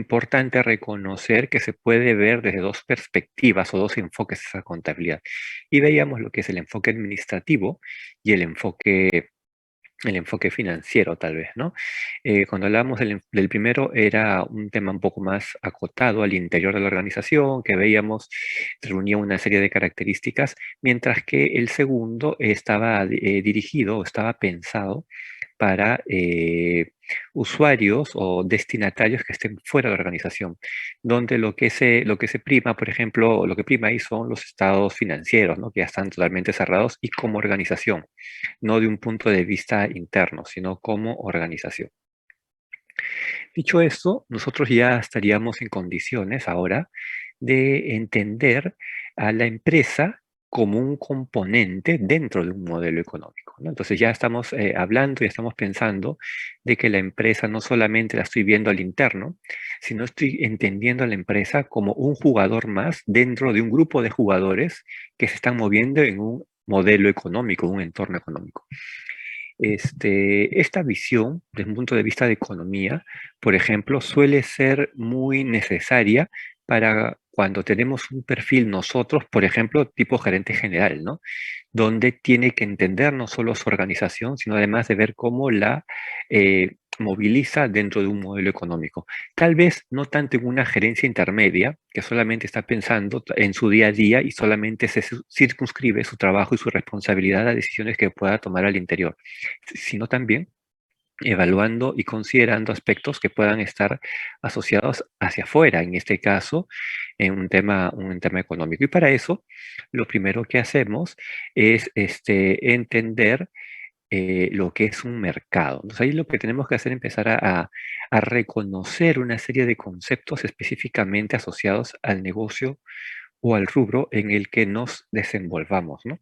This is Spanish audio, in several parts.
importante reconocer que se puede ver desde dos perspectivas o dos enfoques esa contabilidad. Y veíamos lo que es el enfoque administrativo y el enfoque financiero, tal vez, ¿no? Cuando hablábamos del primero, era un tema un poco más acotado al interior de la organización, que veíamos reunía una serie de características, mientras que el segundo estaba dirigido o estaba pensado para usuarios o destinatarios que estén fuera de la organización, donde lo que se prima, por ejemplo, lo que prima ahí son los estados financieros, ¿no? Que ya están totalmente cerrados y como organización, no de un punto de vista interno, sino como organización. Dicho esto, nosotros ya estaríamos en condiciones ahora de entender a la empresa como un componente dentro de un modelo económico, ¿no? Entonces ya estamos hablando y estamos pensando de que la empresa no solamente la estoy viendo al interno, sino estoy entendiendo a la empresa como un jugador más dentro de un grupo de jugadores que se están moviendo en un modelo económico, un entorno económico. Esta visión, desde un punto de vista de economía, por ejemplo, suele ser muy necesaria para cuando tenemos un perfil nosotros, por ejemplo, tipo gerente general, ¿no? Donde tiene que entender no solo su organización, sino además de ver cómo la moviliza dentro de un modelo económico. Tal vez no tanto en una gerencia intermedia, que solamente está pensando en su día a día y solamente se circunscribe su trabajo y su responsabilidad a decisiones que pueda tomar al interior, sino también evaluando y considerando aspectos que puedan estar asociados hacia afuera, en este caso, en un tema económico. Y para eso, lo primero que hacemos es entender lo que es un mercado. Entonces ahí lo que tenemos que hacer es empezar a reconocer una serie de conceptos específicamente asociados al negocio o al rubro en el que nos desenvolvamos, ¿no?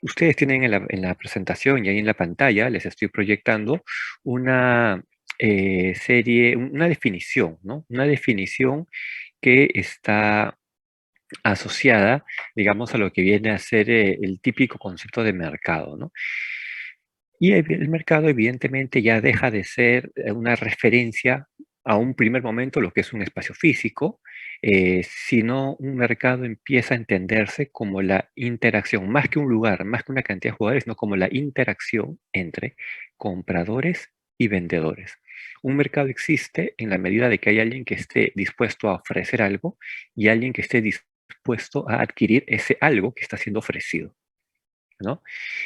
Ustedes tienen en la presentación y ahí en la pantalla, les estoy proyectando una una definición, ¿no? Una definición que está asociada, digamos, a lo que viene a ser el típico concepto de mercado, ¿no? Y el mercado evidentemente ya deja de ser una referencia a un primer momento lo que es un espacio físico, sino un mercado empieza a entenderse como la interacción, más que un lugar, más que una cantidad de jugadores, sino como la interacción entre compradores y vendedores. Un mercado existe en la medida de que hay alguien que esté dispuesto a ofrecer algo y alguien que esté dispuesto a adquirir ese algo que está siendo ofrecido, ¿no?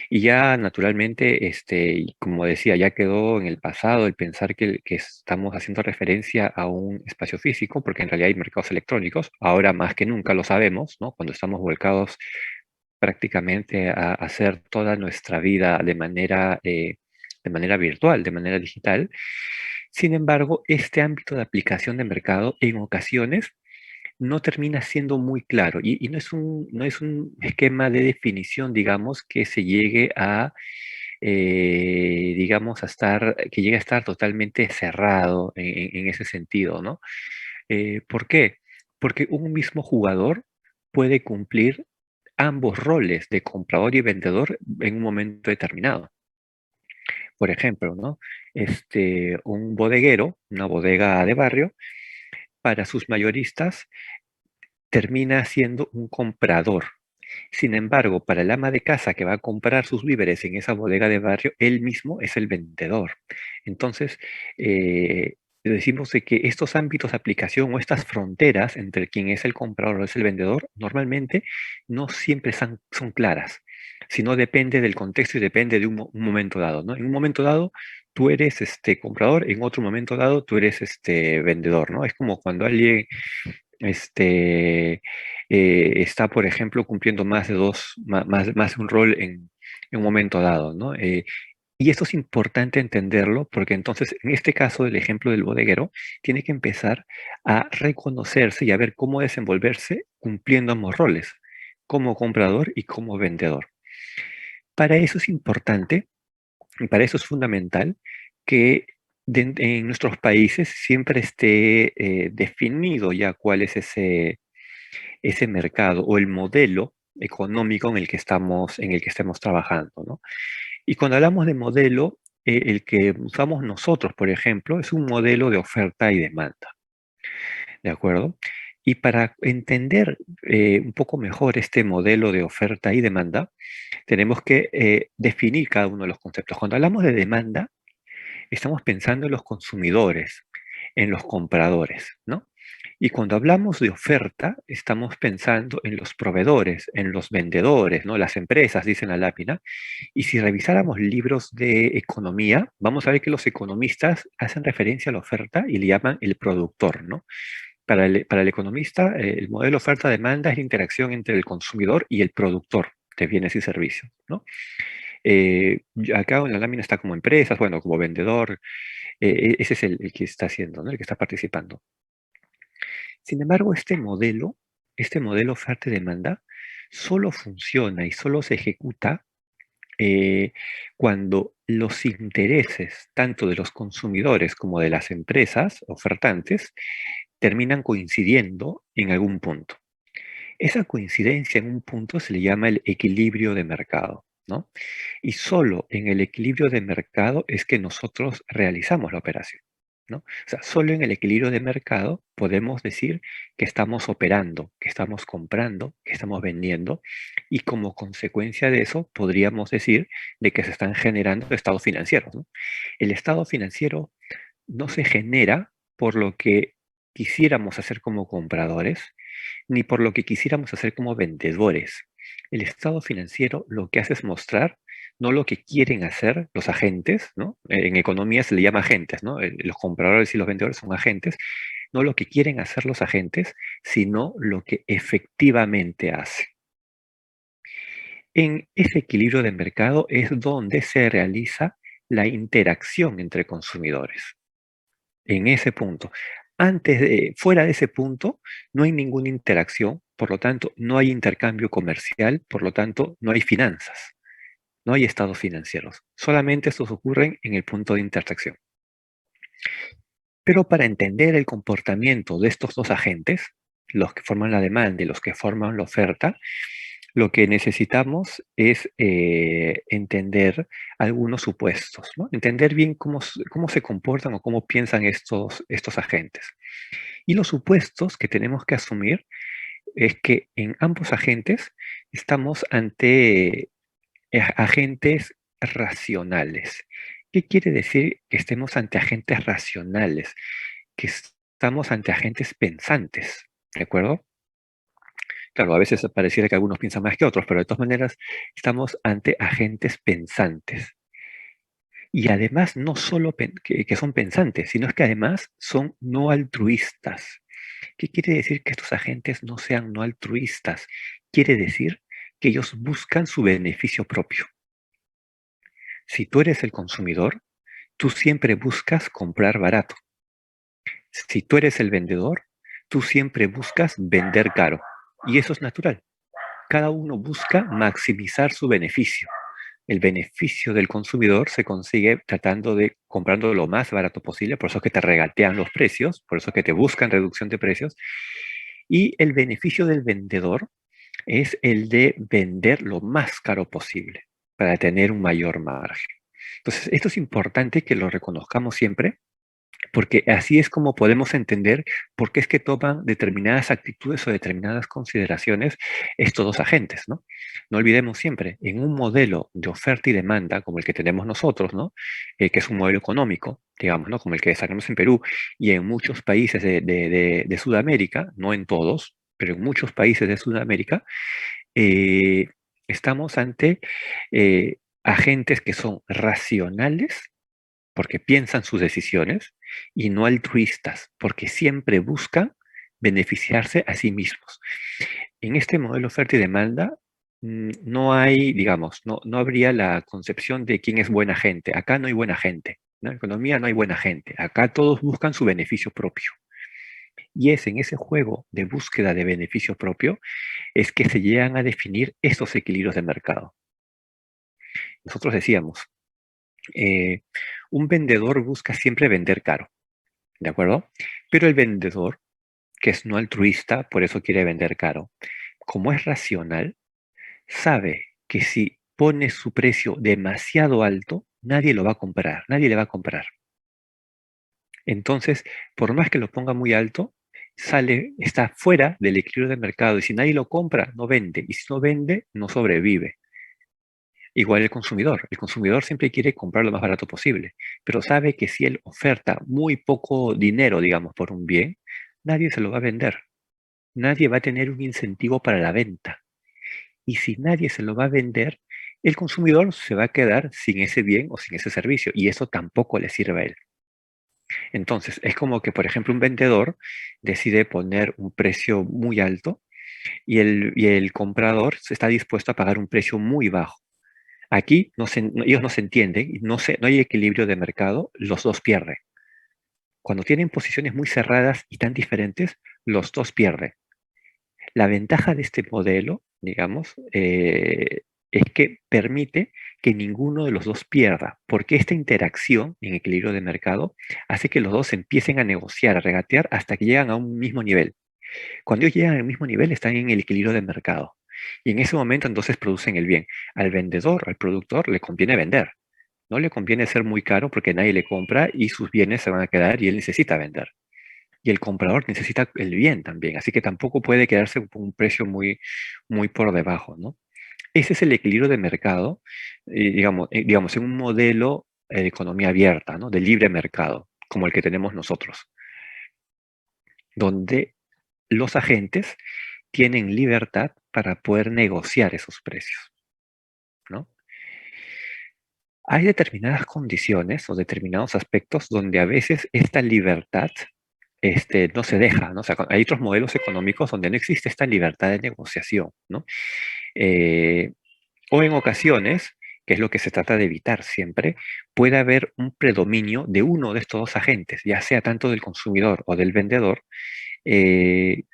Y ya naturalmente, y como decía, ya quedó en el pasado el pensar que estamos haciendo referencia a un espacio físico, porque en realidad hay mercados electrónicos, ahora más que nunca lo sabemos, ¿no? Cuando estamos volcados prácticamente a hacer toda nuestra vida de manera virtual, de manera digital. Sin embargo, este ámbito de aplicación de mercado en ocasiones no termina siendo muy claro y no es un esquema de definición, digamos, que se llegue a, digamos, que llegue a estar totalmente cerrado en ese sentido, ¿no? ¿Por qué? Porque un mismo jugador puede cumplir ambos roles de comprador y vendedor en un momento determinado. Por ejemplo, ¿no? Un bodeguero, una bodega de barrio, para sus mayoristas termina siendo un comprador. Sin embargo, para el ama de casa que va a comprar sus víveres en esa bodega de barrio, él mismo es el vendedor. Entonces, decimos de que estos ámbitos de aplicación o estas fronteras entre quien es el comprador o es el vendedor, normalmente no siempre son claras, sino depende del contexto y depende de un momento dado, ¿no? En un momento dado, tú eres comprador, en otro momento dado, tú eres vendedor, ¿no? Es como cuando alguien está, por ejemplo, cumpliendo más de más de un rol en un momento dado, ¿no? Y esto es importante entenderlo porque entonces, en este caso del ejemplo del bodeguero, tiene que empezar a reconocerse y a ver cómo desenvolverse cumpliendo ambos roles, como comprador y como vendedor. Para eso es importante y para eso es fundamental que en nuestros países siempre esté definido ya cuál es ese mercado o el modelo económico en el que estemos trabajando, ¿no? Y cuando hablamos de modelo, el que usamos nosotros, por ejemplo, es un modelo de oferta y demanda. ¿De acuerdo? Y para entender un poco mejor este modelo de oferta y demanda, tenemos que definir cada uno de los conceptos. Cuando hablamos de demanda, estamos pensando en los consumidores, en los compradores, ¿no? Y cuando hablamos de oferta, estamos pensando en los proveedores, en los vendedores, ¿no? Las empresas, dicen la lápida. Y si revisáramos libros de economía, vamos a ver que los economistas hacen referencia a la oferta y le llaman el productor, ¿no? Para el economista, el modelo oferta-demanda es la interacción entre el consumidor y el productor de bienes y servicios, ¿no? Acá en la lámina está como empresas, bueno, como vendedor, ese es el que está haciendo, ¿no? El que está participando. Sin embargo, este modelo oferta-demanda, solo funciona y solo se ejecuta eh, cuando los intereses tanto de los consumidores como de las empresas ofertantes terminan coincidiendo en algún punto. Esa coincidencia en un punto se le llama el equilibrio de mercado, ¿no? Y solo en el equilibrio de mercado es que nosotros realizamos la operación, ¿no? O sea, solo en el equilibrio de mercado podemos decir que estamos operando, que estamos comprando, que estamos vendiendo, y como consecuencia de eso podríamos decir de que se están generando estados financieros, ¿no? El estado financiero no se genera por lo que quisiéramos hacer como compradores, ni por lo que quisiéramos hacer como vendedores. El estado financiero lo que hace es mostrar no lo que quieren hacer los agentes, ¿no? En economía se le llama agentes, ¿no? Los compradores y los vendedores son agentes, no lo que quieren hacer los agentes, sino lo que efectivamente hacen. En ese equilibrio de mercado es donde se realiza la interacción entre consumidores. En ese punto. Fuera de ese punto, no hay ninguna interacción, por lo tanto, no hay intercambio comercial, por lo tanto, no hay finanzas, no hay estados financieros. Solamente estos ocurren en el punto de intersección. Pero para entender el comportamiento de estos dos agentes, los que forman la demanda y los que forman la oferta, lo que necesitamos es entender algunos supuestos, ¿no? Entender bien cómo se comportan o cómo piensan estos agentes. Y los supuestos que tenemos que asumir es que en ambos agentes estamos ante agentes racionales. ¿Qué quiere decir que estemos ante agentes racionales? Que estamos ante agentes pensantes, ¿de acuerdo? Claro, a veces pareciera que algunos piensan más que otros, pero de todas maneras estamos ante agentes pensantes. Y además no solo que son pensantes, sino es que además son no altruistas. ¿Qué quiere decir que estos agentes no sean no altruistas? Quiere decir que ellos buscan su beneficio propio. Si tú eres el consumidor, tú siempre buscas comprar barato. Si tú eres el vendedor, tú siempre buscas vender caro. Y eso es natural. Cada uno busca maximizar su beneficio. El beneficio del consumidor se consigue tratando de comprando lo más barato posible, por eso es que te regatean los precios, por eso es que te buscan reducción de precios. Y el beneficio del vendedor es el de vender lo más caro posible para tener un mayor margen. Entonces, esto es importante que lo reconozcamos siempre, porque así es como podemos entender por qué es que toman determinadas actitudes o determinadas consideraciones estos dos agentes, ¿no? No olvidemos siempre, en un modelo de oferta y demanda como el que tenemos nosotros, ¿no? Que es un modelo económico, digamos, ¿no? Como el que desarrollamos en Perú y en muchos países de Sudamérica, no en todos, pero en muchos países de Sudamérica, eh, estamos ante agentes que son racionales porque piensan sus decisiones y no altruistas porque siempre buscan beneficiarse a sí mismos. En este modelo oferta y demanda no hay, digamos, no habría la concepción de quién es buena gente. Acá no hay buena gente. ¿No? En economía no hay buena gente. Acá todos buscan su beneficio propio. Y es en ese juego de búsqueda de beneficio propio es que se llegan a definir estos equilibrios de mercado. Nosotros decíamos, eh, un vendedor busca siempre vender caro, ¿de acuerdo? Pero el vendedor, que es no altruista, por eso quiere vender caro, como es racional, sabe que si pone su precio demasiado alto, nadie lo va a comprar, nadie le va a comprar. Entonces, por más que lo ponga muy alto, está fuera del equilibrio de mercado y si nadie lo compra, no vende. Y si no vende, no sobrevive. Igual el consumidor siempre quiere comprar lo más barato posible, pero sabe que si él oferta muy poco dinero, digamos, por un bien, nadie se lo va a vender. Nadie va a tener un incentivo para la venta. Y si nadie se lo va a vender, el consumidor se va a quedar sin ese bien o sin ese servicio, y eso tampoco le sirve a él. Entonces, es como que, por ejemplo, un vendedor decide poner un precio muy alto y el comprador está dispuesto a pagar un precio muy bajo. Aquí ellos no se entienden, y no hay equilibrio de mercado, los dos pierden. Cuando tienen posiciones muy cerradas y tan diferentes, los dos pierden. La ventaja de este modelo, digamos, es que permite que ninguno de los dos pierda, porque esta interacción en equilibrio de mercado hace que los dos empiecen a negociar, a regatear hasta que llegan a un mismo nivel. Cuando ellos llegan al mismo nivel, están en el equilibrio de mercado. Y en ese momento entonces producen el bien. Al vendedor, al productor, le conviene vender. No le conviene ser muy caro porque nadie le compra y sus bienes se van a quedar y él necesita vender. Y el comprador necesita el bien también, así que tampoco puede quedarse con un precio muy por debajo, ¿no? Ese es el equilibrio de mercado, digamos, en un modelo de economía abierta, ¿no? De libre mercado, como el que tenemos nosotros, donde los agentes tienen libertad para poder negociar esos precios, ¿no? Hay determinadas condiciones o determinados aspectos donde a veces esta libertad no se deja, ¿no? O sea, hay otros modelos económicos donde no existe esta libertad de negociación, ¿no? Eh, o en ocasiones, que es lo que se trata de evitar siempre, puede haber un predominio de uno de estos dos agentes, ya sea tanto del consumidor o del vendedor, que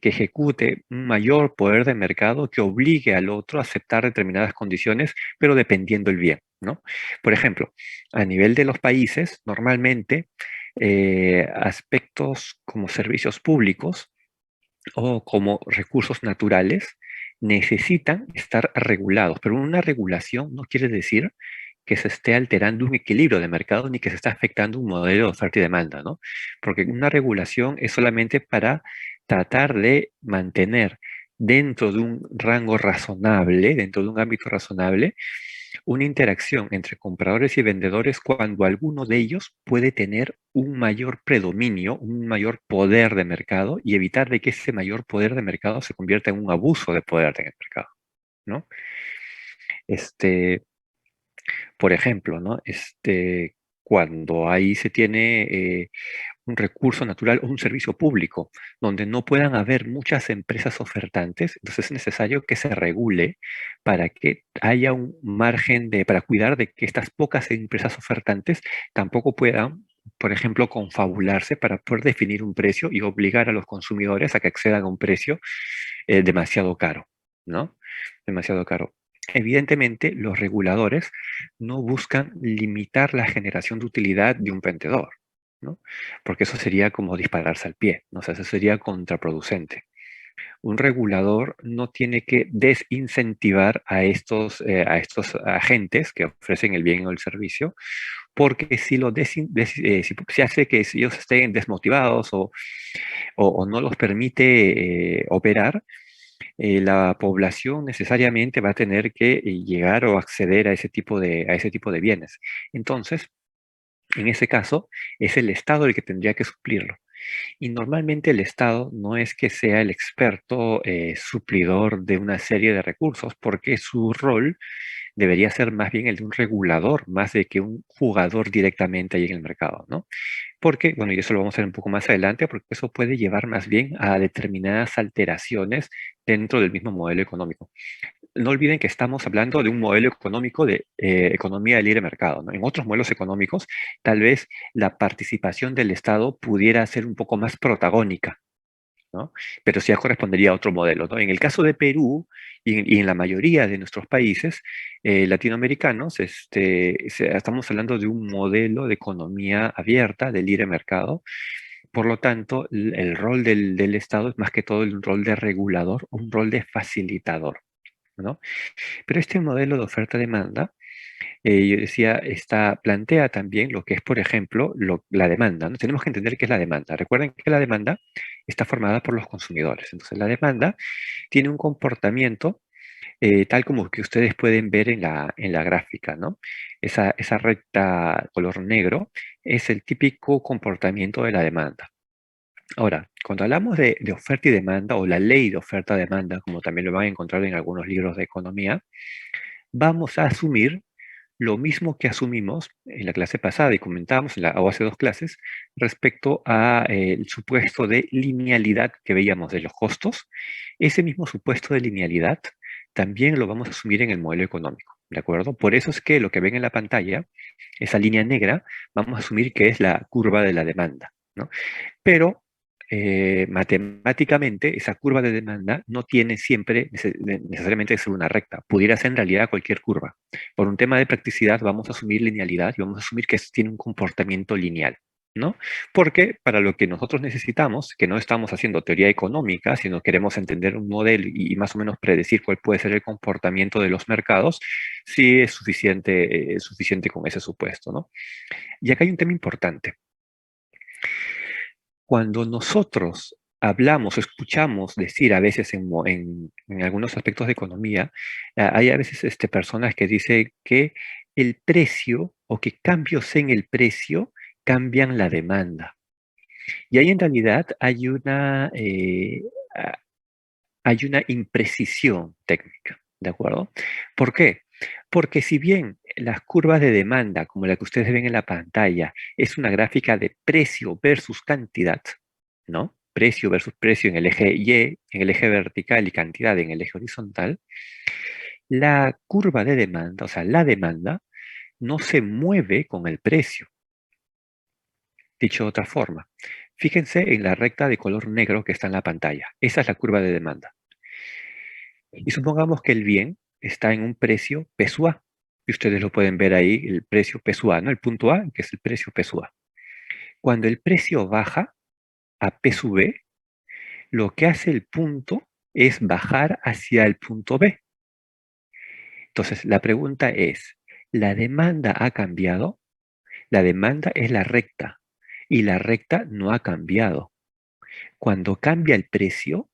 ejecute un mayor poder de mercado que obligue al otro a aceptar determinadas condiciones, pero dependiendo el bien, ¿no? Por ejemplo, a nivel de los países, normalmente aspectos como servicios públicos o como recursos naturales necesitan estar regulados, pero una regulación no quiere decir que se esté alterando un equilibrio de mercado ni que se esté afectando un modelo de oferta y demanda, ¿no? Porque una regulación es solamente para tratar de mantener dentro de un rango razonable, dentro de un ámbito razonable, una interacción entre compradores y vendedores cuando alguno de ellos puede tener un mayor predominio, un mayor poder de mercado y evitar de que ese mayor poder de mercado se convierta en un abuso de poder en el mercado, ¿no? Este, por ejemplo, ¿no? Cuando ahí se tiene un recurso natural o un servicio público, donde no puedan haber muchas empresas ofertantes, entonces es necesario que se regule para que haya un margen para cuidar de que estas pocas empresas ofertantes tampoco puedan, por ejemplo, confabularse para poder definir un precio y obligar a los consumidores a que accedan a un precio demasiado caro, ¿no? Demasiado caro. Evidentemente, los reguladores no buscan limitar la generación de utilidad de un vendedor, ¿no? Porque eso sería como dispararse al pie, ¿no? O sea, eso sería contraproducente. Un regulador no tiene que desincentivar a estos agentes que ofrecen el bien o el servicio, porque si, si hace que ellos estén desmotivados o no los permite operar, la población necesariamente va a tener que llegar o acceder a ese tipo de bienes. Entonces, en ese caso, es el Estado el que tendría que suplirlo. Y normalmente el Estado no es que sea el experto suplidor de una serie de recursos, porque su rol debería ser más bien el de un regulador, más de que un jugador directamente ahí en el mercado, ¿no? Porque, bueno, y eso lo vamos a ver un poco más adelante, porque eso puede llevar más bien a determinadas alteraciones dentro del mismo modelo económico. No olviden que estamos hablando de un modelo económico de economía de libre mercado, ¿no? En otros modelos económicos, tal vez la participación del Estado pudiera ser un poco más protagónica, ¿no? Pero sí ya correspondería a otro modelo, ¿no? En el caso de Perú y en la mayoría de nuestros países latinoamericanos, estamos hablando de un modelo de economía abierta, de libre mercado. Por lo tanto, el rol del Estado es más que todo el rol de regulador, un rol de facilitador, ¿no? Pero este modelo de oferta-demanda Yo decía, plantea también lo que es, por ejemplo, la demanda, ¿no? Tenemos que entender qué es la demanda. Recuerden que la demanda está formada por los consumidores. Entonces, la demanda tiene un comportamiento tal como que ustedes pueden ver en la gráfica, ¿no? Esa recta color negro es el típico comportamiento de la demanda. Ahora, cuando hablamos de oferta y demanda, o la ley de oferta-demanda, como también lo van a encontrar en algunos libros de economía, vamos a asumir lo mismo que asumimos en la clase pasada y comentábamos o hace dos clases respecto a el supuesto de linealidad que veíamos de los costos. Ese mismo supuesto de linealidad también lo vamos a asumir en el modelo económico, ¿de acuerdo? Por eso es que lo que ven en la pantalla, esa línea negra, vamos a asumir que es la curva de la demanda, ¿no? Pero matemáticamente esa curva de demanda no tiene siempre necesariamente que ser una recta, pudiera ser en realidad cualquier curva. Por un tema de practicidad vamos a asumir linealidad y vamos a asumir que tiene un comportamiento lineal, ¿no? Porque para lo que nosotros necesitamos, que no estamos haciendo teoría económica, sino queremos entender un modelo y más o menos predecir cuál puede ser el comportamiento de los mercados, sí es suficiente con ese supuesto, ¿no? Y acá hay un tema importante. Cuando nosotros hablamos, escuchamos decir a veces en algunos aspectos de economía, hay a veces personas que dicen que el precio o que cambios en el precio cambian la demanda. Y ahí en realidad a- hay una imprecisión técnica, ¿de acuerdo? ¿Por qué? Porque si bien las curvas de demanda, como la que ustedes ven en la pantalla, es una gráfica de precio versus cantidad, ¿no? Precio versus precio en el eje Y, en el eje vertical y cantidad en el eje horizontal, la curva de demanda, o sea, la demanda, no se mueve con el precio. Dicho de otra forma, fíjense en la recta de color negro que está en la pantalla. Esa es la curva de demanda. Y supongamos que el bien está en un precio P sub A. Y ustedes lo pueden ver ahí, el precio P sub A, ¿no? El punto A, que es el precio P sub A. Cuando el precio baja a P sub B, lo que hace el punto es bajar hacia el punto B. Entonces, la pregunta es, ¿la demanda ha cambiado? La demanda es la recta y la recta no ha cambiado. Cuando cambia el precio,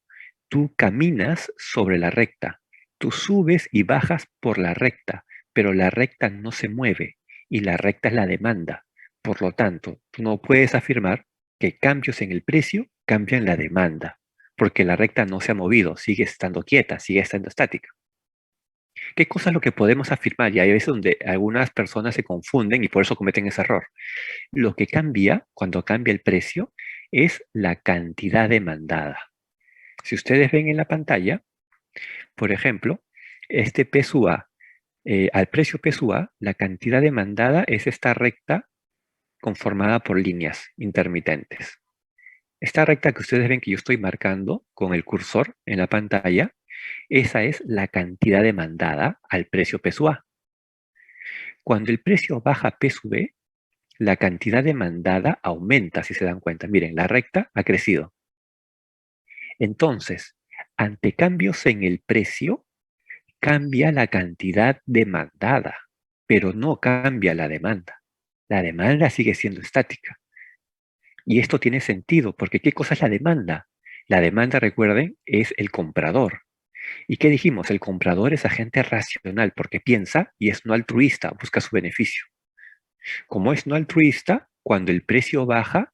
tú caminas sobre la recta, tú subes y bajas por la recta, pero la recta no se mueve y la recta es la demanda. Por lo tanto, tú no puedes afirmar que cambios en el precio cambian la demanda, porque la recta no se ha movido, sigue estando quieta, sigue estando estática. ¿Qué cosa es lo que podemos afirmar? Y hay veces donde algunas personas se confunden y por eso cometen ese error. Lo que cambia cuando cambia el precio es la cantidad demandada. Si ustedes ven en la pantalla, por ejemplo, este P sub A, al precio P sub A, la cantidad demandada es esta recta conformada por líneas intermitentes. Esta recta que ustedes ven que yo estoy marcando con el cursor en la pantalla, esa es la cantidad demandada al precio P sub A. Cuando el precio baja P sub B, la cantidad demandada aumenta, si se dan cuenta. Miren, la recta ha crecido. Entonces, ante cambios en el precio, cambia la cantidad demandada, pero no cambia la demanda. La demanda sigue siendo estática. Y esto tiene sentido, porque ¿qué cosa es la demanda? La demanda, recuerden, es el comprador. ¿Y qué dijimos? El comprador es agente racional porque piensa y es no altruista, busca su beneficio. Como es no altruista, cuando el precio baja,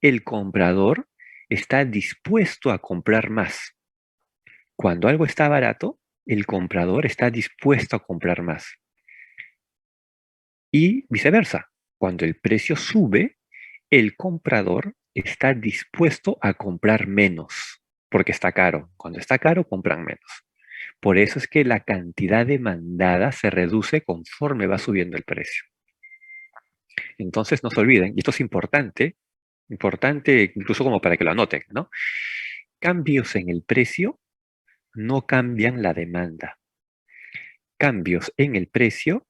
el comprador está dispuesto a comprar más. Cuando algo está barato, el comprador está dispuesto a comprar más. Y viceversa, cuando el precio sube, el comprador está dispuesto a comprar menos, porque está caro. Cuando está caro, compran menos. Por eso es que la cantidad demandada se reduce conforme va subiendo el precio. Entonces, no se olviden, y esto es importante, importante incluso como para que lo anoten, ¿no? Cambios en el precio no cambian la demanda. Cambios en el precio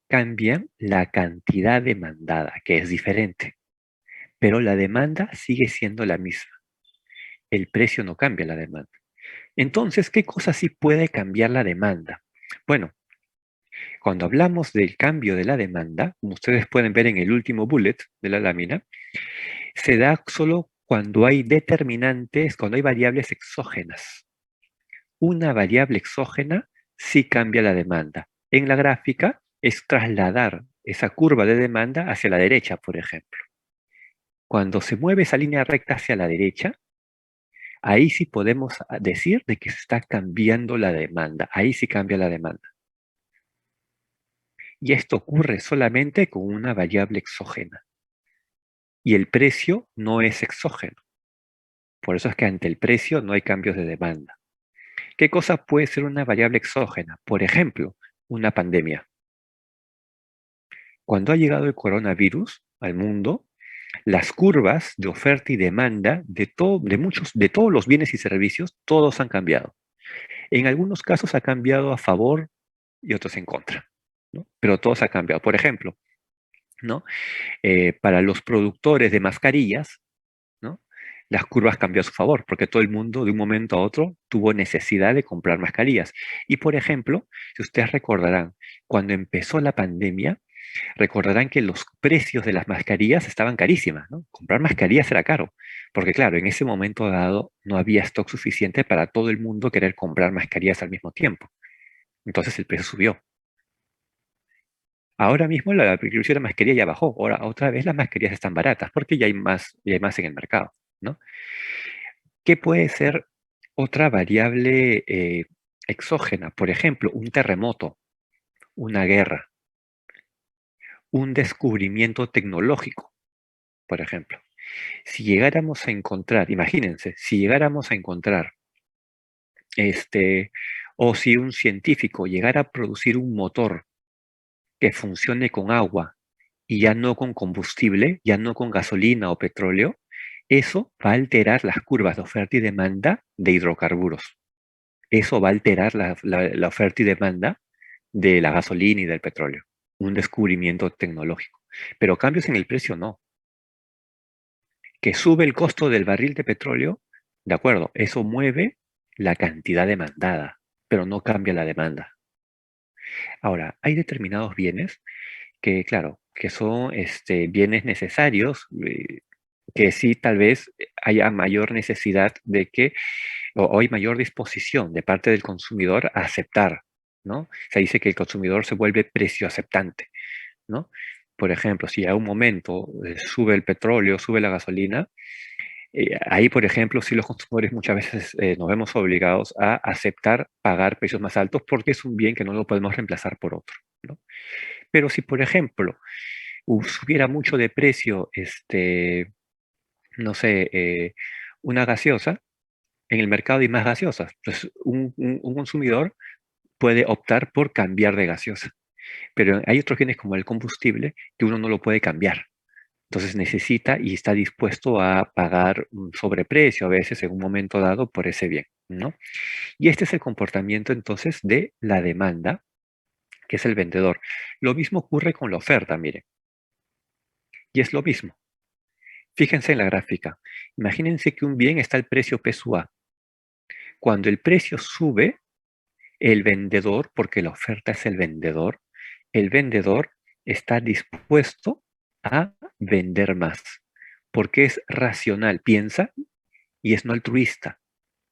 cambian la cantidad demandada, que es diferente, pero la demanda sigue siendo la misma. El precio no cambia la demanda. Entonces, ¿qué cosa sí puede cambiar la demanda? Bueno, Cuando hablamos del cambio de la demanda, como ustedes pueden ver en el último bullet de la lámina, se da solo cuando hay determinantes, cuando hay variables exógenas. Una variable exógena sí cambia la demanda. En la gráfica es trasladar esa curva de demanda hacia la derecha, por ejemplo. Cuando se mueve esa línea recta hacia la derecha, ahí sí podemos decir de que se está cambiando la demanda. Ahí sí cambia la demanda. Y esto ocurre solamente con una variable exógena. Y el precio no es exógeno. Por eso es que ante el precio no hay cambios de demanda. ¿Qué cosa puede ser una variable exógena? Por ejemplo, una pandemia. Cuando ha llegado el coronavirus al mundo, las curvas de oferta y demanda de todos los bienes y servicios, todos han cambiado. En algunos casos ha cambiado a favor y otros en contra, ¿no? Pero todos ha cambiado. Por ejemplo, ¿no? Para los productores de mascarillas, ¿no? Las curvas cambió a su favor, porque todo el mundo de un momento a otro tuvo necesidad de comprar mascarillas. Y por ejemplo, si ustedes recordarán, cuando empezó la pandemia, recordarán que los precios de las mascarillas estaban carísimas, ¿no? Comprar mascarillas era caro, porque claro, en ese momento dado no había stock suficiente para todo el mundo querer comprar mascarillas al mismo tiempo. Entonces el precio subió. Ahora mismo la precio de la mascarilla ya bajó. Ahora otra vez las mascarillas están baratas porque ya hay más en el mercado, ¿no? ¿Qué puede ser otra variable exógena? Por ejemplo, un terremoto, una guerra, un descubrimiento tecnológico, por ejemplo. Si llegáramos a encontrar, imagínense, si llegáramos a encontrar, este, o si un científico llegara a producir un motor que funcione con agua y ya no con combustible, ya no con gasolina o petróleo, eso va a alterar las curvas de oferta y demanda de hidrocarburos. Eso va a alterar la oferta y demanda de la gasolina y del petróleo. Un descubrimiento tecnológico. Pero cambios en el precio no. Que sube el costo del barril de petróleo, de acuerdo, eso mueve la cantidad demandada, pero no cambia la demanda. Ahora, hay determinados bienes que, claro, que son bienes necesarios, que sí tal vez haya mayor necesidad de que, o hay mayor disposición de parte del consumidor a aceptar, ¿no? Se dice que el consumidor se vuelve precio aceptante, ¿no? Por ejemplo, si a un momento sube el petróleo, sube la gasolina, ahí, por ejemplo, sí los consumidores muchas veces nos vemos obligados a aceptar pagar precios más altos porque es un bien que no lo podemos reemplazar por otro, ¿no? Pero si, por ejemplo, subiera mucho de precio, no sé, una gaseosa, en el mercado hay más gaseosas. Entonces, un consumidor puede optar por cambiar de gaseosa. Pero hay otros bienes como el combustible que uno no lo puede cambiar. Entonces necesita y está dispuesto a pagar un sobreprecio a veces en un momento dado por ese bien, ¿no? Y este es el comportamiento entonces de la demanda, que es el vendedor. Lo mismo ocurre con la oferta, mire, y es lo mismo. Fíjense en la gráfica. Imagínense que un bien está al precio P sub A. Cuando el precio sube, el vendedor, porque la oferta es el vendedor está dispuesto a vender más, porque es racional, piensa y es no altruista,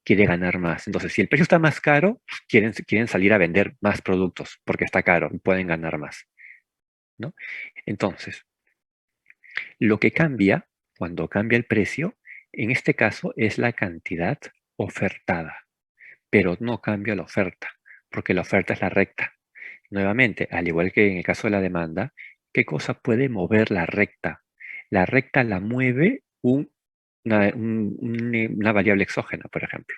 quiere ganar más. Entonces, si el precio está más caro, quieren salir a vender más productos porque está caro y pueden ganar más, ¿no? Entonces, lo que cambia cuando cambia el precio, en este caso, es la cantidad ofertada, pero no cambia la oferta, porque la oferta es la recta. Nuevamente, al igual que en el caso de la demanda, ¿qué cosa puede mover la recta? La recta la mueve una variable exógena, por ejemplo.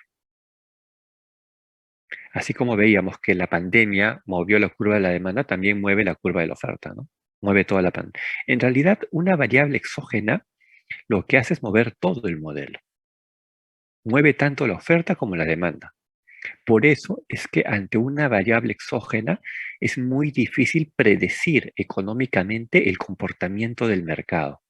Así como veíamos que la pandemia movió la curva de la demanda, también mueve la curva de la oferta, ¿no? Mueve toda la pandemia. En realidad, una variable exógena lo que hace es mover todo el modelo. Mueve tanto la oferta como la demanda. Por eso es que ante una variable exógena es muy difícil predecir económicamente el comportamiento del mercado.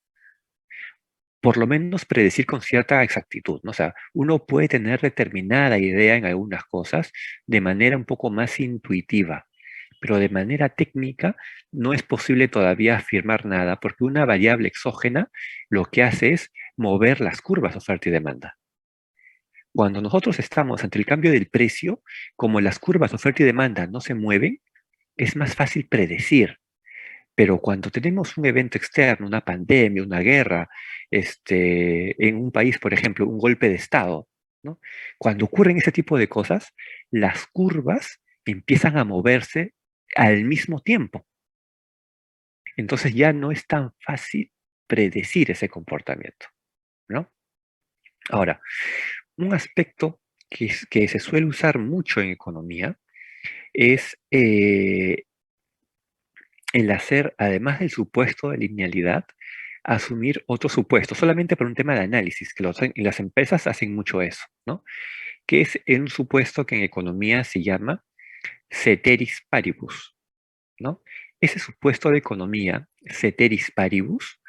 Por lo menos predecir con cierta exactitud, ¿no? O sea, uno puede tener determinada idea en algunas cosas de manera un poco más intuitiva, pero de manera técnica no es posible todavía afirmar nada porque una variable exógena lo que hace es mover las curvas oferta y demanda. Cuando nosotros estamos ante el cambio del precio, como las curvas oferta y demanda no se mueven, es más fácil predecir. Pero cuando tenemos un evento externo, una pandemia, una guerra, en un país, por ejemplo, un golpe de Estado, ¿no? Cuando ocurren ese tipo de cosas, las curvas empiezan a moverse al mismo tiempo. Entonces ya no es tan fácil predecir ese comportamiento, ¿no? Ahora, un aspecto que se suele usar mucho en economía es el hacer, además del supuesto de linealidad, asumir otro supuesto, solamente por un tema de análisis, que las empresas hacen mucho eso, ¿no? Que es un supuesto que en economía se llama ceteris paribus, ¿no? Ese supuesto de economía, ceteris paribus,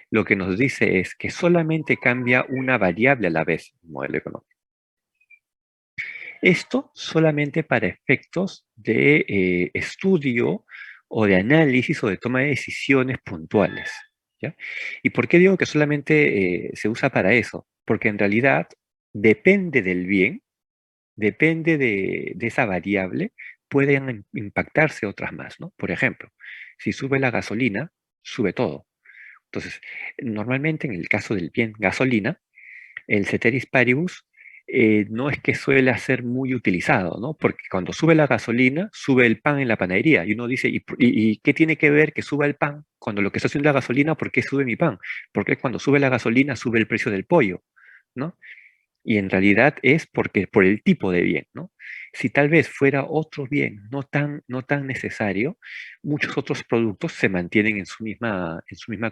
lo que nos dice es que solamente cambia una variable a la vez en el modelo económico. Esto solamente para efectos de estudio o de análisis o de toma de decisiones puntuales, ¿ya? ¿Y por qué digo que solamente se usa para eso? Porque en realidad depende del bien, depende de esa variable, pueden impactarse otras más, ¿no? Por ejemplo, si sube la gasolina, sube todo. Entonces, normalmente en el caso del bien gasolina, el ceteris paribus no es que suele ser muy utilizado, ¿no? Porque cuando sube la gasolina, sube el pan en la panadería. Y uno dice, ¿y qué tiene que ver que suba el pan cuando lo que está haciendo la gasolina, por qué sube mi pan? Porque cuando sube la gasolina, sube el precio del pollo, ¿no? Y en realidad es porque por el tipo de bien, ¿no? Si tal vez fuera otro bien no tan necesario, muchos otros productos se mantienen en su misma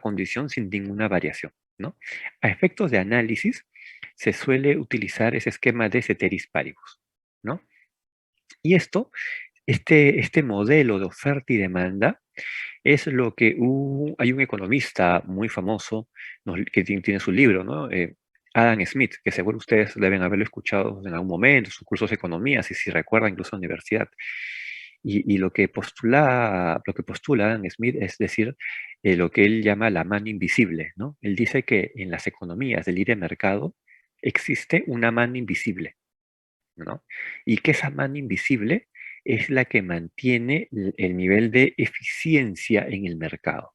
condición sin ninguna variación, ¿no? A efectos de análisis, se suele utilizar ese esquema de ceteris paribus, ¿no? Y este modelo de oferta y demanda es lo que hay un economista muy famoso que tiene su libro, ¿no? Adam Smith, que seguro ustedes deben haberlo escuchado en algún momento, sus cursos de economía, si recuerdan incluso en la universidad. Y lo que postula Adam Smith es decir, lo que él llama la mano invisible, ¿no? Él dice que en las economías del libre mercado existe una mano invisible, ¿no? Y que esa mano invisible es la que mantiene el nivel de eficiencia en el mercado.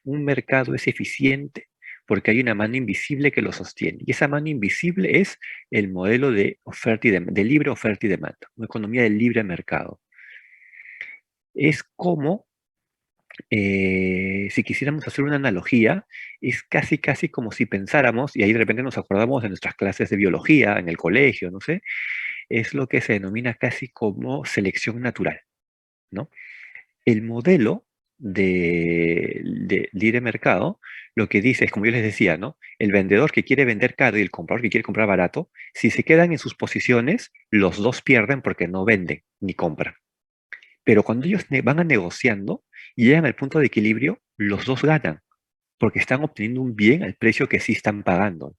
Un mercado es eficiente porque hay una mano invisible que lo sostiene. Y esa mano invisible es el modelo de oferta y de libre oferta y demanda, una economía del libre mercado. Es como, si quisiéramos hacer una analogía, es casi como si pensáramos, y ahí de repente nos acordamos de nuestras clases de biología en el colegio, no sé, es lo que se denomina casi como selección natural, ¿no? El modelo de libre mercado lo que dice es, como yo les decía, ¿no? El vendedor que quiere vender caro y el comprador que quiere comprar barato, si se quedan en sus posiciones, los dos pierden porque no venden ni compran. Pero cuando ellos van a negociando y llegan al punto de equilibrio, los dos ganan porque están obteniendo un bien al precio que sí están pagando.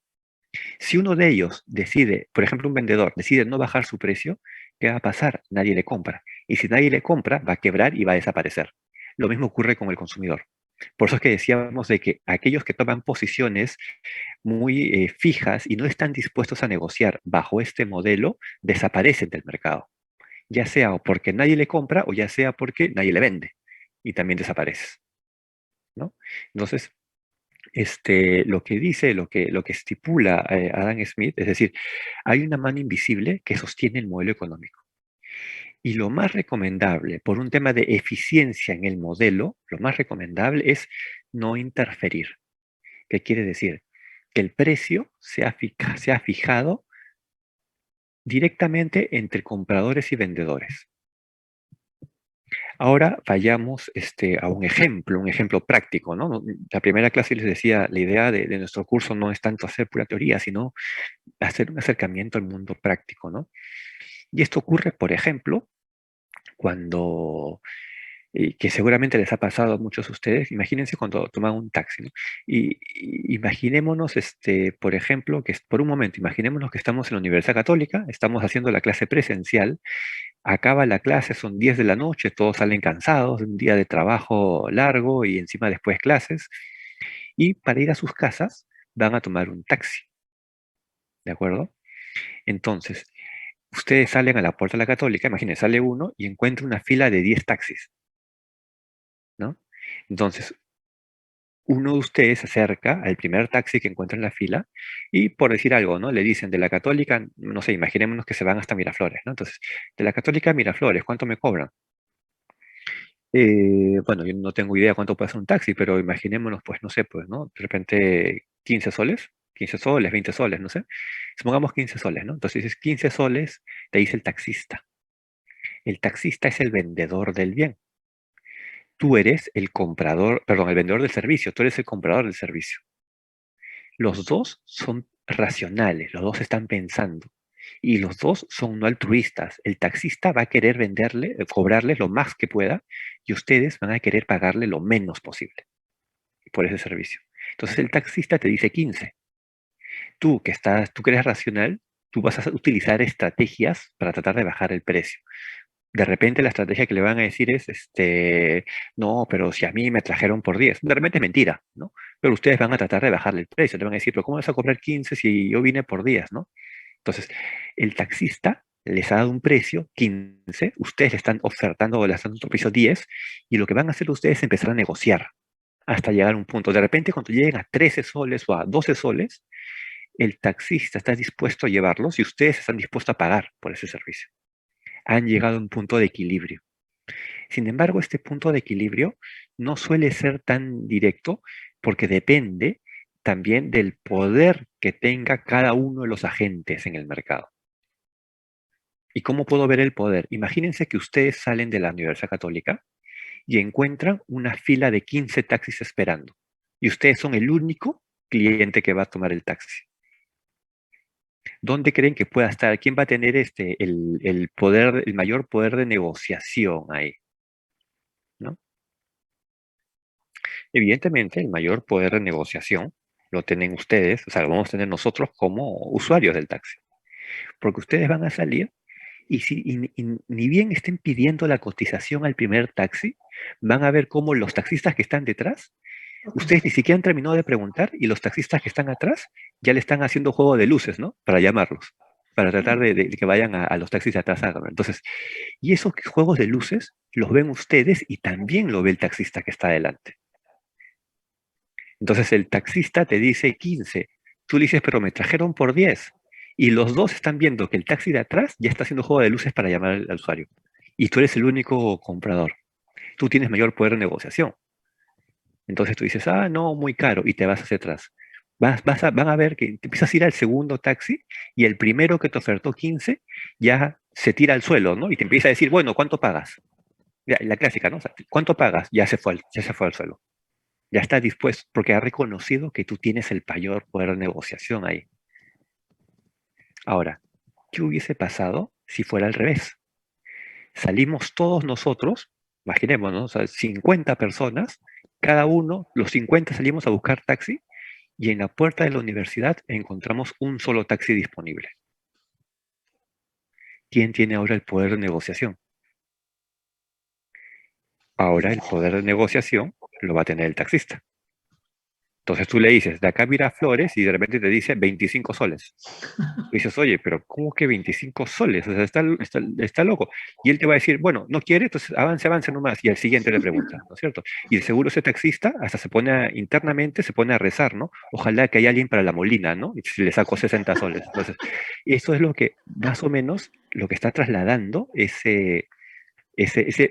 Si uno de ellos decide, por ejemplo, un vendedor decide no bajar su precio, ¿qué va a pasar? Nadie le compra. Y si nadie le compra, va a quebrar y va a desaparecer. Lo mismo ocurre con el consumidor. Por eso es que decíamos de que aquellos que toman posiciones muy fijas y no están dispuestos a negociar bajo este modelo, desaparecen del mercado. Ya sea porque nadie le compra o ya sea porque nadie le vende. Y también desaparece, ¿no? Entonces, lo que dice, lo que estipula Adam Smith, es decir, hay una mano invisible que sostiene el modelo económico. Y lo más recomendable, por un tema de eficiencia en el modelo, lo más recomendable es no interferir. ¿Qué quiere decir? Que el precio sea fijado directamente entre compradores y vendedores. Ahora vayamos a un ejemplo práctico, ¿no? La primera clase les decía, la idea de nuestro curso no es tanto hacer pura teoría, sino hacer un acercamiento al mundo práctico, ¿no? Y esto ocurre, por ejemplo, cuando, que seguramente les ha pasado a muchos de ustedes, imagínense cuando toman un taxi, ¿no? Y imaginémonos, por ejemplo, por un momento, imaginémonos que estamos en la Universidad Católica, estamos haciendo la clase presencial Acaba la clase, son 10 de la noche, todos salen cansados de un día de trabajo largo y encima después clases. Y para ir a sus casas van a tomar un taxi, ¿de acuerdo? Entonces, ustedes salen a la puerta de la Católica, imagínense, sale uno y encuentra una fila de 10 taxis, ¿no? Entonces, uno de ustedes se acerca al primer taxi que encuentra en la fila y por decir algo, ¿no? Le dicen de la Católica, no sé, imaginémonos que se van hasta Miraflores, ¿no? Entonces, de la Católica a Miraflores, ¿cuánto me cobran? Bueno, yo no tengo idea cuánto puede ser un taxi, pero imaginémonos, pues, no sé, pues, ¿no? De repente 15 soles, 15 soles, 20 soles, no sé. Supongamos 15 soles, ¿no? Entonces dices 15 soles, te dice el taxista. El taxista es el vendedor del bien. Tú eres el comprador, perdón, el vendedor del servicio, tú eres el comprador del servicio. Los dos son racionales, los dos están pensando y los dos son no altruistas. El taxista va a querer venderle, cobrarle lo más que pueda y ustedes van a querer pagarle lo menos posible por ese servicio. Entonces el taxista te dice 15. Tú que eres racional, tú vas a utilizar estrategias para tratar de bajar el precio. De repente la estrategia que le van a decir es, no, pero si a mí me trajeron por 10. De repente es mentira, ¿no? Pero ustedes van a tratar de bajarle el precio. Le van a decir, pero ¿cómo vas a cobrar 15 si yo vine por 10, ¿no? Entonces, el taxista les ha dado un precio 15, ustedes le están ofertando o le están dando otro precio 10, y lo que van a hacer ustedes es empezar a negociar hasta llegar a un punto. De repente, cuando lleguen a 13 soles o a 12 soles, el taxista está dispuesto a llevarlos y ustedes están dispuestos a pagar por ese servicio. Han llegado a un punto de equilibrio. Sin embargo, este punto de equilibrio no suele ser tan directo porque depende también del poder que tenga cada uno de los agentes en el mercado. ¿Y cómo puedo ver el poder? Imagínense que ustedes salen de la Universidad Católica y encuentran una fila de 15 taxis esperando. Y ustedes son el único cliente que va a tomar el taxi. ¿Dónde creen que pueda estar? ¿Quién va a tener el poder, el mayor poder de negociación ahí? ¿No? Evidentemente, el mayor poder de negociación lo tienen ustedes, o sea, lo vamos a tener nosotros como usuarios del taxi. Porque ustedes van a salir y ni bien estén pidiendo la cotización al primer taxi, van a ver cómo los taxistas que están detrás, ustedes ni siquiera han terminado de preguntar y los taxistas que están atrás ya le están haciendo juego de luces, ¿no? Para llamarlos, para tratar de que vayan a los taxis de atrás. Entonces, y esos juegos de luces los ven ustedes y también lo ve el taxista que está adelante. Entonces el taxista te dice 15, tú le dices, pero me trajeron por 10. Y los dos están viendo que el taxi de atrás ya está haciendo juego de luces para llamar al usuario. Y tú eres el único comprador. Tú tienes mayor poder de negociación. Entonces tú dices, ah, no, muy caro, y te vas hacia atrás. Van a ver que te empiezas a ir al segundo taxi y el primero que te ofertó 15 ya se tira al suelo, ¿no? Y te empieza a decir, bueno, ¿cuánto pagas? Ya, la clásica, ¿no? O sea, ¿cuánto pagas? Ya se fue al suelo. Ya está dispuesto, porque ha reconocido que tú tienes el mayor poder de negociación ahí. Ahora, ¿qué hubiese pasado si fuera al revés? Salimos todos nosotros, imaginémonos, o sea, 50 personas, cada uno, los 50 salimos a buscar taxi y en la puerta de la universidad encontramos un solo taxi disponible. ¿Quién tiene ahora el poder de negociación? Ahora el poder de negociación lo va a tener el taxista. Entonces tú le dices, de acá mira Flores y de repente te dice 25 soles. Y dices, oye, pero ¿cómo que 25 soles? O sea, está loco. Y él te va a decir, bueno, no quiere, entonces avance, avance nomás. Y al siguiente le pregunta, ¿no es cierto? Y de seguro ese taxista hasta internamente se pone a rezar, ¿no? Ojalá que haya alguien para la Molina, ¿no? Y si le saco 60 soles. Entonces, eso es lo que, más o menos, lo que está trasladando ese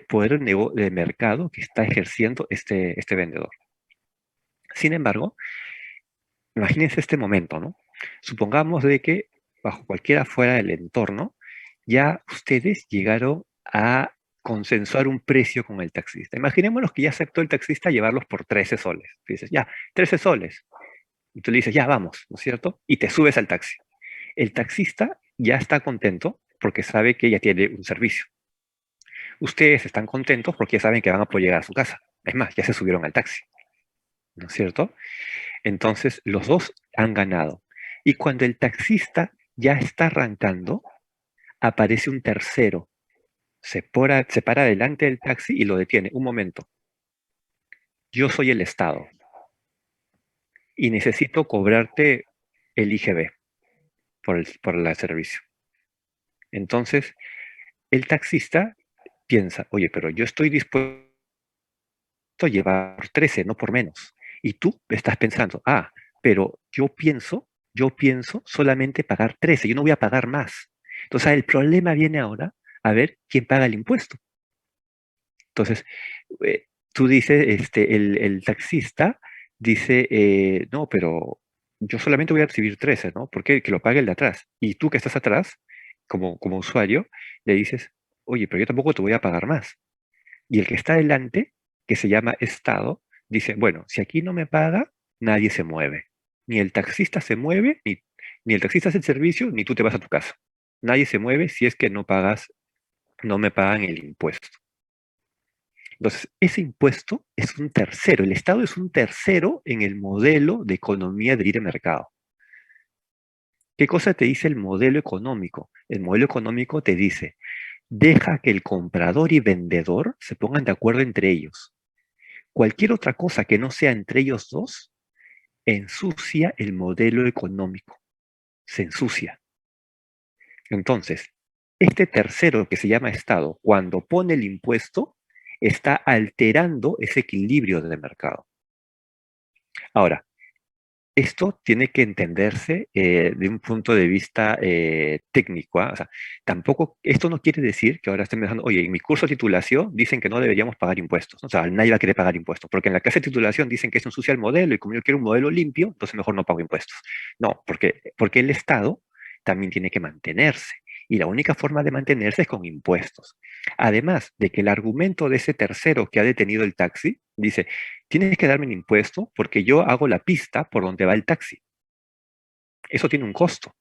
poder de mercado que está ejerciendo este vendedor. Sin embargo, imagínense este momento, ¿no? Supongamos de que bajo cualquiera fuera del entorno, ya ustedes llegaron a consensuar un precio con el taxista. Imaginémonos que ya aceptó el taxista llevarlos por 13 soles. Tú dices, ya, 13 soles. Y tú le dices, ya, vamos, ¿no es cierto? Y te subes al taxi. El taxista ya está contento porque sabe que ya tiene un servicio. Ustedes están contentos porque ya saben que van a poder llegar a su casa. Es más, ya se subieron al taxi, ¿no es cierto? Entonces, los dos han ganado. Y cuando el taxista ya está arrancando, aparece un tercero. Se para delante del taxi y lo detiene. Un momento, yo soy el Estado y necesito cobrarte el IGB por el servicio. Entonces, el taxista piensa, oye, pero yo estoy dispuesto a llevar 13, no por menos. Y tú estás pensando, pero yo pienso solamente pagar 13, yo no voy a pagar más. Entonces, el problema viene ahora a ver quién paga el impuesto. Entonces, tú dices, el taxista dice, no, pero yo solamente voy a recibir 13, ¿no? Porque que lo pague el de atrás. Y tú que estás atrás, como usuario, le dices, oye, pero yo tampoco te voy a pagar más. Y el que está delante, que se llama Estado, dice, bueno, si aquí no me paga, nadie se mueve. Ni el taxista se mueve, ni el taxista hace el servicio, ni tú te vas a tu casa. Nadie se mueve si es que no me pagan el impuesto. Entonces, ese impuesto es un tercero, el Estado es un tercero en el modelo de economía de libre mercado. ¿Qué cosa te dice el modelo económico? El modelo económico te dice, deja que el comprador y vendedor se pongan de acuerdo entre ellos. Cualquier otra cosa que no sea entre ellos dos ensucia el modelo económico, se ensucia. Entonces, este tercero que se llama Estado, cuando pone el impuesto, está alterando ese equilibrio del mercado. Ahora, esto tiene que entenderse de un punto de vista técnico, ¿ah? O sea, tampoco, esto no quiere decir que ahora estén pensando, oye, en mi curso de titulación dicen que no deberíamos pagar impuestos, ¿no? O sea, nadie va a querer pagar impuestos, porque en la clase de titulación dicen que eso ensucia el modelo y como yo quiero un modelo limpio, entonces mejor no pago impuestos. No, porque el Estado también tiene que mantenerse y la única forma de mantenerse es con impuestos. Además de que el argumento de ese tercero que ha detenido el taxi dice, tienes que darme un impuesto porque yo hago la pista por donde va el taxi. Eso tiene un costo.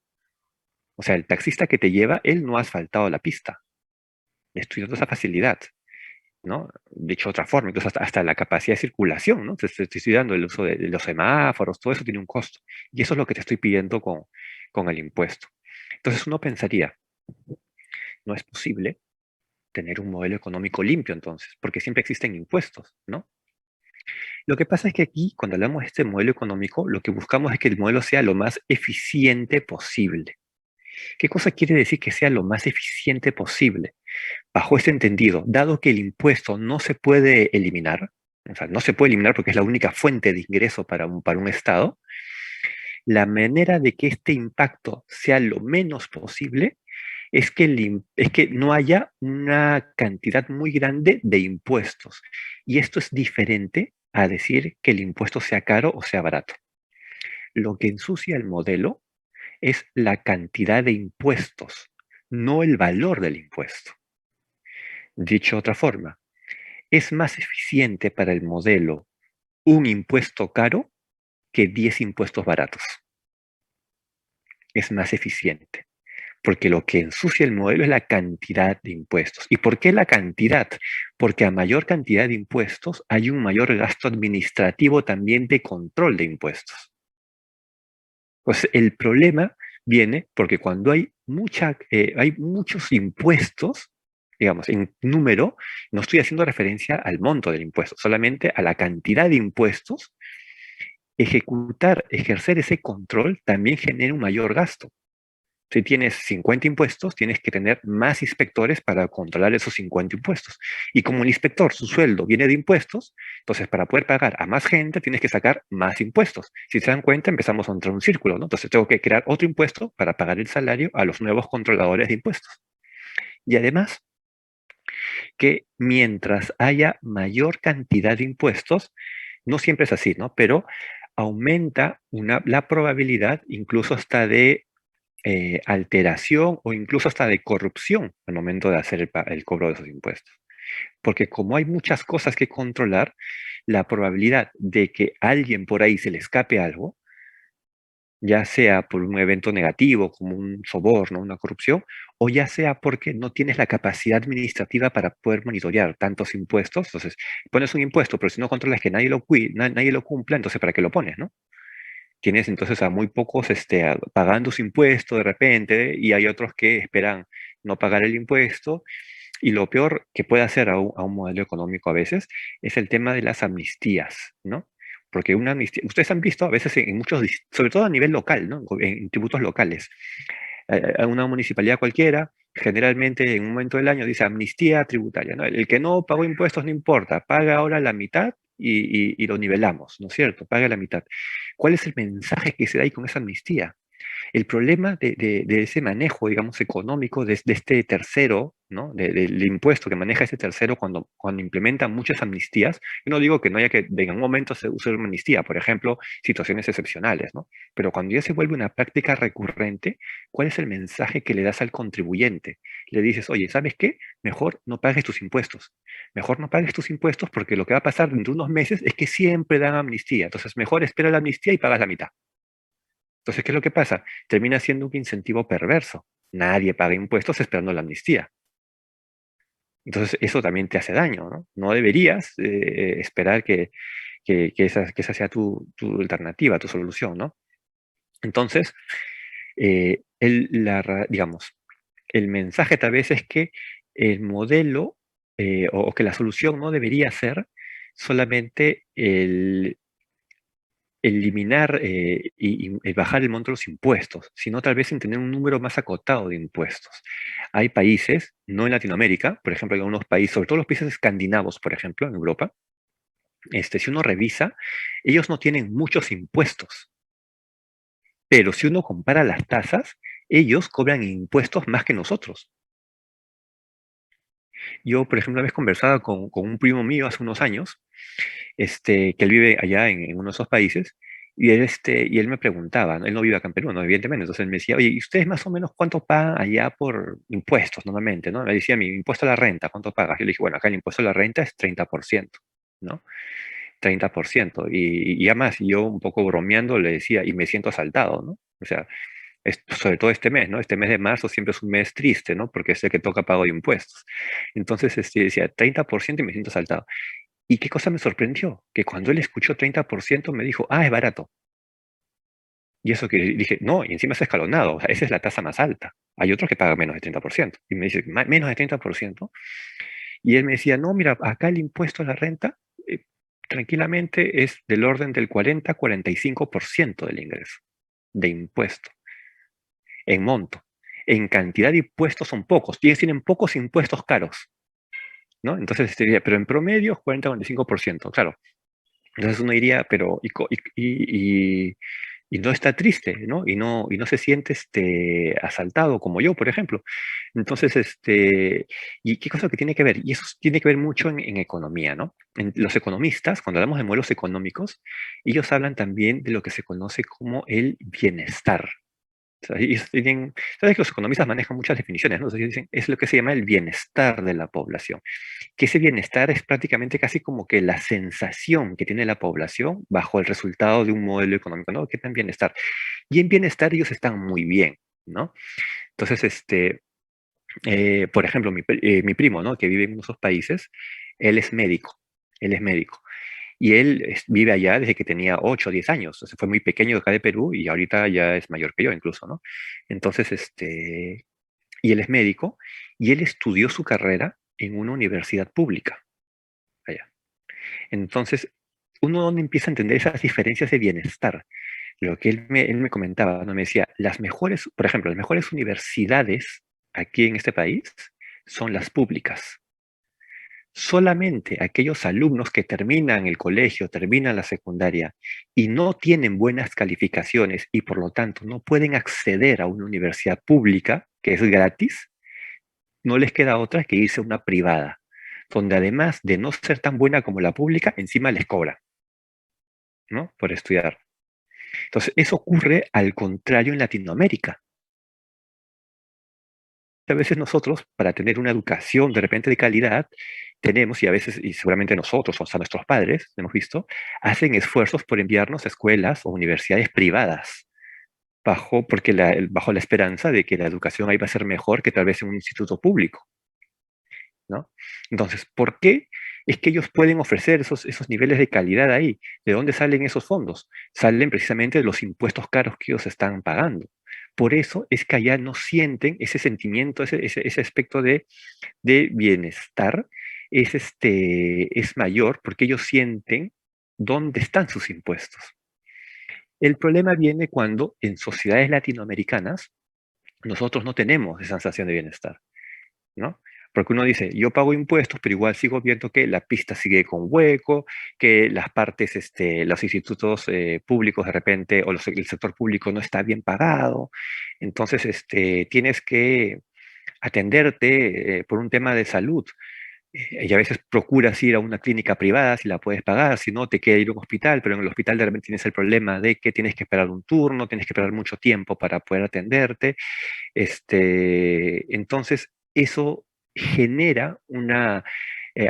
O sea, el taxista que te lleva, él no ha asfaltado la pista. Le estoy dando esa facilidad, ¿no? Dicho de otra forma, entonces hasta la capacidad de circulación, ¿no? Te estoy dando el uso de los semáforos, todo eso tiene un costo. Y eso es lo que te estoy pidiendo con el impuesto. Entonces uno pensaría, no es posible tener un modelo económico limpio entonces, porque siempre existen impuestos, ¿no? Lo que pasa es que aquí, cuando hablamos de este modelo económico, lo que buscamos es que el modelo sea lo más eficiente posible. ¿Qué cosa quiere decir que sea lo más eficiente posible? Bajo este entendido, dado que el impuesto no se puede eliminar, o sea, no se puede eliminar porque es la única fuente de ingreso para un Estado, la manera de que este impacto sea lo menos posible es que no haya una cantidad muy grande de impuestos. Y esto es diferente a decir que el impuesto sea caro o sea barato. Lo que ensucia el modelo es la cantidad de impuestos, no el valor del impuesto. Dicho de otra forma, es más eficiente para el modelo un impuesto caro que 10 impuestos baratos. Es más eficiente. Porque lo que ensucia el modelo es la cantidad de impuestos. ¿Y por qué la cantidad? Porque a mayor cantidad de impuestos hay un mayor gasto administrativo también de control de impuestos. Pues el problema viene porque cuando hay muchos impuestos, digamos, en número, no estoy haciendo referencia al monto del impuesto, solamente a la cantidad de impuestos, ejercer ese control también genera un mayor gasto. Si tienes 50 impuestos, tienes que tener más inspectores para controlar esos 50 impuestos. Y como el inspector, su sueldo viene de impuestos, entonces para poder pagar a más gente tienes que sacar más impuestos. Si se dan cuenta, empezamos a entrar en un círculo, ¿no? Entonces tengo que crear otro impuesto para pagar el salario a los nuevos controladores de impuestos. Y además, que mientras haya mayor cantidad de impuestos, no siempre es así, ¿no? Pero aumenta la probabilidad incluso hasta de alteración o incluso hasta de corrupción al momento de hacer el cobro de esos impuestos. Porque como hay muchas cosas que controlar, la probabilidad de que a alguien por ahí se le escape algo, ya sea por un evento negativo como un soborno, una corrupción, o ya sea porque no tienes la capacidad administrativa para poder monitorear tantos impuestos. Entonces, pones un impuesto, pero si no controlas que nadie lo cumpla, entonces ¿para qué lo pones, no? Tienes entonces a muy pocos pagando su impuesto de repente y hay otros que esperan no pagar el impuesto Y lo peor que puede hacer a un modelo económico a veces es el tema de las amnistías, ¿no? Porque una amnistía, ustedes han visto a veces en muchos, sobre todo a nivel local, ¿no? En tributos locales, a una municipalidad cualquiera, generalmente en un momento del año dice amnistía tributaria, ¿no? El que no pagó impuestos no importa, paga ahora la mitad y lo nivelamos, ¿no es cierto? Paga la mitad. ¿Cuál es el mensaje que se da ahí con esa amnistía? El problema de ese manejo, digamos, económico de este tercero, ¿no? Del impuesto que maneja ese tercero cuando implementa muchas amnistías. Yo no digo que no haya que de en un momento se use una amnistía, por ejemplo, situaciones excepcionales, ¿no? Pero cuando ya se vuelve una práctica recurrente, ¿cuál es el mensaje que le das al contribuyente? Le dices, oye, ¿sabes qué? Mejor no pagues tus impuestos. Mejor no pagues tus impuestos porque lo que va a pasar dentro de unos meses es que siempre dan amnistía. Entonces, mejor espera la amnistía y pagas la mitad. Entonces, ¿qué es lo que pasa? Termina siendo un incentivo perverso. Nadie paga impuestos esperando la amnistía. Entonces, eso también te hace daño, ¿no? No deberías esperar que esa sea tu alternativa, tu solución, ¿no? Entonces, digamos, el mensaje tal vez es que el modelo o que la solución no debería ser solamente el eliminar y bajar el monto de los impuestos, sino tal vez en tener un número más acotado de impuestos. Hay países, no en Latinoamérica, por ejemplo, hay algunos países, sobre todo los países escandinavos, por ejemplo, en Europa, si uno revisa, ellos no tienen muchos impuestos, pero si uno compara las tasas, ellos cobran impuestos más que nosotros. Yo, por ejemplo, una vez conversaba con un primo mío hace unos años, que él vive allá en uno de esos países, y él me preguntaba, ¿no? Él no vive acá en Perú, ¿no? Evidentemente, entonces él me decía, oye, ¿y ustedes más o menos cuánto pagan allá por impuestos normalmente, ¿no? Me decía, mi impuesto a la renta, ¿cuánto pagas? Yo le dije, bueno, acá el impuesto a la renta es 30%, ¿no? 30%, y además, yo un poco bromeando le decía, y me siento asaltado, ¿no? O sea, sobre todo este mes, ¿no? Este mes de marzo siempre es un mes triste, ¿no? Porque es el que toca pago de impuestos. Entonces, decía 30% y me siento asaltado. ¿Y qué cosa me sorprendió? Que cuando él escuchó 30% me dijo, ah, es barato. Y eso que dije, no, y encima es escalonado, o sea, esa es la tasa más alta. Hay otros que pagan menos de 30%. Y me dice, Menos de 30%". Y él me decía, no, mira, acá el impuesto a la renta tranquilamente es del orden del 40-45% del ingreso de impuesto, en monto. En cantidad de impuestos son pocos. Ellos tienen pocos impuestos caros, ¿no? Entonces, pero en promedio 40-45%, claro. Entonces uno diría, pero y no está triste, ¿no? Y no se siente asaltado como yo, por ejemplo. Entonces, ¿y qué cosa que tiene que ver? Y eso tiene que ver mucho en economía, ¿no? Los economistas, cuando hablamos de modelos económicos, ellos hablan también de lo que se conoce como el bienestar. O sea, sabes que los economistas manejan muchas definiciones, ¿no? Entonces dicen, es lo que se llama el bienestar de la población, que ese bienestar es prácticamente casi como que la sensación que tiene la población bajo el resultado de un modelo económico, ¿no? ¿Qué tan bienestar? Y en bienestar ellos están muy bien, ¿no? Entonces, por ejemplo, mi primo, ¿no? Que vive en esos países, él es médico, él es médico. Y él vive allá desde que tenía 8 o 10 años. O sea, fue muy pequeño acá de Perú y ahorita ya es mayor que yo incluso, ¿no? Entonces, y él es médico y él estudió su carrera en una universidad pública allá. Entonces, uno donde empieza a entender esas diferencias de bienestar. Lo que él me comentaba, ¿no? Me decía, por ejemplo, las mejores universidades aquí en este país son las públicas. Solamente aquellos alumnos que terminan el colegio, terminan la secundaria y no tienen buenas calificaciones y por lo tanto no pueden acceder a una universidad pública, que es gratis, no les queda otra que irse a una privada, donde además de no ser tan buena como la pública, encima les cobra, ¿no? Por estudiar. Entonces, eso ocurre al contrario en Latinoamérica. A veces nosotros, para tener una educación de repente de calidad, tenemos, y a veces, y seguramente nosotros, o sea, nuestros padres, hemos visto, hacen esfuerzos por enviarnos a escuelas o universidades privadas, bajo la esperanza de que la educación ahí va a ser mejor que tal vez en un instituto público, ¿no? Entonces, ¿por qué es que ellos pueden ofrecer esos niveles de calidad ahí? ¿De dónde salen esos fondos? Salen precisamente de los impuestos caros que ellos están pagando. por eso es que allá no sienten ese sentimiento, ese aspecto de bienestar, es mayor porque ellos sienten dónde están sus impuestos. El problema viene cuando en sociedades latinoamericanas nosotros no tenemos esa sensación de bienestar, ¿no? Porque uno dice, yo pago impuestos, pero igual sigo viendo que la pista sigue con hueco, que las partes, los institutos públicos de repente, o el sector público no está bien pagado. Entonces, tienes que atenderte por un tema de salud. Y a veces procuras ir a una clínica privada si la puedes pagar, si no te queda ir a un hospital, pero en el hospital de repente tienes el problema de que tienes que esperar un turno, tienes que esperar mucho tiempo para poder atenderte. Entonces, eso genera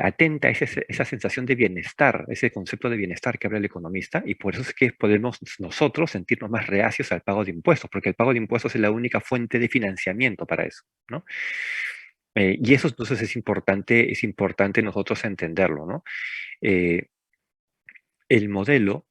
atenta a esa sensación de bienestar, ese concepto de bienestar que habla el economista, y por eso es que podemos nosotros sentirnos más reacios al pago de impuestos, porque el pago de impuestos es la única fuente de financiamiento para eso, ¿no? Y eso entonces es importante nosotros entenderlo, ¿no? Eh, el modelo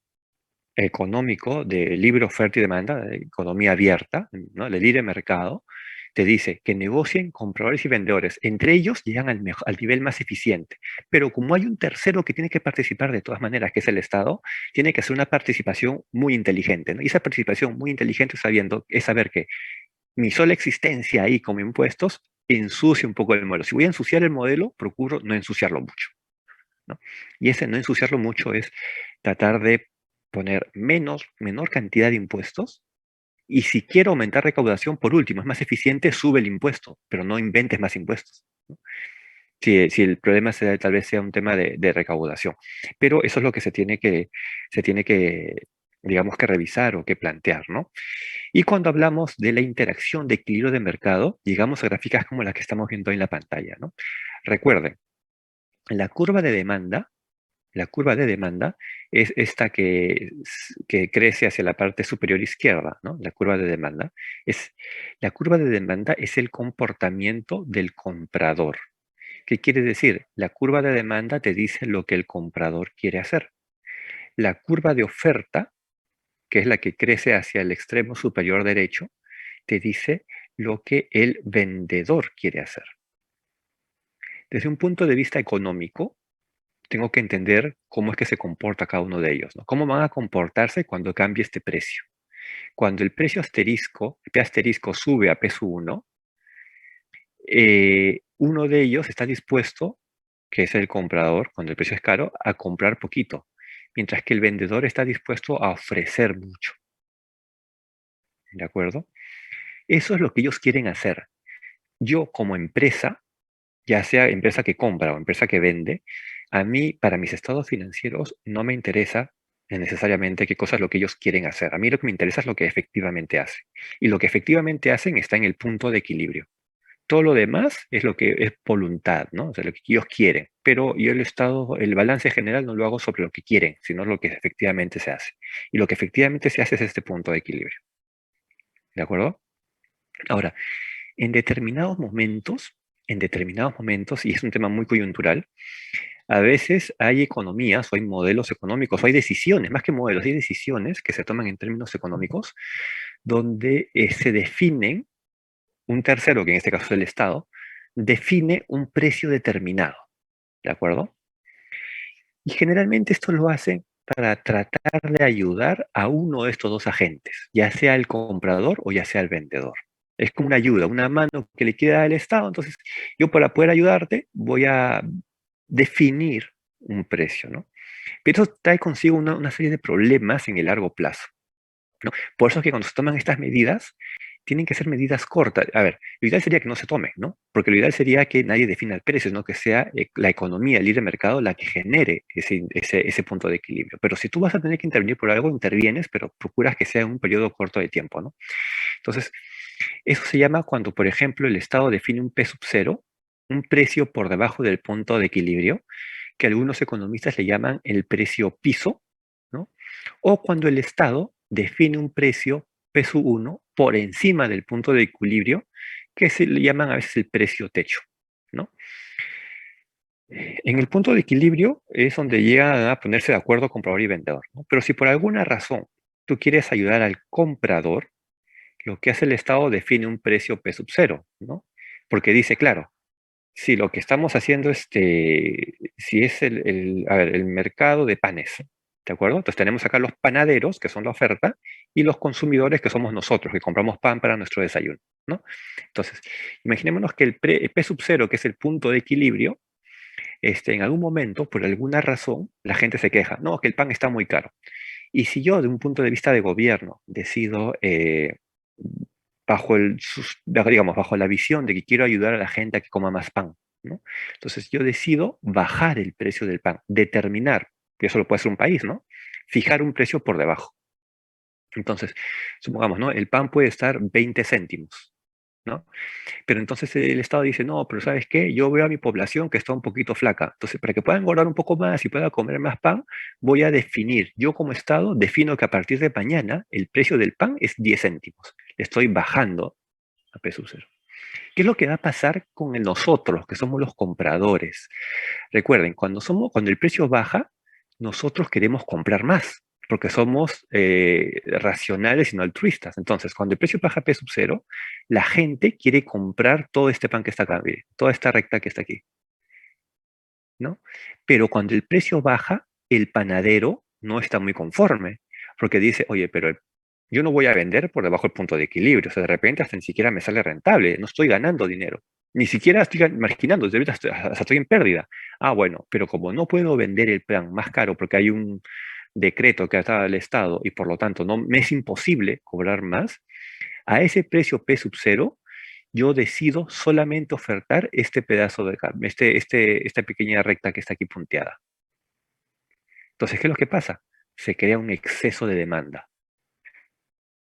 económico de libre oferta y demanda, de economía abierta, ¿no? De libre mercado, te dice que negocien compradores y vendedores. Entre ellos llegan al nivel más eficiente. Pero como hay un tercero que tiene que participar de todas maneras, que es el Estado, tiene que hacer una participación muy inteligente, ¿no? Y esa participación muy inteligente es saber que mi sola existencia ahí como impuestos ensucia un poco el modelo. Si voy a ensuciar el modelo, procuro no ensuciarlo mucho, ¿no? Y ese no ensuciarlo mucho es tratar de poner menor cantidad de impuestos, y si quiero aumentar recaudación, por último, es más eficiente, sube el impuesto, pero no inventes más impuestos, ¿no? Si el problema tal vez sea un tema de recaudación. Pero eso es lo que se tiene que, digamos, que revisar o que plantear, ¿no? Y cuando hablamos de la interacción de equilibrio de mercado, llegamos a gráficas como las que estamos viendo en la pantalla, ¿no? Recuerden, la curva de demanda la curva de demanda es esta que crece hacia la parte superior izquierda, ¿no? La curva de demanda. La curva de demanda es el comportamiento del comprador. ¿Qué quiere decir? La curva de demanda te dice lo que el comprador quiere hacer. La curva de oferta, que es la que crece hacia el extremo superior derecho, te dice lo que el vendedor quiere hacer. Desde un punto de vista económico, tengo que entender cómo es que se comporta cada uno de ellos, ¿no? ¿Cómo van a comportarse cuando cambie este precio? Cuando el precio asterisco, P asterisco sube a P1, uno de ellos está dispuesto, que es el comprador, cuando el precio es caro, a comprar poquito, mientras que el vendedor está dispuesto a ofrecer mucho. ¿De acuerdo? Eso es lo que ellos quieren hacer. Yo como empresa, ya sea empresa que compra o empresa que vende, a mí, para mis estados financieros, no me interesa necesariamente qué cosa es lo que ellos quieren hacer. A mí lo que me interesa es lo que efectivamente hacen. Y lo que efectivamente hacen está en el punto de equilibrio. Todo lo demás es lo que es voluntad, ¿no? O sea, lo que ellos quieren. Pero yo el balance general no lo hago sobre lo que quieren, sino lo que efectivamente se hace. Y lo que efectivamente se hace es este punto de equilibrio. ¿De acuerdo? Ahora, en determinados momentos, y es un tema muy coyuntural, a veces hay economías o hay modelos económicos o hay decisiones, más que modelos, hay decisiones que se toman en términos económicos donde se definen, un tercero, que en este caso es el Estado, define un precio determinado, ¿de acuerdo? Y generalmente esto lo hacen para tratar de ayudar a uno de estos dos agentes, ya sea el comprador o ya sea el vendedor. Es como una ayuda, una mano que le queda al Estado. Entonces, yo para poder ayudarte voy a definir un precio, ¿no? Pero eso trae consigo una serie de problemas en el largo plazo, ¿no? Por eso es que cuando se toman estas medidas, tienen que ser medidas cortas. A ver, lo ideal sería que no se tomen, ¿no? Porque lo ideal sería que nadie defina el precio, ¿no? Que sea la economía, el libre mercado, la que genere ese punto de equilibrio. Pero si tú vas a tener que intervenir por algo, intervienes, pero procuras que sea en un periodo corto de tiempo, ¿no? Entonces, eso se llama cuando, por ejemplo, el Estado define un P sub cero, un precio por debajo del punto de equilibrio, que algunos economistas le llaman el precio piso, ¿no? O cuando el Estado define un precio P sub 1 por encima del punto de equilibrio, que se le llaman a veces el precio techo, ¿no? En el punto de equilibrio es donde llegan a ponerse de acuerdo comprador y vendedor, ¿no? Pero si por alguna razón tú quieres ayudar al comprador, Lo que hace el Estado define un precio P sub cero, ¿no? Porque dice, claro, si lo que estamos haciendo, si es a ver, el mercado de panes, ¿de acuerdo? Entonces tenemos acá los panaderos, que son la oferta, y los consumidores, que somos nosotros, que compramos pan para nuestro desayuno, ¿no? Entonces, imaginémonos que el P sub cero, que es el punto de equilibrio, en algún momento, por alguna razón, la gente se queja, no, que el pan está muy caro. Y si yo, de un punto de vista de gobierno, decido, digamos, bajo la visión de que quiero ayudar a la gente a que coma más pan, ¿no? Entonces yo decido bajar el precio del pan, determinar, que eso lo puede hacer un país, ¿no? Fijar un precio por debajo. Entonces, supongamos, ¿no? El pan puede estar 20 céntimos, ¿no? Pero entonces el Estado dice, no, pero ¿sabes qué? Yo veo a mi población que está un poquito flaca. Entonces, para que pueda engordar un poco más y pueda comer más pan, voy a definir, yo como Estado defino que a partir de mañana el precio del pan es 10 céntimos. Le estoy bajando a peso cero. ¿Qué es lo que va a pasar con nosotros, que somos los compradores? Recuerden, cuando el precio baja, nosotros queremos comprar más, porque somos racionales y no altruistas. Entonces, cuando el precio baja a P sub cero, la gente quiere comprar todo este pan que está acá, mire, toda esta recta que está aquí, ¿no? Pero cuando el precio baja, el panadero no está muy conforme, porque dice, oye, pero yo no voy a vender por debajo del punto de equilibrio, o sea, de repente hasta ni siquiera me sale rentable, no estoy ganando dinero, ni siquiera estoy marginando, de verdad hasta estoy en pérdida. Ah, bueno, pero como no puedo vender el plan más caro porque hay un decreto que ha dado el Estado y por lo tanto no me es imposible cobrar más, a ese precio P sub cero yo decido solamente ofertar este pedazo de carne, esta pequeña recta que está aquí punteada. Entonces, ¿qué es lo que pasa? Se crea un exceso de demanda.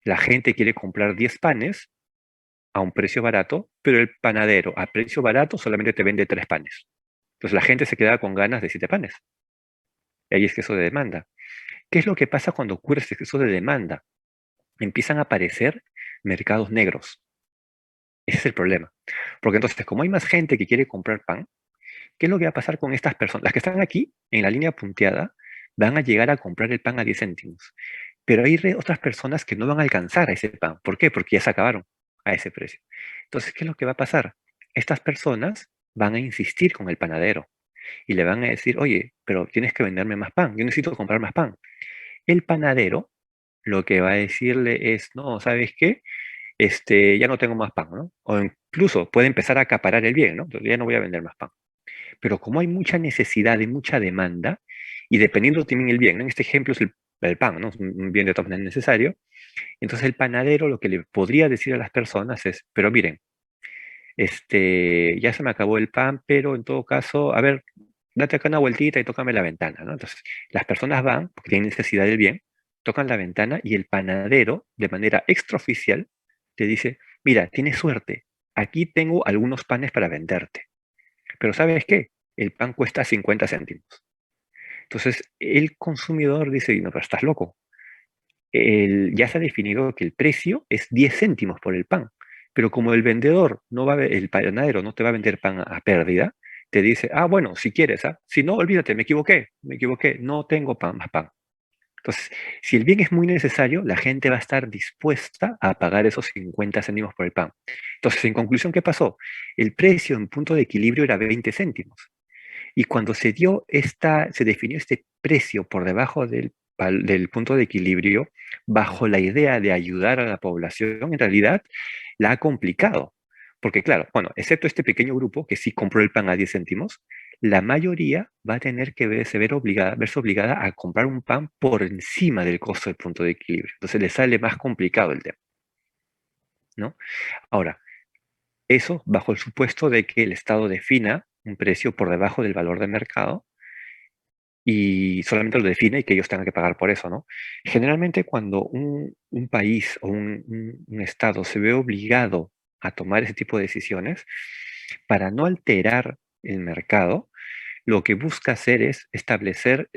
La gente quiere comprar 10 panes a un precio barato, pero el panadero a precio barato solamente te vende 3 panes. Entonces la gente se queda con ganas de 7 panes. Y ahí es exceso de demanda. ¿Qué es lo que pasa cuando ocurre este exceso de demanda? Empiezan a aparecer mercados negros. Ese es el problema. Porque entonces, como hay más gente que quiere comprar pan, ¿qué es lo que va a pasar con estas personas? Las que están aquí, en la línea punteada, van a llegar a comprar el pan a 10 céntimos. Pero hay otras personas que no van a alcanzar a ese pan. ¿Por qué? Porque ya se acabaron a ese precio. Entonces, ¿qué es lo que va a pasar? Estas personas van a insistir con el panadero y le van a decir, oye, pero tienes que venderme más pan, yo necesito comprar más pan. El panadero lo que va a decirle es, no, ¿sabes qué? Ya no tengo más pan, ¿no? O incluso puede empezar a acaparar el bien, ¿no? Entonces ya no voy a vender más pan. Pero como hay mucha necesidad y mucha demanda, y dependiendo también el bien, ¿no? En este ejemplo es el pan, ¿no? Es un bien de todas maneras necesario. Entonces el panadero lo que le podría decir a las personas es, pero miren, ya se me acabó el pan, pero en todo caso, a ver, date acá una vueltita y tócame la ventana, ¿no? Entonces las personas van, porque tienen necesidad del bien, tocan la ventana y el panadero, de manera extraoficial, te dice, mira, tienes suerte, aquí tengo algunos panes para venderte. Pero ¿sabes qué? El pan cuesta 50 céntimos. Entonces, el consumidor dice, no, pero estás loco. Ya se ha definido que el precio es 10 céntimos por el pan. Pero como el vendedor no va a, el panadero no te va a vender pan a pérdida, te dice, ah, bueno, si quieres, ¿ah? Si no, olvídate, me equivoqué, no tengo pan, más pan. Entonces, si el bien es muy necesario, la gente va a estar dispuesta a pagar esos 50 céntimos por el pan. Entonces, en conclusión, ¿qué pasó? El precio en punto de equilibrio era 20 céntimos. Y cuando se definió este precio por debajo del punto de equilibrio, bajo la idea de ayudar a la población, en realidad la ha complicado. Porque claro, bueno, excepto este pequeño grupo que sí compró el pan a 10 céntimos, la mayoría va a tener que verse obligada a comprar un pan por encima del costo del punto de equilibrio. Entonces le sale más complicado el tema, ¿no? Ahora, eso bajo el supuesto de que el Estado defina un precio por debajo del valor de mercado y solamente lo define y que ellos tengan que pagar por eso, ¿no? Generalmente cuando un país o un estado se ve obligado a tomar ese tipo de decisiones, para no alterar el mercado, lo que busca hacer es establecer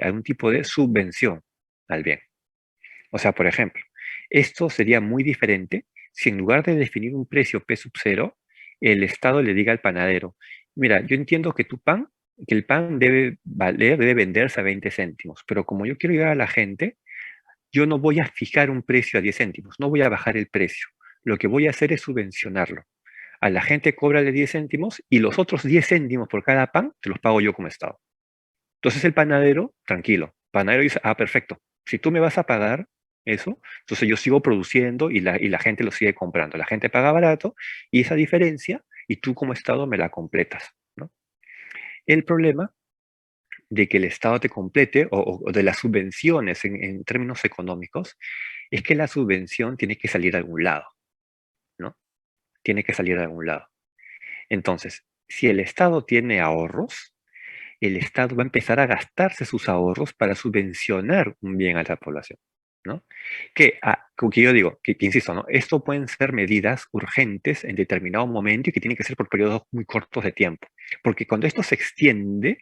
algún tipo de subvención al bien. O sea, por ejemplo, esto sería muy diferente si en lugar de definir un precio P sub cero, el Estado le diga al panadero, mira, yo entiendo que el pan debe valer, debe venderse a 20 céntimos, pero como yo quiero ayudar a la gente, yo no voy a fijar un precio a 10 céntimos, no voy a bajar el precio. Lo que voy a hacer es subvencionarlo. A la gente cóbrale 10 céntimos y los otros 10 céntimos por cada pan te los pago yo como Estado. Entonces el panadero, tranquilo, panadero dice, ah, perfecto, si tú me vas a pagar eso, entonces yo sigo produciendo y la gente lo sigue comprando. La gente paga barato y esa diferencia, y tú como Estado me la completas, ¿no? El problema de que el Estado te complete o de las subvenciones en términos económicos es que la subvención tiene que salir de algún lado, ¿no? Tiene que salir de algún lado. Entonces, si el Estado tiene ahorros, el Estado va a empezar a gastarse sus ahorros para subvencionar un bien a la población, ¿no? Como que yo digo, que insisto, ¿no? Esto pueden ser medidas urgentes en determinado momento y que tienen que ser por periodos muy cortos de tiempo, porque cuando esto se extiende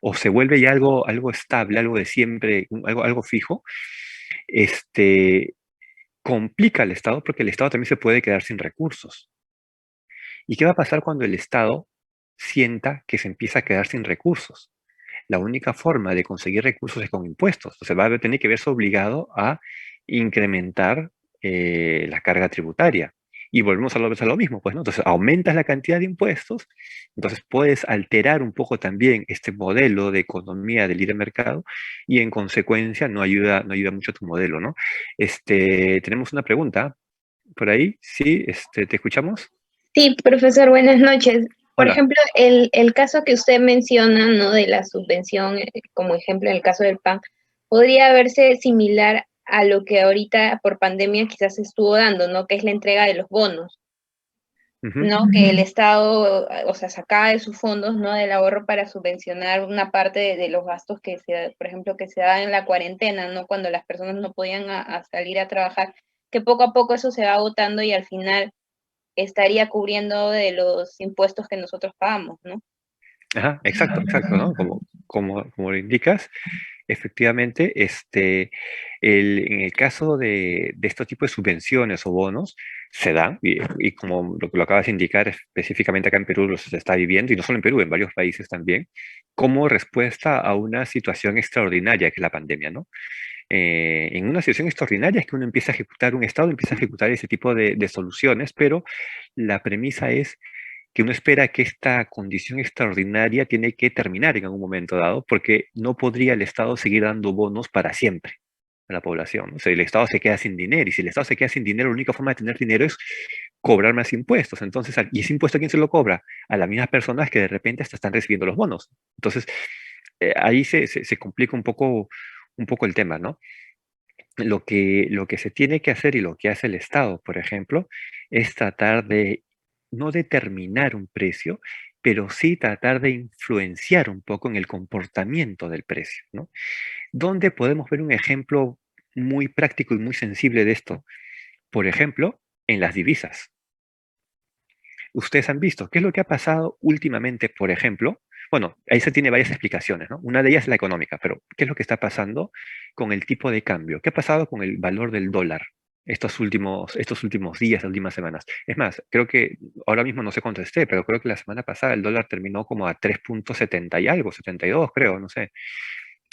o se vuelve ya algo estable, algo de siempre, algo fijo, este, complica al Estado porque el Estado también se puede quedar sin recursos. ¿Y qué va a pasar cuando el Estado sienta que se empieza a quedar sin recursos? La única forma de conseguir recursos es con impuestos. O sea, va a tener que verse obligado a incrementar la carga tributaria. Y volvemos a lo mismo, pues, ¿no? Entonces, aumentas la cantidad de impuestos, entonces puedes alterar un poco también este modelo de economía de libre mercado y en consecuencia no ayuda mucho a tu modelo, ¿no? Tenemos una pregunta por ahí, ¿sí? ¿Te escuchamos? Sí, profesor, buenas noches. Por Hola. ejemplo, el caso que usted menciona, ¿no? De la subvención, como ejemplo en el caso del PAN, podría verse similar a lo que ahorita por pandemia quizás se estuvo dando, ¿no? Que es la entrega de los bonos, Ujú. ¿no? Que el Estado, o sea, sacaba de sus fondos, ¿no? Del ahorro para subvencionar una parte de los gastos que se, por ejemplo, que se daban en la cuarentena, ¿no? Cuando las personas no podían a salir a trabajar, que poco a poco eso se va agotando y al final estaría cubriendo de los impuestos que nosotros pagamos, ¿no? Ajá, exacto, exacto, ¿no? Como lo indicas, efectivamente, en el caso de estos tipos de subvenciones o bonos, se dan, y como lo acabas de indicar, específicamente acá en Perú se está viviendo, y no solo en Perú, en varios países también, como respuesta a una situación extraordinaria que es la pandemia, ¿no? En una situación extraordinaria es que uno empieza a ejecutar, un Estado empieza a ejecutar ese tipo de soluciones, pero la premisa es que uno espera que esta condición extraordinaria tiene que terminar en algún momento dado, porque no podría el Estado seguir dando bonos para siempre a la población, ¿no? O sea, el Estado se queda sin dinero, y si el Estado se queda sin dinero, la única forma de tener dinero es cobrar más impuestos. Entonces, ¿y ese impuesto a quién se lo cobra? A las mismas personas que de repente hasta están recibiendo los bonos. Entonces, ahí se complica un poco el tema, ¿no? Lo que se tiene que hacer y lo que hace el Estado, por ejemplo, es tratar de no determinar un precio, pero sí tratar de influenciar un poco en el comportamiento del precio, ¿no? ¿Dónde podemos ver un ejemplo muy práctico y muy sensible de esto? Por ejemplo, en las divisas. Ustedes han visto qué es lo que ha pasado últimamente, por ejemplo. Bueno, ahí se tiene varias explicaciones, ¿no? Una de ellas es la económica, pero ¿qué es lo que está pasando con el tipo de cambio? ¿Qué ha pasado con el valor del dólar estos últimos días, las últimas semanas? Es más, creo que ahora mismo no sé cuánto esté, pero creo que la semana pasada el dólar terminó como a 3,70 y algo, 72 creo, no sé.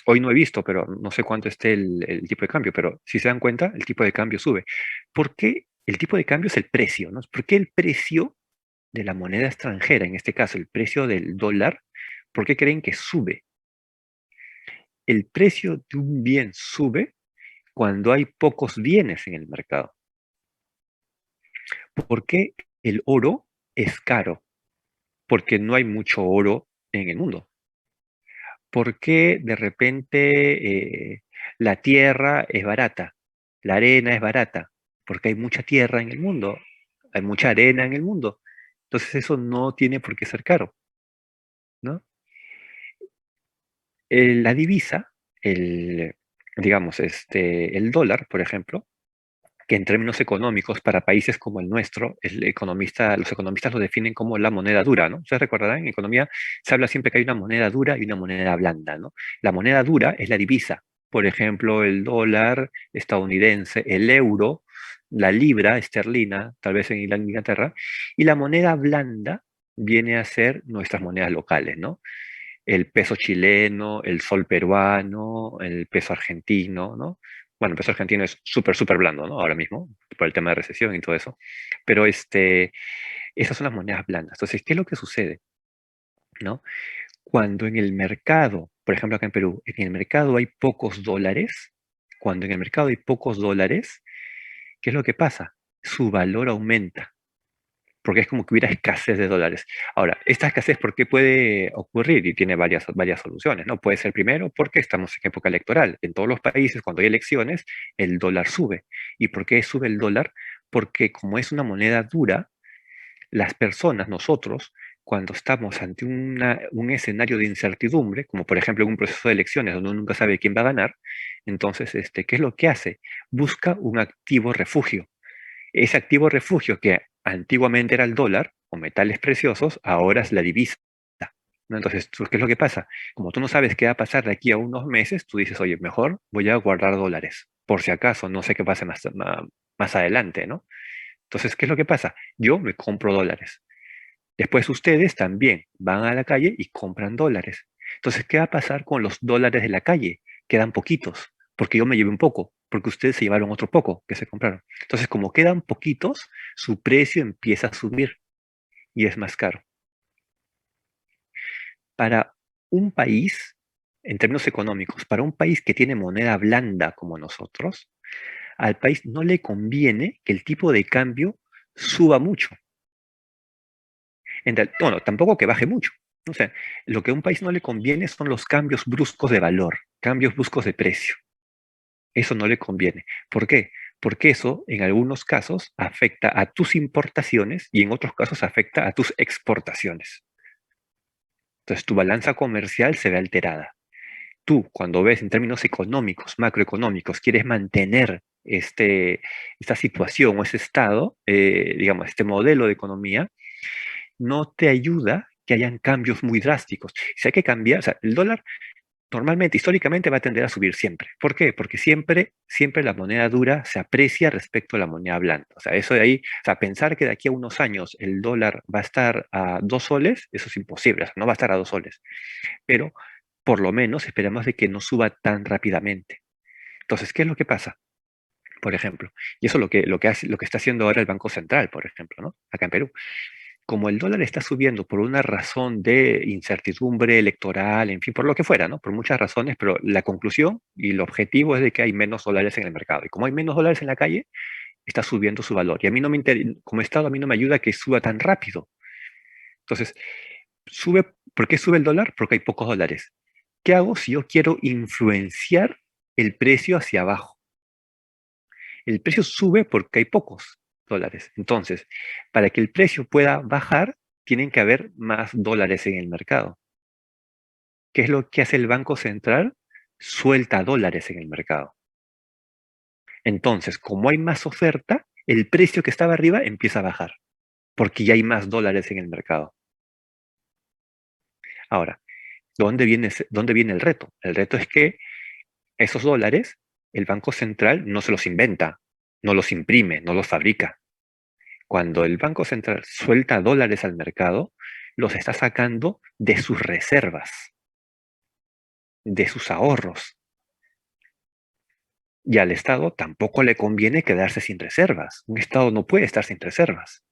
Hoy no he visto, pero no sé cuánto esté el tipo de cambio, pero si se dan cuenta, el tipo de cambio sube. ¿Por qué el tipo de cambio es el precio, ¿no? ¿Por qué el precio de la moneda extranjera, en este caso el precio del dólar, por qué creen que sube? El precio de un bien sube cuando hay pocos bienes en el mercado. ¿Por qué el oro es caro? Porque no hay mucho oro en el mundo. ¿Por qué de repente la tierra es barata? La arena es barata. Porque hay mucha tierra en el mundo. Hay mucha arena en el mundo. Entonces eso no tiene por qué ser caro, ¿no? La divisa, el, digamos, el dólar, por ejemplo, que en términos económicos para países como el nuestro, los economistas lo definen como la moneda dura, ¿no? Ustedes recordarán, en economía se habla siempre que hay una moneda dura y una moneda blanda, ¿no? La moneda dura es la divisa, por ejemplo, el dólar estadounidense, el euro, la libra esterlina, tal vez en Inglaterra, y la moneda blanda viene a ser nuestras monedas locales, ¿no? El peso chileno, el sol peruano, el peso argentino, ¿no? Bueno, el peso argentino es súper, súper blando, ¿no? Ahora mismo, por el tema de recesión y todo eso. Pero esas son las monedas blandas. Entonces, ¿qué es lo que sucede? ¿No? Cuando en el mercado, por ejemplo acá en Perú, en el mercado hay pocos dólares, cuando en el mercado hay pocos dólares, ¿qué es lo que pasa? Su valor aumenta, porque es como que hubiera escasez de dólares. Ahora, esta escasez, ¿por qué puede ocurrir? Y tiene varias soluciones, ¿no? Puede ser primero porque estamos en época electoral. En todos los países, cuando hay elecciones, el dólar sube. ¿Y por qué sube el dólar? Porque como es una moneda dura, las personas, nosotros, cuando estamos ante un escenario de incertidumbre, como por ejemplo en un proceso de elecciones donde uno nunca sabe quién va a ganar, entonces, ¿qué es lo que hace? Busca un activo refugio. Ese activo refugio que antiguamente era el dólar o metales preciosos, ahora es la divisa. ¿No? Entonces, ¿qué es lo que pasa? Como tú no sabes qué va a pasar de aquí a unos meses, tú dices, oye, mejor voy a guardar dólares, por si acaso, no sé qué pase más adelante, ¿no? Entonces, ¿qué es lo que pasa? Yo me compro dólares. Después ustedes también van a la calle y compran dólares. Entonces, ¿qué va a pasar con los dólares de la calle? Quedan poquitos, porque yo me llevé un poco, porque ustedes se llevaron otro poco que se compraron. Entonces, como quedan poquitos, su precio empieza a subir y es más caro. Para un país, en términos económicos, para un país que tiene moneda blanda como nosotros, al país no le conviene que el tipo de cambio suba mucho. Bueno, tampoco que baje mucho. O sea, lo que a un país no le conviene son los cambios bruscos de valor, cambios bruscos de precio. Eso no le conviene. ¿Por qué? Porque eso, en algunos casos, afecta a tus importaciones y en otros casos afecta a tus exportaciones. Entonces, tu balanza comercial se ve alterada. Tú, cuando ves en términos económicos, macroeconómicos, quieres mantener esta situación o ese estado, digamos, este modelo de economía, no te ayuda que hayan cambios muy drásticos. Si hay que cambiar, o sea, el dólar normalmente, históricamente, va a tender a subir siempre. ¿Por qué? Porque siempre la moneda dura se aprecia respecto a la moneda blanda. O sea, eso de ahí, o sea, pensar que de aquí a unos años el dólar va a estar a 2 soles, eso es imposible, o sea, no va a estar a 2 soles. Pero por lo menos esperamos de que no suba tan rápidamente. Entonces, ¿qué es lo que pasa? Por ejemplo, y eso es lo que está haciendo ahora el Banco Central, por ejemplo, ¿no? Acá en Perú. Como el dólar está subiendo por una razón de incertidumbre electoral, en fin, por lo que fuera, ¿no? Por muchas razones, pero la conclusión y el objetivo es de que hay menos dólares en el mercado. Y como hay menos dólares en la calle, está subiendo su valor. Y a mí no me como Estado, a mí no me ayuda que suba tan rápido. Entonces, ¿por qué sube el dólar? Porque hay pocos dólares. ¿Qué hago si yo quiero influenciar el precio hacia abajo? El precio sube porque hay pocos dólares. Entonces, para que el precio pueda bajar, tienen que haber más dólares en el mercado. ¿Qué es lo que hace el Banco Central? Suelta dólares en el mercado. Entonces, como hay más oferta, el precio que estaba arriba empieza a bajar, porque ya hay más dólares en el mercado. Ahora, ¿dónde viene el reto? El reto es que esos dólares, el Banco Central no se los inventa, no los imprime, no los fabrica. Cuando el Banco Central suelta dólares al mercado, los está sacando de sus reservas, de sus ahorros. Y al Estado tampoco le conviene quedarse sin reservas. Un Estado no puede estar sin reservas.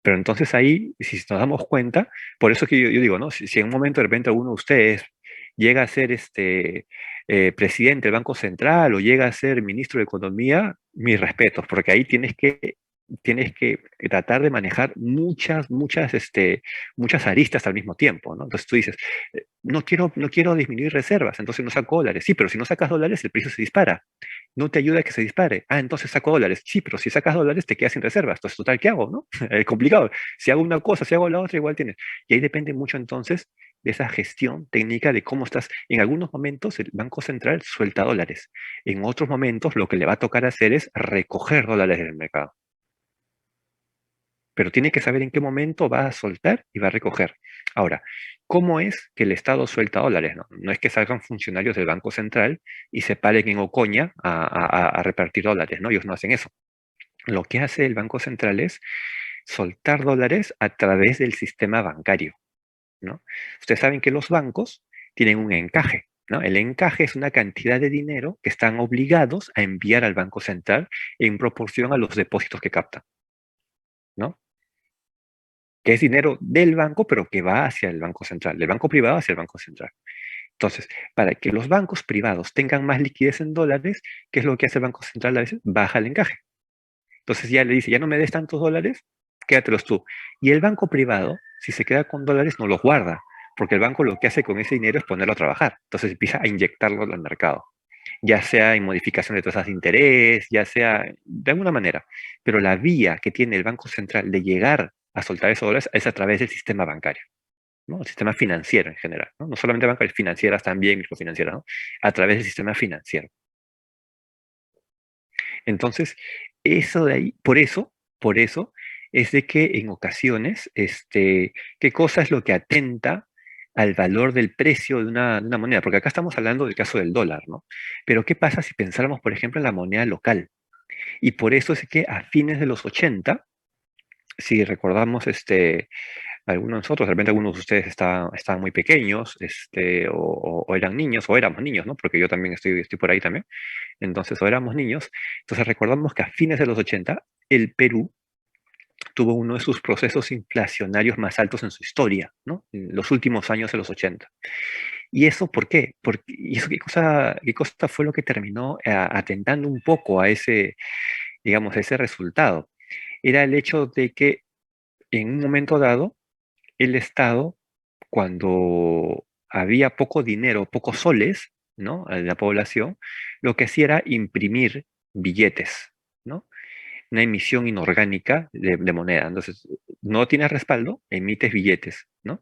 Pero entonces ahí, si nos damos cuenta, por eso que yo digo, ¿no? Si en un momento de repente alguno de ustedes llega a ser presidente del Banco Central o llega a ser ministro de Economía, mis respetos, porque ahí tienes que tratar de manejar muchas aristas al mismo tiempo, ¿no? Entonces tú dices, no quiero disminuir reservas, entonces no saco dólares. Sí, pero si no sacas dólares, el precio se dispara. No te ayuda a que se dispare. Ah, entonces saco dólares. Sí, pero si sacas dólares te quedas sin reservas. Entonces, total, ¿qué hago, no? Es complicado. Si hago una cosa, si hago la otra, igual tienes. Y ahí depende mucho entonces de esa gestión técnica de cómo estás. En algunos momentos el Banco Central suelta dólares. En otros momentos lo que le va a tocar hacer es recoger dólares del mercado. Pero tiene que saber en qué momento va a soltar y va a recoger. Ahora, ¿cómo es que el Estado suelta dólares? No, no es que salgan funcionarios del Banco Central y se paren en Ocoña a repartir dólares, ¿no? Ellos no hacen eso. Lo que hace el Banco Central es soltar dólares a través del sistema bancario, ¿no? Ustedes saben que los bancos tienen un encaje. ¿no? El encaje es una cantidad de dinero que están obligados a enviar al Banco Central en proporción a los depósitos que captan, ¿no? Que es dinero del banco, pero que va hacia el Banco Central, del banco privado hacia el Banco Central. Entonces, para que los bancos privados tengan más liquidez en dólares, ¿qué es lo que hace el Banco Central a veces? Baja el encaje. Entonces ya le dice, ya no me des tantos dólares, quédatelos tú. Y el banco privado, si se queda con dólares, no los guarda, porque el banco lo que hace con ese dinero es ponerlo a trabajar. Entonces empieza a inyectarlo al mercado, ya sea en modificación de tasas de interés, ya sea de alguna manera. Pero la vía que tiene el Banco Central de llegar a soltar esos dólares es a través del sistema bancario, ¿no? El sistema financiero en general, ¿no? No solamente bancarias, financieras también, microfinancieras, ¿no? A través del sistema financiero. Entonces, eso de ahí, por eso, es de que en ocasiones, ¿qué cosa es lo que atenta al valor del precio de una moneda? Porque acá estamos hablando del caso del dólar, ¿no? Pero ¿qué pasa si pensáramos, por ejemplo, en la moneda local? Y por eso es que a fines de los 80, si recordamos, algunos de nosotros, de repente algunos de ustedes estaban muy pequeños, o eran niños, o éramos niños, ¿no? Porque yo también estoy por ahí también. Entonces, o éramos niños. Entonces, recordamos que a fines de los 80, el Perú tuvo uno de sus procesos inflacionarios más altos en su historia, ¿no? En los últimos años de los 80. ¿Y eso por qué? ¿Y eso qué cosa fue lo que terminó atentando un poco a ese, digamos, a ese resultado? Era el hecho de que en un momento dado, el Estado, cuando había poco dinero, pocos soles, ¿no? En la población, lo que hacía era imprimir billetes, ¿no? Una emisión inorgánica de moneda. Entonces, no tienes respaldo, emites billetes, ¿no?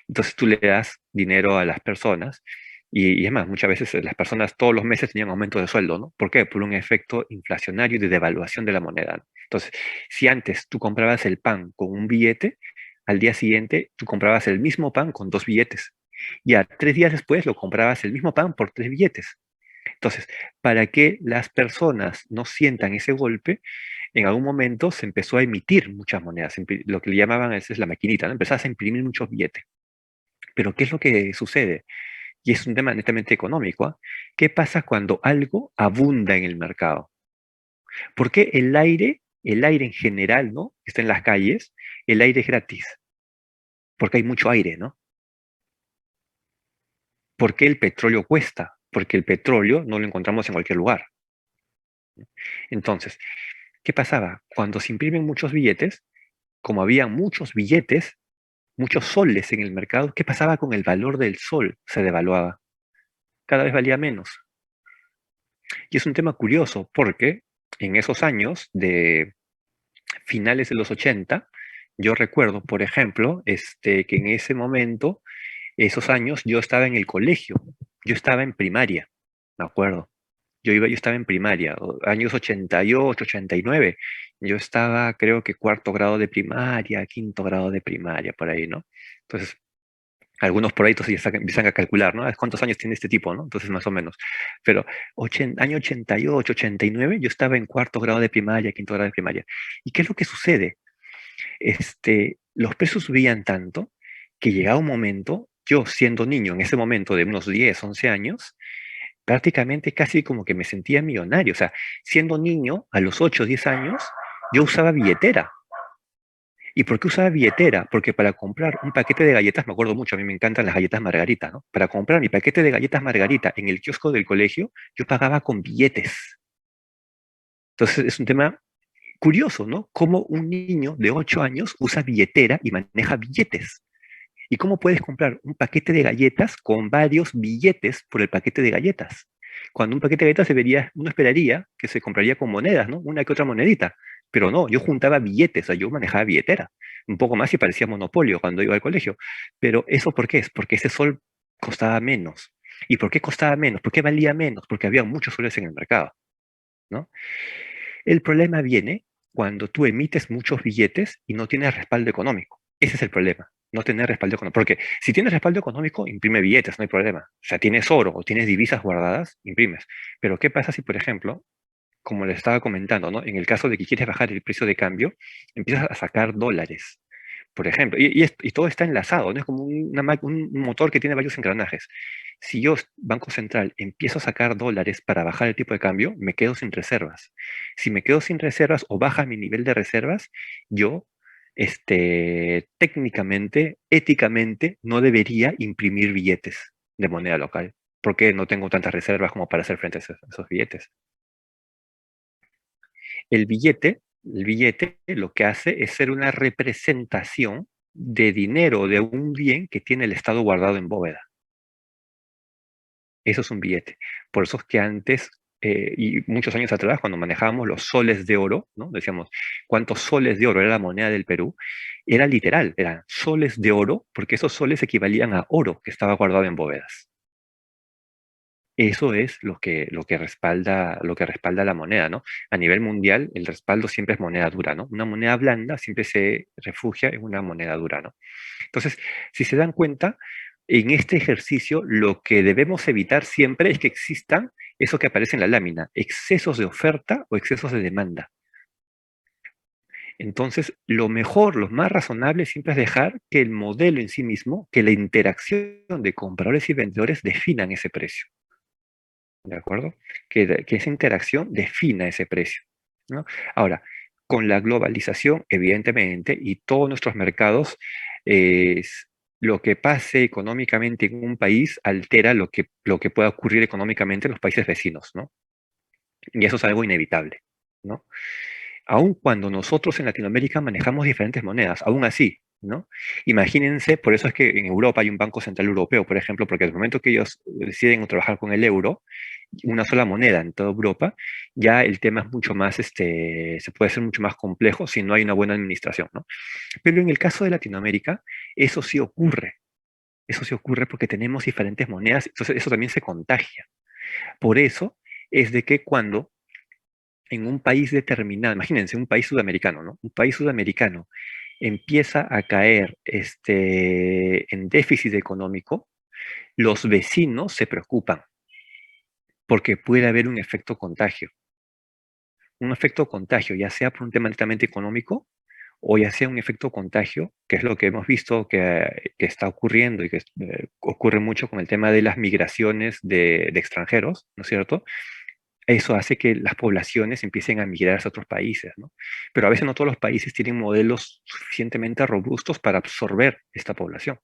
Entonces tú le das dinero a las personas y es más, muchas veces las personas todos los meses tenían aumento de sueldo, ¿no? ¿Por qué? Por un efecto inflacionario y de devaluación de la moneda, ¿no? Entonces, si antes tú comprabas el pan con un billete, al día siguiente tú comprabas el mismo pan con dos billetes. Y a 3 días después lo comprabas el mismo pan por tres billetes. Entonces, para que las personas no sientan ese golpe, en algún momento se empezó a emitir muchas monedas, lo que le llamaban a veces la maquinita, ¿no? Empezás a imprimir muchos billetes. Pero ¿qué es lo que sucede? Y es un tema netamente económico, ¿ah? ¿Qué pasa cuando algo abunda en el mercado? ¿Por qué el aire en general, ¿no? Que está en las calles, el aire es gratis? Porque hay mucho aire, ¿no? ¿Por qué el petróleo cuesta? Porque el petróleo no lo encontramos en cualquier lugar. Entonces, ¿qué pasaba? Cuando se imprimen muchos billetes, como había muchos billetes, muchos soles en el mercado, ¿qué pasaba con el valor del sol? Se devaluaba. Cada vez valía menos. Y es un tema curioso porque en esos años de finales de los 80, yo recuerdo, por ejemplo, que en ese momento, esos años, yo estaba en el colegio, yo estaba en primaria, me acuerdo. Yo estaba en primaria, años 88, 89. Yo estaba, creo que cuarto grado de primaria, quinto grado de primaria, por ahí, ¿no? Entonces, algunos por ahí entonces ya empiezan a calcular, ¿no? ¿Cuántos años tiene este tipo, no? Entonces, más o menos. Pero año 88, 89, yo estaba en cuarto grado de primaria, quinto grado de primaria. ¿Y qué es lo que sucede? Los precios subían tanto que llegaba un momento, yo siendo niño en ese momento de unos 10, 11 años, prácticamente casi como que me sentía millonario. O sea, siendo niño, a los 8 o 10 años, yo usaba billetera. ¿Y por qué usaba billetera? Porque para comprar un paquete de galletas, me acuerdo mucho, a mí me encantan las galletas Margarita, ¿no? Para comprar mi paquete de galletas Margarita en el kiosco del colegio, yo pagaba con billetes. Entonces es un tema curioso, ¿no? Cómo un niño de 8 años usa billetera y maneja billetes. ¿Y cómo puedes comprar un paquete de galletas con varios billetes por el paquete de galletas? Cuando un paquete de galletas uno esperaría que se compraría con monedas, ¿no? Una que otra monedita. Pero no, yo juntaba billetes, o sea, yo manejaba billetera. Un poco más y parecía monopolio cuando iba al colegio. Pero ¿eso por qué es? Porque ese sol costaba menos. ¿Y por qué costaba menos? ¿Por qué valía menos? Porque había muchos soles en el mercado, ¿no? El problema viene cuando tú emites muchos billetes y no tienes respaldo económico. Ese es el problema, no tener respaldo económico. Porque si tienes respaldo económico, imprime billetes, no hay problema. O sea, tienes oro o tienes divisas guardadas, imprimes. Pero ¿qué pasa si, por ejemplo, como les estaba comentando, ¿no? En el caso de que quieres bajar el precio de cambio, empiezas a sacar dólares, por ejemplo, y todo está enlazado, ¿no? Es como un motor que tiene varios engranajes. Si yo, Banco Central, empiezo a sacar dólares para bajar el tipo de cambio, me quedo sin reservas. Si me quedo sin reservas o baja mi nivel de reservas, yo, técnicamente, éticamente, no debería imprimir billetes de moneda local, porque no tengo tantas reservas como para hacer frente a esos billetes. El billete lo que hace es ser una representación de dinero, de un bien que tiene el Estado guardado en bóveda. Eso es un billete. Por eso es que antes, y muchos años atrás, cuando manejábamos los soles de oro, ¿no? Decíamos, ¿cuántos soles de oro era la moneda del Perú? Era literal, eran soles de oro, porque esos soles equivalían a oro que estaba guardado en bóvedas. Eso es lo que respalda la moneda, ¿no? A nivel mundial, el respaldo siempre es moneda dura, ¿no? Una moneda blanda siempre se refugia en una moneda dura, ¿no? Entonces, si se dan cuenta, en este ejercicio lo que debemos evitar siempre es que existan eso que aparece en la lámina, excesos de oferta o excesos de demanda. Entonces, lo mejor, lo más razonable siempre es dejar que el modelo en sí mismo, que la interacción de compradores y vendedores definan ese precio. ¿De acuerdo? Que esa interacción defina ese precio, ¿no? Ahora, con la globalización, evidentemente, y todos nuestros mercados, lo que pase económicamente en un país altera lo que pueda ocurrir económicamente en los países vecinos, ¿no? Y eso es algo inevitable, ¿no? Aun cuando nosotros en Latinoamérica manejamos diferentes monedas, aún así, ¿no? Imagínense, por eso es que en Europa hay un Banco Central Europeo, por ejemplo, porque al momento que ellos deciden trabajar con el euro, una sola moneda en toda Europa, ya el tema es mucho más, se puede ser mucho más complejo si no hay una buena administración, ¿no? Pero en el caso de Latinoamérica, eso sí ocurre. Eso sí ocurre porque tenemos diferentes monedas, entonces eso también se contagia. Por eso es de que cuando en un país determinado, imagínense un país sudamericano, ¿no? Un país sudamericano empieza a caer en déficit económico, los vecinos se preocupan porque puede haber un efecto contagio. Un efecto contagio, ya sea por un tema netamente económico o ya sea un efecto contagio, que es lo que hemos visto que está ocurriendo y que ocurre mucho con el tema de las migraciones de extranjeros, ¿no es cierto? Eso hace que las poblaciones empiecen a migrar a otros países, ¿no? Pero a veces no todos los países tienen modelos suficientemente robustos para absorber esta población.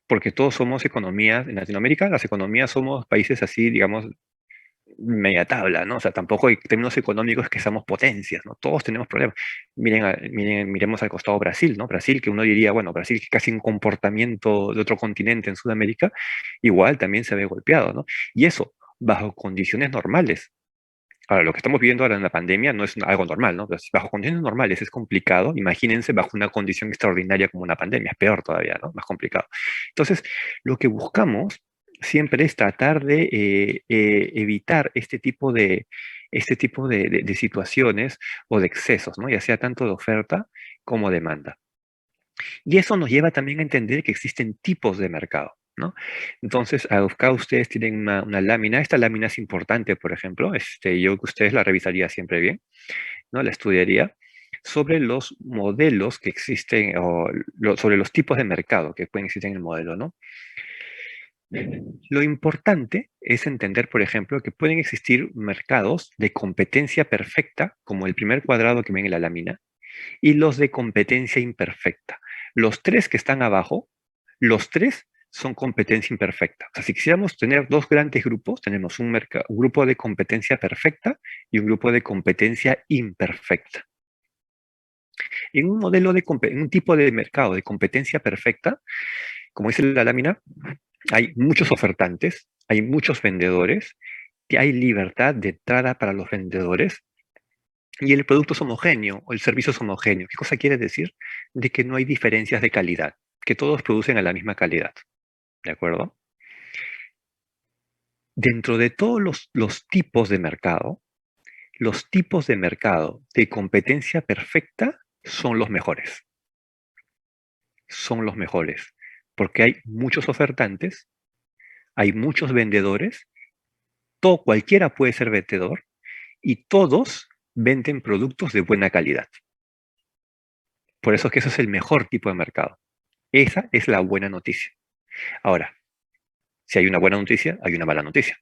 Porque todos somos economías, en Latinoamérica las economías somos países así, digamos, media tabla, ¿no? O sea, tampoco en términos económicos que seamos potencias, ¿no? Todos tenemos problemas. Miremos al costado Brasil, ¿no? Brasil, que uno diría, bueno, Brasil que casi un comportamiento de otro continente en Sudamérica, igual también se ve golpeado, ¿no? Y eso, bajo condiciones normales. Ahora, lo que estamos viviendo ahora en la pandemia no es algo normal, ¿no? Pero si bajo condiciones normales es complicado, imagínense bajo una condición extraordinaria como una pandemia, es peor todavía, ¿no? Más complicado. Entonces, lo que buscamos siempre es tratar de evitar este tipo de situaciones o de excesos, ¿no? Ya sea tanto de oferta como demanda. Y eso nos lleva también a entender que existen tipos de mercado, ¿no? Entonces, acá ustedes tienen una lámina. Esta lámina es importante, por ejemplo. Yo que ustedes la revisaría siempre bien, ¿no? La estudiaría sobre los modelos que existen o sobre los tipos de mercado que pueden existir en el modelo, ¿no? Lo importante es entender, por ejemplo, que pueden existir mercados de competencia perfecta, como el primer cuadrado que ven en la lámina, y los de competencia imperfecta. Los tres que están abajo, los tres son competencia imperfecta. O sea, si quisiéramos tener dos grandes grupos, tenemos un grupo de competencia perfecta y un grupo de competencia imperfecta. En un tipo de mercado de competencia perfecta, como dice la lámina, hay muchos ofertantes, hay muchos vendedores, hay libertad de entrada para los vendedores y el producto es homogéneo o el servicio es homogéneo. ¿Qué cosa quiere decir? De que no hay diferencias de calidad, que todos producen a la misma calidad. ¿De acuerdo? Dentro de todos los tipos de mercado, los tipos de mercado de competencia perfecta son los mejores. Son los mejores. Porque hay muchos ofertantes, hay muchos vendedores, cualquiera puede ser vendedor y todos venden productos de buena calidad. Por eso es que eso es el mejor tipo de mercado. Esa es la buena noticia. Ahora, si hay una buena noticia, hay una mala noticia.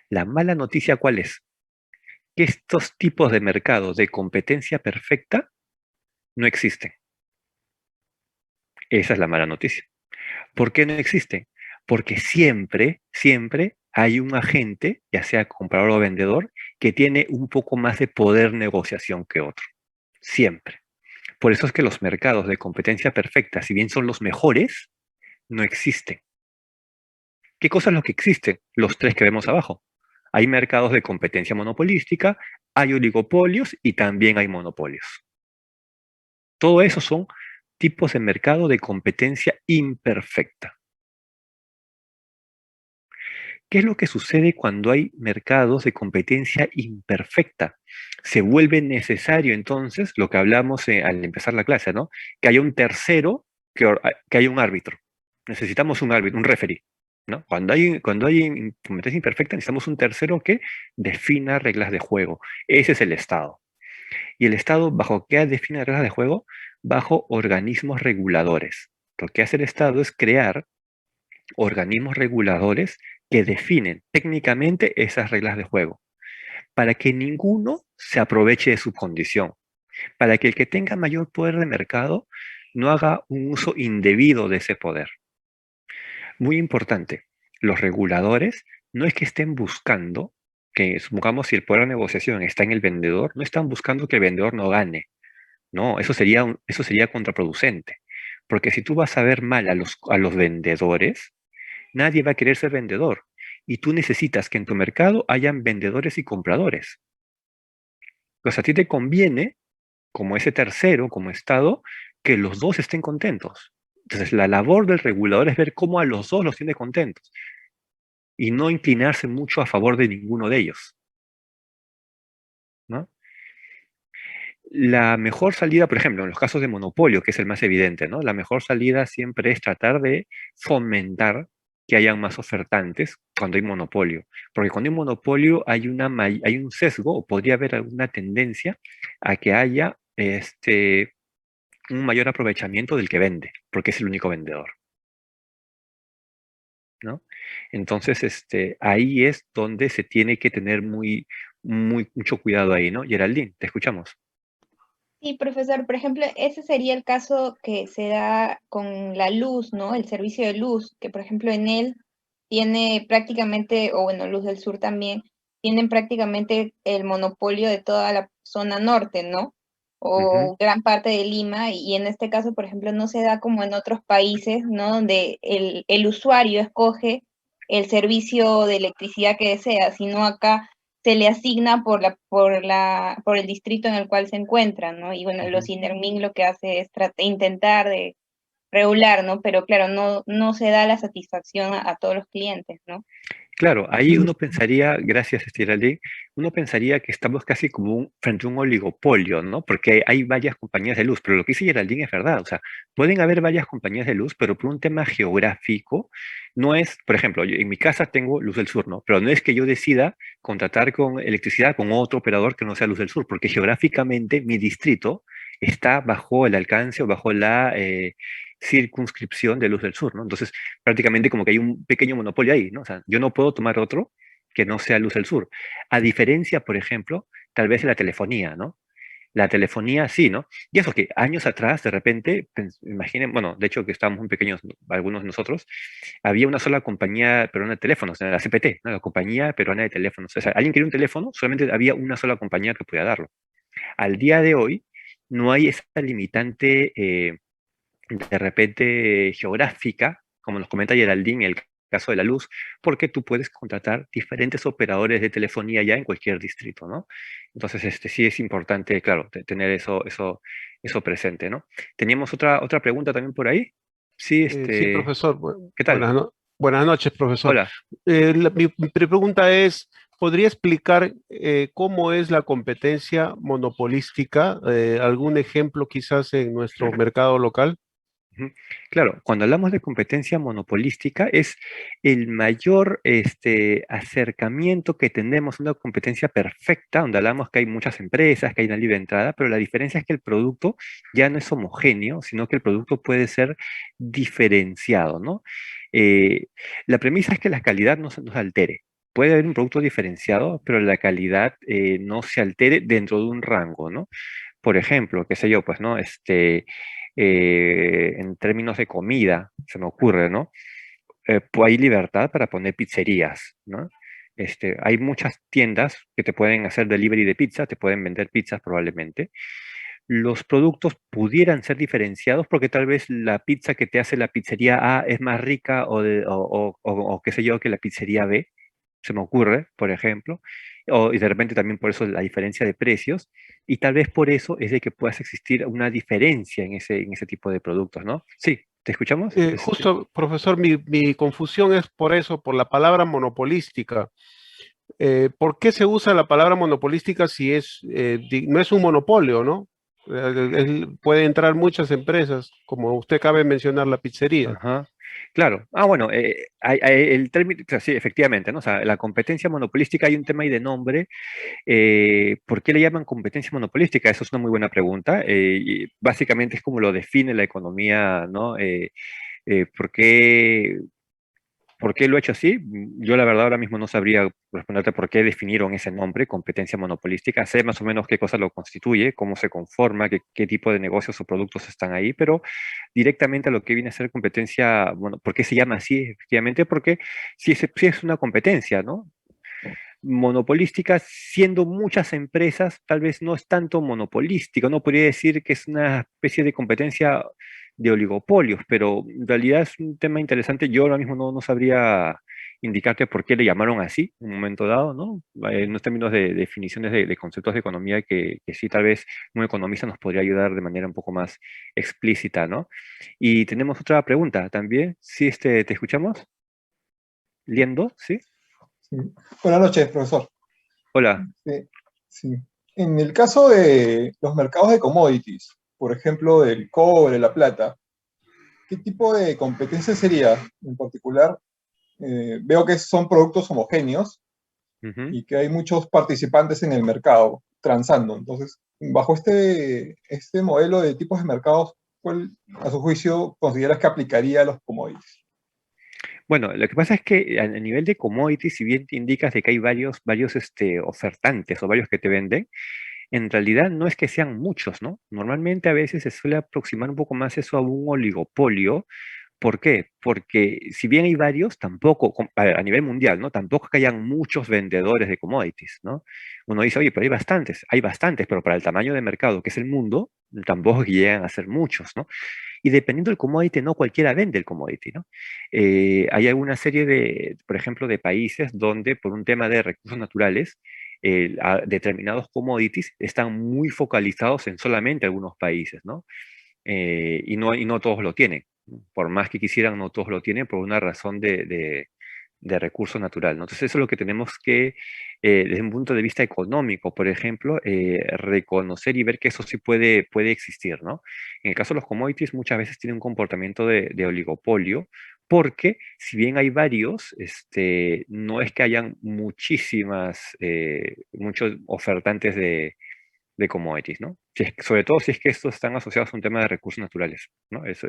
La mala noticia, ¿cuál es? Que estos tipos de mercados de competencia perfecta no existen. Esa es la mala noticia. ¿Por qué no existen? Porque siempre, siempre hay un agente, ya sea comprador o vendedor, que tiene un poco más de poder negociación que otro. Siempre. Por eso es que los mercados de competencia perfecta, si bien son los mejores, no existen. ¿Qué cosas es lo que existen? Los tres que vemos abajo. Hay mercados de competencia monopolística, hay oligopolios y también hay monopolios. Todo eso son tipos de mercado de competencia imperfecta. ¿Qué es lo que sucede cuando hay mercados de competencia imperfecta? Se vuelve necesario entonces lo que hablamos al empezar la clase, ¿no? Que haya un tercero, que haya un árbitro. Necesitamos un árbitro, un referee, ¿no? Cuando hay competencia imperfecta necesitamos un tercero que defina reglas de juego. Ese es el Estado. ¿Y el Estado bajo qué define reglas de juego? Bajo organismos reguladores. Lo que hace el Estado es crear organismos reguladores que definen técnicamente esas reglas de juego, para que ninguno se aproveche de su condición, para que el que tenga mayor poder de mercado no haga un uso indebido de ese poder. Muy importante, los reguladores no es que estén buscando que, supongamos, si el poder de negociación está en el vendedor, no están buscando que el vendedor no gane. No, eso sería contraproducente. Porque si tú vas a ver mal a los vendedores, nadie va a querer ser vendedor. Y tú necesitas que en tu mercado hayan vendedores y compradores. Pues a ti te conviene, como ese tercero, como Estado, que los dos estén contentos. Entonces, la labor del regulador es ver cómo a los dos los tiene contentos y no inclinarse mucho a favor de ninguno de ellos, ¿no? La mejor salida, por ejemplo, en los casos de monopolio, que es el más evidente, ¿no? La mejor salida siempre es tratar de fomentar que hayan más ofertantes cuando hay monopolio. Porque cuando hay monopolio hay un sesgo o podría haber alguna tendencia a que haya un mayor aprovechamiento del que vende, porque es el único vendedor, ¿no? Entonces, ahí es donde se tiene que tener mucho cuidado ahí, ¿no? Geraldine, te escuchamos. Sí, profesor, por ejemplo, ese sería el caso que se da con la luz, ¿no? El servicio de luz, que por ejemplo en él tiene prácticamente, o bueno, Luz del Sur también, tienen prácticamente el monopolio de toda la zona norte, ¿no? Ujú. O gran parte de Lima, y en este caso, por ejemplo, no se da como en otros países, ¿no? Donde el usuario escoge el servicio de electricidad que desea, sino acá se le asigna por el distrito en el cual se encuentra, ¿no? Y bueno, los Ujú. INERMIN lo que hace es intentar de regular, ¿no? Pero claro, no se da la satisfacción a todos los clientes, ¿no? Claro, ahí uno pensaría, gracias Estiralí, uno pensaría que estamos casi como frente a un oligopolio, ¿no? Porque hay varias compañías de luz, pero lo que dice Geraldine es verdad, o sea, pueden haber varias compañías de luz, pero por un tema geográfico, no es, por ejemplo, en mi casa tengo Luz del Sur, ¿no? Pero no es que yo decida contratar con electricidad con otro operador que no sea Luz del Sur, porque geográficamente mi distrito está bajo el alcance o bajo la circunscripción de Luz del Sur, ¿no? Entonces, prácticamente como que hay un pequeño monopolio ahí, ¿no? O sea, yo no puedo tomar otro que no sea Luz del Sur. A diferencia, por ejemplo, tal vez de la telefonía, ¿no? La telefonía sí, ¿no? Y eso que años atrás, de repente, imaginen, bueno, de hecho que estábamos muy pequeños, algunos de nosotros, había una sola compañía peruana de teléfonos, la CPT, ¿no? La Compañía Peruana de Teléfonos. O sea, alguien quería un teléfono, solamente había una sola compañía que podía darlo. Al día de hoy, no hay esa limitante de repente geográfica, como nos comenta Geraldine, el caso de la luz, porque tú puedes contratar diferentes operadores de telefonía ya en cualquier distrito, ¿no? Entonces, sí es importante, claro, tener eso presente, ¿no? Teníamos otra pregunta también por ahí. Sí, Sí, profesor. ¿qué tal? Buenas noches, profesor. Hola. Mi pregunta es, ¿podría explicar cómo es la competencia monopolística? ¿Algún ejemplo quizás en nuestro mercado local? Ujú. Claro, cuando hablamos de competencia monopolística es el mayor acercamiento que tenemos a una competencia perfecta, donde hablamos que hay muchas empresas, que hay una libre entrada, pero la diferencia es que el producto ya no es homogéneo, sino que el producto puede ser diferenciado, ¿no? Eh, la premisa es que la calidad no se altere. Puede haber un producto diferenciado, pero la calidad no se altere dentro de un rango, ¿no? Por ejemplo, qué sé yo, pues, ¿no? En términos de comida, se me ocurre, ¿no? Hay libertad para poner pizzerías, ¿no? Hay muchas tiendas que te pueden hacer delivery de pizza, te pueden vender pizzas probablemente. Los productos pudieran ser diferenciados porque tal vez la pizza que te hace la pizzería A es más rica o qué sé yo que la pizzería B, se me ocurre, por ejemplo, y de repente también por eso la diferencia de precios, y tal vez por eso es de que pueda existir una diferencia en ese tipo de productos, ¿no? Sí, ¿te escuchamos? Justo, profesor, mi confusión es por eso, por la palabra monopolística. ¿Por qué se usa la palabra monopolística si no es un monopolio, ¿no? Puede entrar muchas empresas, como usted acaba de mencionar, la pizzería. Ajá. Claro. Ah, bueno, el término, o sea, sí, efectivamente, ¿no? O sea, la competencia monopolística hay un tema ahí de nombre. ¿Por qué le llaman competencia monopolística? Eso es una muy buena pregunta. Y básicamente es como lo define la economía, ¿no? ¿Por qué? ¿Por qué lo he hecho así? Yo la verdad ahora mismo no sabría responderte por qué definieron ese nombre, competencia monopolística. Sé más o menos qué cosa lo constituye, cómo se conforma, qué tipo de negocios o productos están ahí, pero directamente a lo que viene a ser competencia, bueno, ¿por qué se llama así? Efectivamente, porque sí es una competencia, ¿no? Monopolística, siendo muchas empresas, tal vez no es tanto monopolística, no podría decir que es una especie de competencia de oligopolios, pero en realidad es un tema interesante. Yo ahora mismo no sabría indicarte por qué le llamaron así en un momento dado, ¿no? En los términos de definiciones de conceptos de economía que sí tal vez un economista nos podría ayudar de manera un poco más explícita, ¿no? Y tenemos otra pregunta también, si te escuchamos, Liendo, ¿sí? Sí. Buenas noches, profesor. Hola. Sí, sí. En el caso de los mercados de commodities, por ejemplo, del cobre, la plata, ¿qué tipo de competencia sería en particular? Veo que son productos homogéneos Ujú. y que hay muchos participantes en el mercado transando. Entonces, bajo este modelo de tipos de mercados, ¿cuál, a su juicio, consideras que aplicaría a los commodities? Bueno, lo que pasa es que a nivel de commodities, si bien te indicas de que hay varios ofertantes o varios que te venden, en realidad no es que sean muchos, ¿no? Normalmente a veces se suele aproximar un poco más eso a un oligopolio. ¿Por qué? Porque si bien hay varios, tampoco, a nivel mundial, ¿no? Tampoco es que hayan muchos vendedores de commodities, ¿no? Uno dice, oye, pero hay bastantes, pero para el tamaño de mercado que es el mundo, tampoco es que llegan a ser muchos, ¿no? Y dependiendo del commodity, no cualquiera vende el commodity, ¿no? Hay alguna serie de, por ejemplo, de países donde por un tema de recursos naturales, determinados commodities están muy focalizados en solamente algunos países, ¿no? Y no todos lo tienen. Por más que quisieran, no todos lo tienen por una razón de recurso natural, ¿no? Entonces eso es lo que tenemos que, desde un punto de vista económico, por ejemplo, reconocer y ver que eso sí puede existir, ¿no? En el caso de los commodities, muchas veces tienen un comportamiento de oligopolio, porque si bien hay varios, no es que hayan muchos ofertantes de commodities, ¿no? Sobre todo si es que estos están asociados a un tema de recursos naturales, ¿no? Eso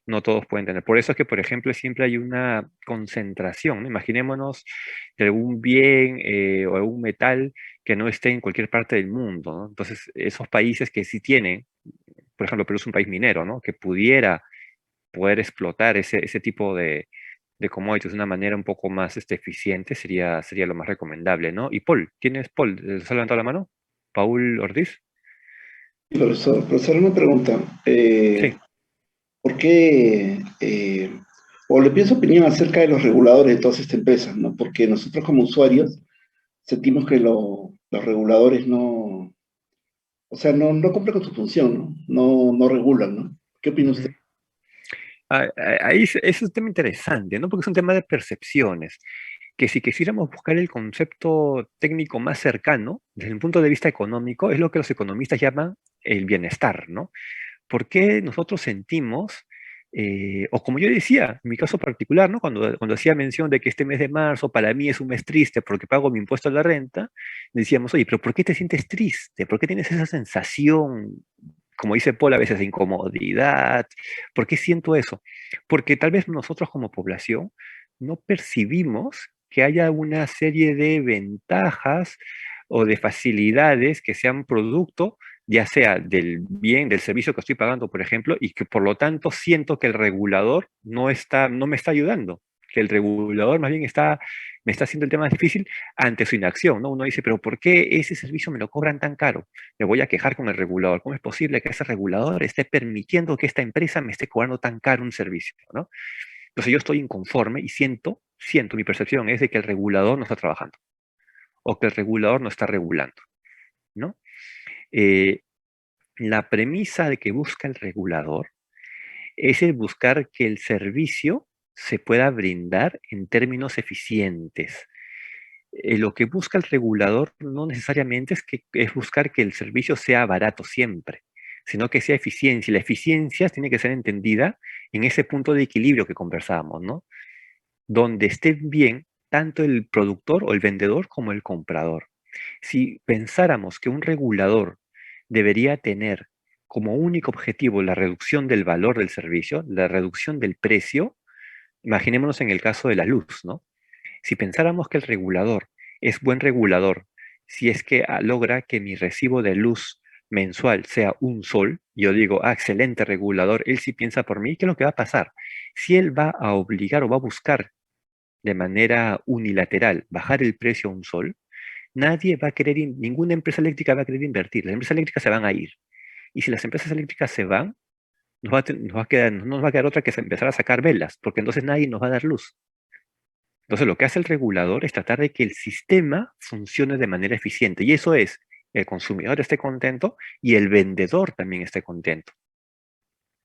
no todos pueden tener. Por eso es que, por ejemplo, siempre hay una concentración, ¿no? Imaginémonos de algún bien o algún metal que no esté en cualquier parte del mundo, ¿no? Entonces, esos países que sí tienen, por ejemplo, Perú es un país minero, ¿no? Que pudiera poder explotar ese tipo de commodities de una manera un poco más eficiente sería lo más recomendable, ¿no? Y Paul? ¿Se ha levantado la mano? Paul Ortiz. Profesor, una pregunta. Sí. ¿Por qué, o le pido su opinión acerca de los reguladores de todas estas empresas, ¿no? Porque nosotros como usuarios sentimos que los reguladores no, o sea, no cumplen con su función, ¿no? No regulan, ¿no? ¿Qué opina usted? Ujú. Ahí es un tema interesante, ¿no? Porque es un tema de percepciones, que si quisiéramos buscar el concepto técnico más cercano, desde el punto de vista económico, es lo que los economistas llaman el bienestar, ¿no? ¿Por qué nosotros sentimos, o como yo decía, en mi caso particular, ¿no? Cuando hacía mención de que este mes de marzo para mí es un mes triste porque pago mi impuesto a la renta, decíamos, oye, pero ¿por qué te sientes triste? ¿Por qué tienes esa sensación, como dice Paul a veces, de incomodidad? ¿Por qué siento eso? Porque tal vez nosotros como población no percibimos que haya una serie de ventajas o de facilidades que sean producto ya sea del bien, del servicio que estoy pagando, por ejemplo, y que por lo tanto siento que el regulador no me está ayudando, que el regulador más bien me está haciendo el tema más difícil ante su inacción, ¿no? Uno dice, pero ¿por qué ese servicio me lo cobran tan caro? Me voy a quejar con el regulador. ¿Cómo es posible que ese regulador esté permitiendo que esta empresa me esté cobrando tan caro un servicio, ¿no? Entonces yo estoy inconforme y mi percepción es de que el regulador no está trabajando o que el regulador no está regulando, ¿no? Eh, la premisa de que busca el regulador es el buscar que el servicio se pueda brindar en términos eficientes. Lo que busca el regulador no necesariamente es buscar que el servicio sea barato siempre, sino que sea eficiencia. Y la eficiencia tiene que ser entendida en ese punto de equilibrio que conversábamos, ¿no? Donde esté bien tanto el productor o el vendedor como el comprador. Si pensáramos que un regulador debería tener como único objetivo la reducción del valor del servicio, la reducción del precio, imaginémonos en el caso de la luz, ¿no? Si pensáramos que el regulador es buen regulador, si es que logra que mi recibo de luz mensual sea un sol, yo digo, excelente regulador, él sí piensa por mí, ¿qué es lo que va a pasar? Si él va a obligar o va a buscar de manera unilateral bajar el precio a un sol, nadie va a querer, ninguna empresa eléctrica va a querer invertir. Las empresas eléctricas se van a ir. Y si las empresas eléctricas se van, no nos va a quedar otra que empezar a sacar velas, porque entonces nadie nos va a dar luz. Entonces lo que hace el regulador es tratar de que el sistema funcione de manera eficiente. Y eso es, el consumidor esté contento y el vendedor también esté contento.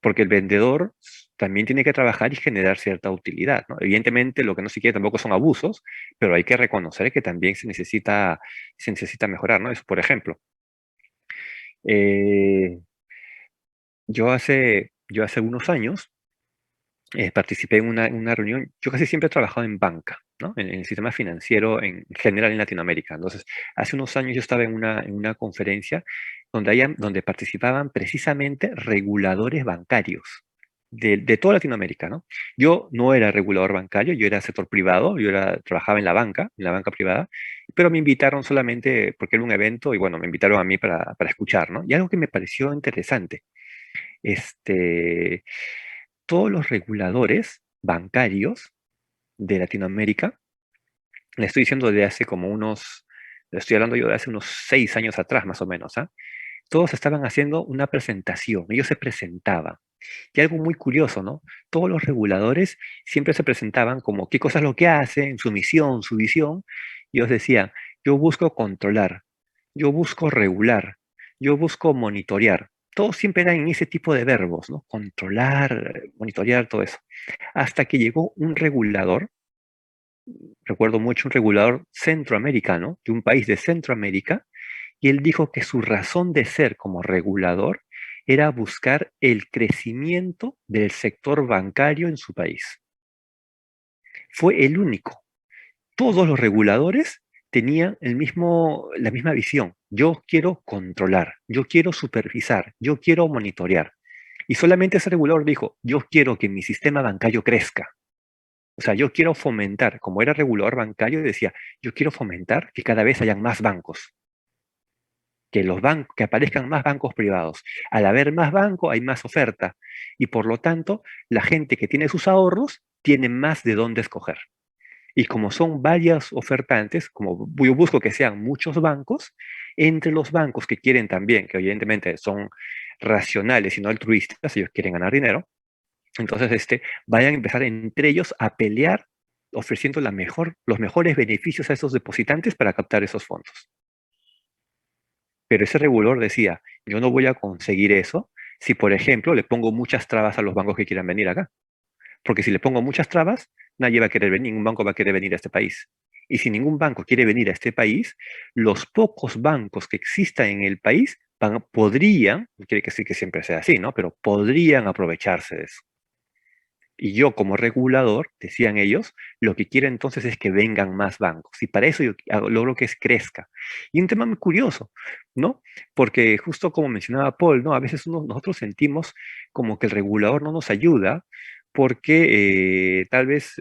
Porque el vendedor también tiene que trabajar y generar cierta utilidad, ¿no? Evidentemente, lo que no se quiere tampoco son abusos, pero hay que reconocer que también se necesita mejorar, ¿no? Eso, por ejemplo, eh, yo hace unos años participé en una reunión. Yo casi siempre he trabajado en banca, ¿no? En el sistema financiero en general en Latinoamérica. Entonces, hace unos años yo estaba en una conferencia donde participaban precisamente reguladores bancarios de toda Latinoamérica, ¿no? Yo no era regulador bancario, yo era sector privado, trabajaba en la banca privada, pero me invitaron solamente porque era un evento y bueno, me invitaron a mí para escuchar, ¿no? Y algo que me pareció interesante, este, todos los reguladores bancarios de Latinoamérica, le estoy diciendo de hace como le estoy hablando yo de hace unos 6 años atrás más o menos, ¿ah? Todos estaban haciendo una presentación, ellos se presentaban. Y algo muy curioso, ¿no? Todos los reguladores siempre se presentaban como qué cosas es lo que hacen, su misión, su visión. Y ellos decían, yo busco controlar, yo busco regular, yo busco monitorear. Todos siempre eran en ese tipo de verbos, ¿no? Controlar, monitorear, todo eso. Hasta que llegó un regulador, recuerdo mucho un regulador centroamericano, de un país de Centroamérica, y él dijo que su razón de ser como regulador era buscar el crecimiento del sector bancario en su país. Fue el único. Todos los reguladores tenían la misma visión. Yo quiero controlar, yo quiero supervisar, yo quiero monitorear. Y solamente ese regulador dijo, yo quiero que mi sistema bancario crezca. O sea, yo quiero fomentar, como era regulador bancario, decía, yo quiero fomentar que cada vez hayan más bancos, que que aparezcan más bancos privados. Al haber más bancos, hay más oferta y por lo tanto, la gente que tiene sus ahorros tiene más de dónde escoger. Y como son varias ofertantes, como yo busco que sean muchos bancos, entre los bancos que quieren también, que evidentemente son racionales y no altruistas, ellos quieren ganar dinero, entonces vayan a empezar entre ellos a pelear ofreciendo los mejores beneficios a esos depositantes para captar esos fondos. Pero ese regulador decía, yo no voy a conseguir eso si, por ejemplo, le pongo muchas trabas a los bancos que quieran venir acá. Porque si le pongo muchas trabas, nadie va a querer venir, ningún banco va a querer venir a este país. Y si ningún banco quiere venir a este país, los pocos bancos que existan en el país podrían, no quiere decir que siempre sea así, ¿no? Pero podrían aprovecharse de eso. Y yo como regulador, decían ellos, lo que quiero entonces es que vengan más bancos. Y para eso yo logro que crezca. Y un tema muy curioso, ¿no? Porque justo como mencionaba Paul, ¿no? A veces nosotros sentimos como que el regulador no nos ayuda porque tal vez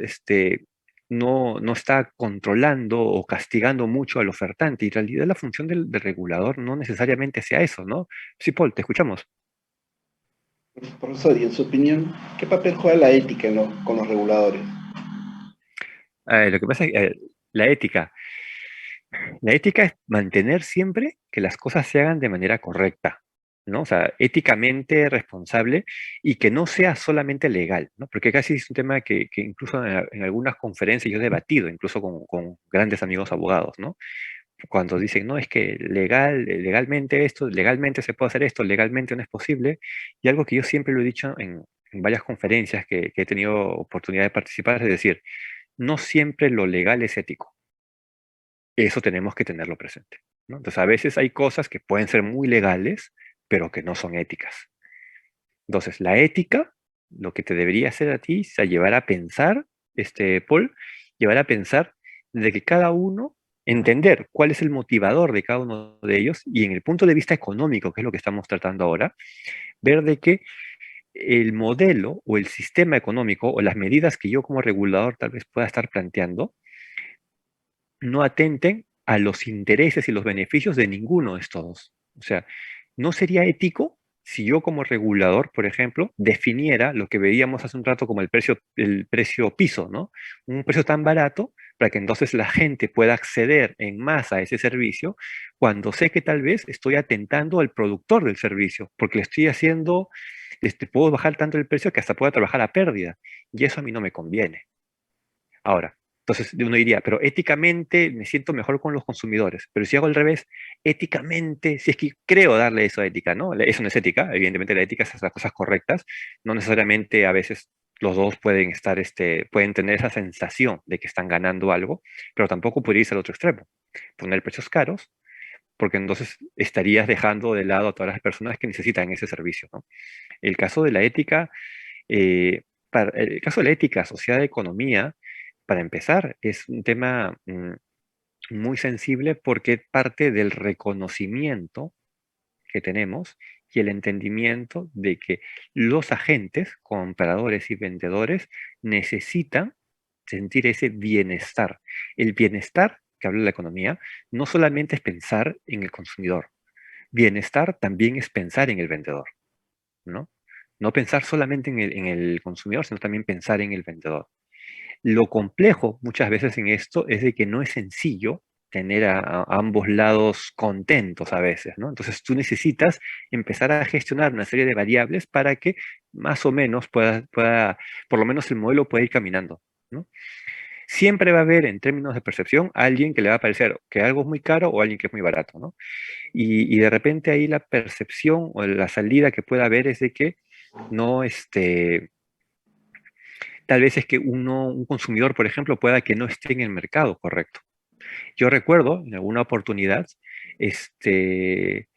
no está controlando o castigando mucho al ofertante. Y en realidad la función del regulador no necesariamente sea eso, ¿no? Sí, Paul, te escuchamos. Profesor, y en su opinión, ¿qué papel juega la ética con los reguladores? Lo que pasa es que la ética es mantener siempre que las cosas se hagan de manera correcta, ¿no? O sea, éticamente responsable y que no sea solamente legal, ¿no? Porque casi es un tema que incluso en algunas conferencias yo he debatido, incluso con grandes amigos abogados, ¿no? Cuando dicen, no, es que legalmente esto, legalmente se puede hacer esto, legalmente no es posible. Y algo que yo siempre lo he dicho en varias conferencias que he tenido oportunidad de participar, es decir, no siempre lo legal es ético. Eso tenemos que tenerlo presente, ¿no? Entonces, a veces hay cosas que pueden ser muy legales, pero que no son éticas. Entonces, la ética, lo que te debería hacer a ti es a llevar a pensar, Paul, llevar a pensar de que cada uno, entender cuál es el motivador de cada uno de ellos y en el punto de vista económico, que es lo que estamos tratando ahora, ver de que el modelo o el sistema económico o las medidas que yo como regulador tal vez pueda estar planteando no atenten a los intereses y los beneficios de ninguno de estos dos. O sea, no sería ético si yo como regulador, por ejemplo, definiera lo que veíamos hace un rato como el precio piso, ¿no? Un precio tan barato para que entonces la gente pueda acceder en masa a ese servicio cuando sé que tal vez estoy atentando al productor del servicio, porque le estoy haciendo, puedo bajar tanto el precio que hasta pueda trabajar a pérdida. Y eso a mí no me conviene. Ahora, entonces uno diría, pero éticamente me siento mejor con los consumidores. Pero si hago al revés, éticamente, si es que creo darle eso a ética, ¿no? Eso no es ética, evidentemente la ética es hacer las cosas correctas. No necesariamente a veces los dos pueden estar, pueden tener esa sensación de que están ganando algo, pero tampoco puede irse al otro extremo. Poner precios caros, porque entonces estarías dejando de lado a todas las personas que necesitan ese servicio, ¿no? El caso de la ética, el caso de la ética asociada a economía, para empezar, es un tema muy sensible porque parte del reconocimiento que tenemos y el entendimiento de que los agentes, compradores y vendedores, necesitan sentir ese bienestar. El bienestar que habla la economía no solamente es pensar en el consumidor, bienestar también es pensar en el vendedor, ¿no? No pensar solamente en el consumidor, sino también pensar en el vendedor. Lo complejo muchas veces en esto es de que no es sencillo tener a ambos lados contentos a veces, ¿no? Entonces tú necesitas empezar a gestionar una serie de variables para que más o menos por lo menos el modelo pueda ir caminando, ¿no? Siempre va a haber, en términos de percepción, alguien que le va a parecer que algo es muy caro o alguien que es muy barato, ¿no? Y de repente ahí la percepción o la salida que pueda haber es de que no, tal vez es que un consumidor, por ejemplo, pueda que no esté en el mercado correcto. Yo recuerdo en alguna oportunidad, este,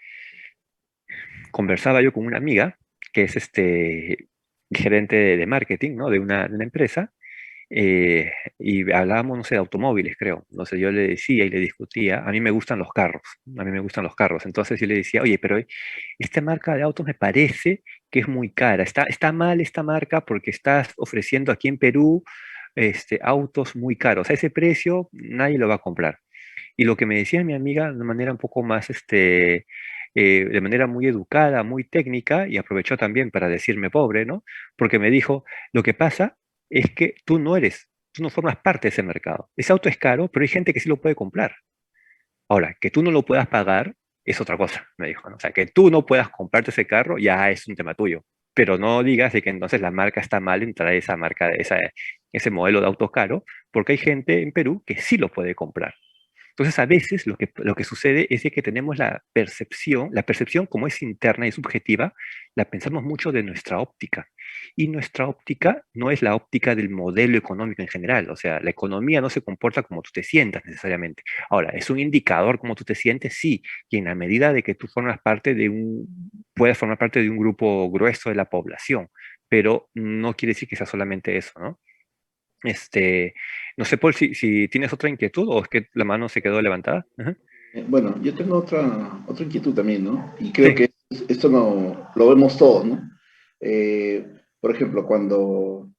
conversaba yo con una amiga que es gerente de marketing, ¿no? De una empresa, y hablábamos, no sé, de automóviles, creo. Entonces yo le decía y le discutía, a mí me gustan los carros, a mí me gustan los carros. Entonces yo le decía, oye, pero esta marca de autos me parece que es muy cara. Está mal esta marca porque estás ofreciendo aquí en Perú autos muy caros. A ese precio nadie lo va a comprar. Y lo que me decía mi amiga de manera un poco más, de manera muy educada, muy técnica, y aprovechó también para decirme pobre, ¿no? Porque me dijo, lo que pasa es que tú no formas parte de ese mercado. Ese auto es caro, pero hay gente que sí lo puede comprar. Ahora, que tú no lo puedas pagar es otra cosa, me dijo, ¿no? O sea, que tú no puedas comprarte ese carro ya es un tema tuyo. Pero no digas de que entonces la marca está mal en traer esa marca, ese modelo de auto caro, porque hay gente en Perú que sí lo puede comprar. Entonces, a veces lo que sucede es de que tenemos la percepción como es interna y subjetiva, la pensamos mucho de nuestra óptica. Y nuestra óptica no es la óptica del modelo económico en general. O sea, la economía no se comporta como tú te sientas necesariamente. Ahora, ¿es un indicador cómo tú te sientes? Sí. Y en la medida de que tú puedes formar parte de un grupo grueso de la población, pero no quiere decir que sea solamente eso, ¿no? Este, no sé, Paul, si tienes otra inquietud o es que la mano se quedó levantada. Ajá. Bueno, yo tengo otra inquietud también, ¿no? Y creo Sí. que esto lo vemos todos, ¿no? Por ejemplo, cuando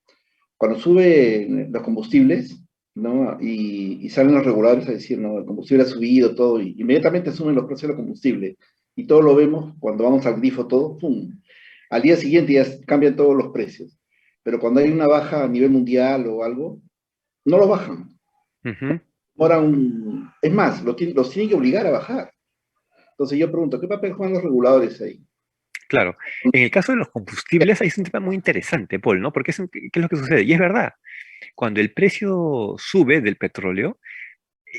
suben los combustibles, ¿no? Y salen los reguladores a decir, no, el combustible ha subido todo, y inmediatamente suben los precios del combustible. Y todo lo vemos cuando vamos al grifo, todo, ¡pum! Al día siguiente ya cambian todos los precios. Pero cuando hay una baja a nivel mundial o algo, no lo bajan. Ujú. Ahora es más, los tienen que obligar a bajar. Entonces yo pregunto, ¿qué papel juegan los reguladores ahí? Claro. En el caso de los combustibles, ahí es un tema muy interesante, Paul, ¿no? Porque ¿qué es lo que sucede? Y es verdad, cuando el precio sube del petróleo,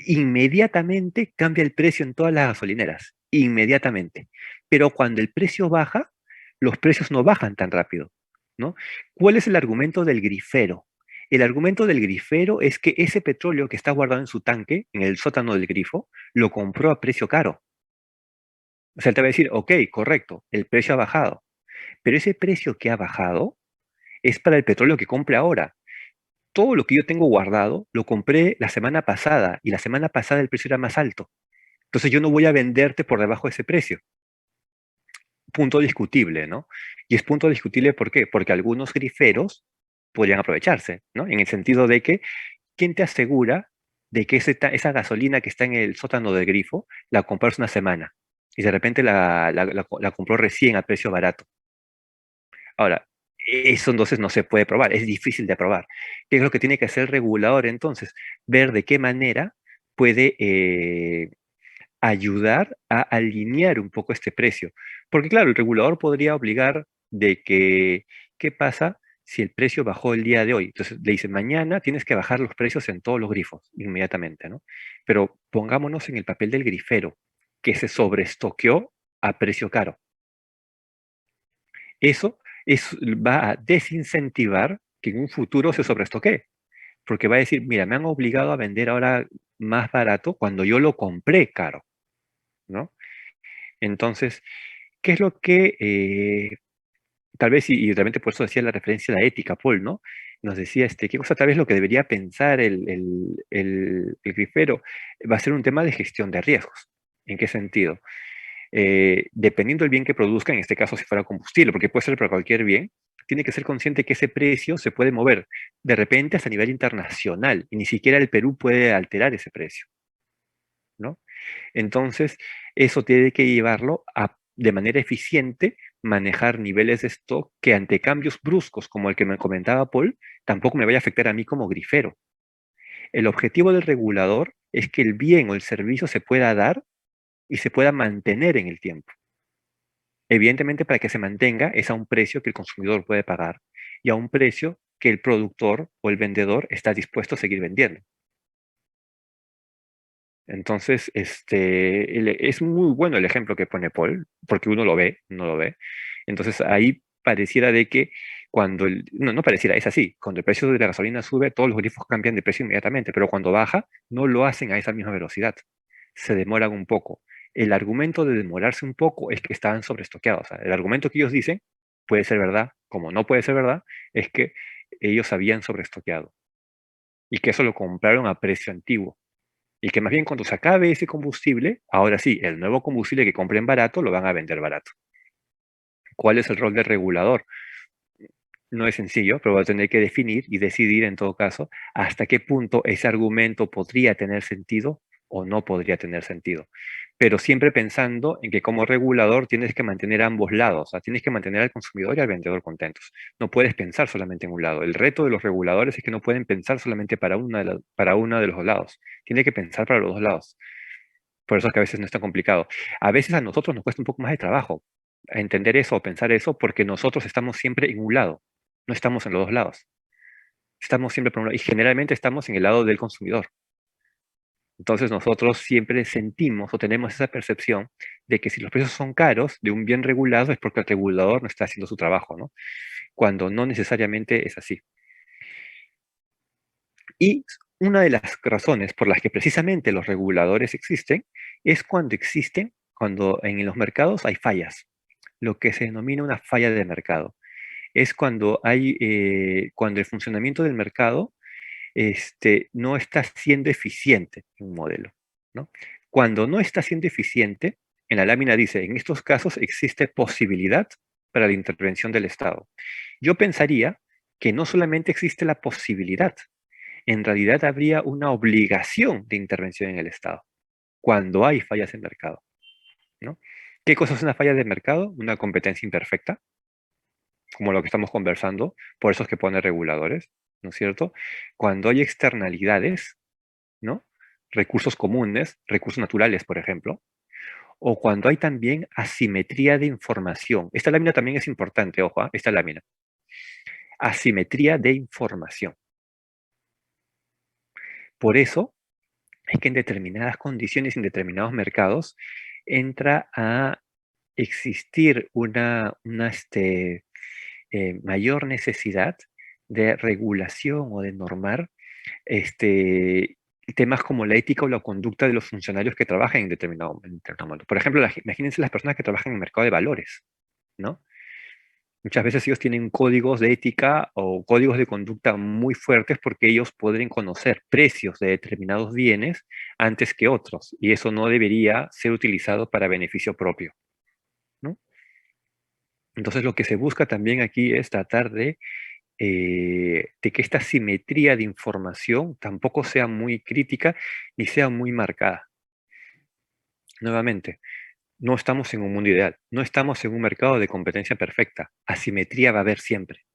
inmediatamente cambia el precio en todas las gasolineras, inmediatamente. Pero cuando el precio baja, los precios no bajan tan rápido, ¿no? ¿Cuál es el argumento del grifero? El argumento del grifero es que ese petróleo que está guardado en su tanque, en el sótano del grifo, lo compró a precio caro. O sea, él te va a decir, ok, correcto, el precio ha bajado, pero ese precio que ha bajado es para el petróleo que compre ahora. Todo lo que yo tengo guardado lo compré la semana pasada y la semana pasada el precio era más alto. Entonces yo no voy a venderte por debajo de ese precio. Punto discutible, ¿no? Y es punto discutible ¿por qué? Porque algunos griferos podrían aprovecharse, ¿no? En el sentido de que, ¿quién te asegura de que esa gasolina que está en el sótano del grifo la compras una semana? Y de repente la compró recién a precio barato. Ahora, eso entonces no se puede probar, es difícil de probar. ¿Qué es lo que tiene que hacer el regulador entonces? Ver de qué manera puede ayudar a alinear un poco este precio. Porque claro, el regulador podría obligar de que, ¿qué pasa si el precio bajó el día de hoy? Entonces le dice, mañana tienes que bajar los precios en todos los grifos, inmediatamente, ¿no? Pero pongámonos en el papel del grifero, que se sobreestoqueó a precio caro. Eso va a desincentivar que en un futuro se sobreestoquee, porque va a decir, mira, me han obligado a vender ahora más barato cuando yo lo compré caro, ¿no? Entonces, ¿qué es lo que, tal vez, y realmente por eso decía la referencia a la ética, Paul, ¿no? Nos decía, ¿qué cosa tal vez lo que debería pensar el grifero? Va a ser un tema de gestión de riesgos. ¿En qué sentido? Dependiendo del bien que produzca, en este caso si fuera combustible, porque puede ser para cualquier bien, tiene que ser consciente que ese precio se puede mover de repente hasta a nivel internacional y ni siquiera el Perú puede alterar ese precio, ¿no? Entonces, eso tiene que llevarlo a, de manera eficiente, manejar niveles de stock que ante cambios bruscos, como el que me comentaba Paul, tampoco me vaya a afectar a mí como grifero. El objetivo del regulador es que el bien o el servicio se pueda dar y se pueda mantener en el tiempo. Evidentemente, para que se mantenga es a un precio que el consumidor puede pagar y a un precio que el productor o el vendedor está dispuesto a seguir vendiendo. Entonces, es muy bueno el ejemplo que pone Paul, porque uno lo ve, no lo ve. Entonces, ahí pareciera de que no pareciera, es así, cuando el precio de la gasolina sube, todos los grifos cambian de precio inmediatamente, pero cuando baja, no lo hacen a esa misma velocidad, se demoran un poco. El argumento de demorarse un poco es que estaban sobreestoqueados. O sea, el argumento que ellos dicen puede ser verdad, como no puede ser verdad, es que ellos habían sobreestoqueado y que eso lo compraron a precio antiguo. Y que más bien cuando se acabe ese combustible, ahora sí, el nuevo combustible que compren barato lo van a vender barato. ¿Cuál es el rol del regulador? No es sencillo, pero va a tener que definir y decidir en todo caso hasta qué punto ese argumento podría tener sentido o no podría tener sentido. Pero siempre pensando en que como regulador tienes que mantener ambos lados, o sea, tienes que mantener al consumidor y al vendedor contentos. No puedes pensar solamente en un lado. El reto de los reguladores es que no pueden pensar solamente para uno de los dos lados. Tiene que pensar para los dos lados. Por eso es que a veces no es tan complicado. A veces a nosotros nos cuesta un poco más de trabajo entender eso o pensar eso porque nosotros estamos siempre en un lado, no estamos en los dos lados. Estamos siempre por un lado y generalmente estamos en el lado del consumidor. Entonces nosotros siempre sentimos o tenemos esa percepción de que si los precios son caros de un bien regulado es porque el regulador no está haciendo su trabajo, ¿no? Cuando no necesariamente es así. Y una de las razones por las que precisamente los reguladores existen es cuando en los mercados hay fallas, lo que se denomina una falla de mercado. Es cuando el funcionamiento del mercado no está siendo eficiente en un modelo, ¿no? Cuando no está siendo eficiente, en la lámina dice, en estos casos existe posibilidad para la intervención del Estado. Yo pensaría que no solamente existe la posibilidad, en realidad habría una obligación de intervención en el Estado cuando hay fallas en mercado, ¿no? ¿Qué cosa es una falla de mercado? Una competencia imperfecta, como lo que estamos conversando, por eso es que pone reguladores, ¿no es cierto? Cuando hay externalidades, ¿no? Recursos comunes, recursos naturales, por ejemplo, o cuando hay también asimetría de información. Esta lámina también es importante, ojo, esta lámina. Asimetría de información. Por eso es que en determinadas condiciones, en determinados mercados, entra a existir una mayor necesidad de regulación o de normar temas como la ética o la conducta de los funcionarios que trabajan en determinado momento. Por ejemplo, imagínense las personas que trabajan en el mercado de valores, ¿no? Muchas veces ellos tienen códigos de ética o códigos de conducta muy fuertes porque ellos pueden conocer precios de determinados bienes antes que otros, y eso no debería ser utilizado para beneficio propio, ¿no? Entonces lo que se busca también aquí es tratar de que esta simetría de información tampoco sea muy crítica ni sea muy marcada. Nuevamente, no estamos en un mundo ideal, no estamos en un mercado de competencia perfecta. Asimetría va a haber siempre.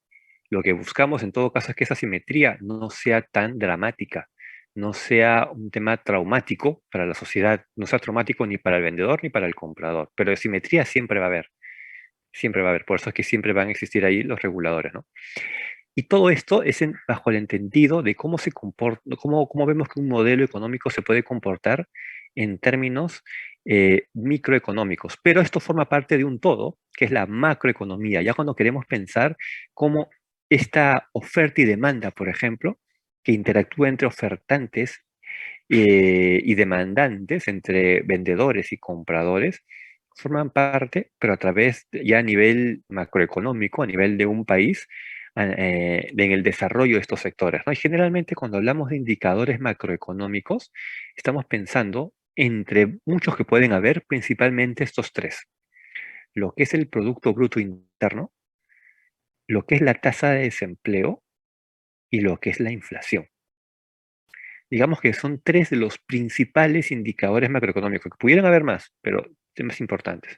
Lo que buscamos en todo caso es que esa asimetría no sea tan dramática, no sea un tema traumático para la sociedad, no sea traumático ni para el vendedor ni para el comprador, pero asimetría siempre va a haber, siempre va a haber. Por eso es que siempre van a existir ahí los reguladores, ¿no? Y todo esto es bajo el entendido de cómo se comporta, cómo vemos que un modelo económico se puede comportar en términos microeconómicos. Pero esto forma parte de un todo, que es la macroeconomía. Ya cuando queremos pensar cómo esta oferta y demanda, por ejemplo, que interactúa entre ofertantes y demandantes, entre vendedores y compradores, forman parte, pero a través, ya a nivel macroeconómico, a nivel de un país, en el desarrollo de estos sectores, ¿no? Y generalmente cuando hablamos de indicadores macroeconómicos, estamos pensando entre muchos que pueden haber, principalmente estos tres: lo que es el Producto Bruto Interno, lo que es la tasa de desempleo y lo que es la inflación. Digamos que son tres de los principales indicadores macroeconómicos, que pudieran haber más, pero temas importantes.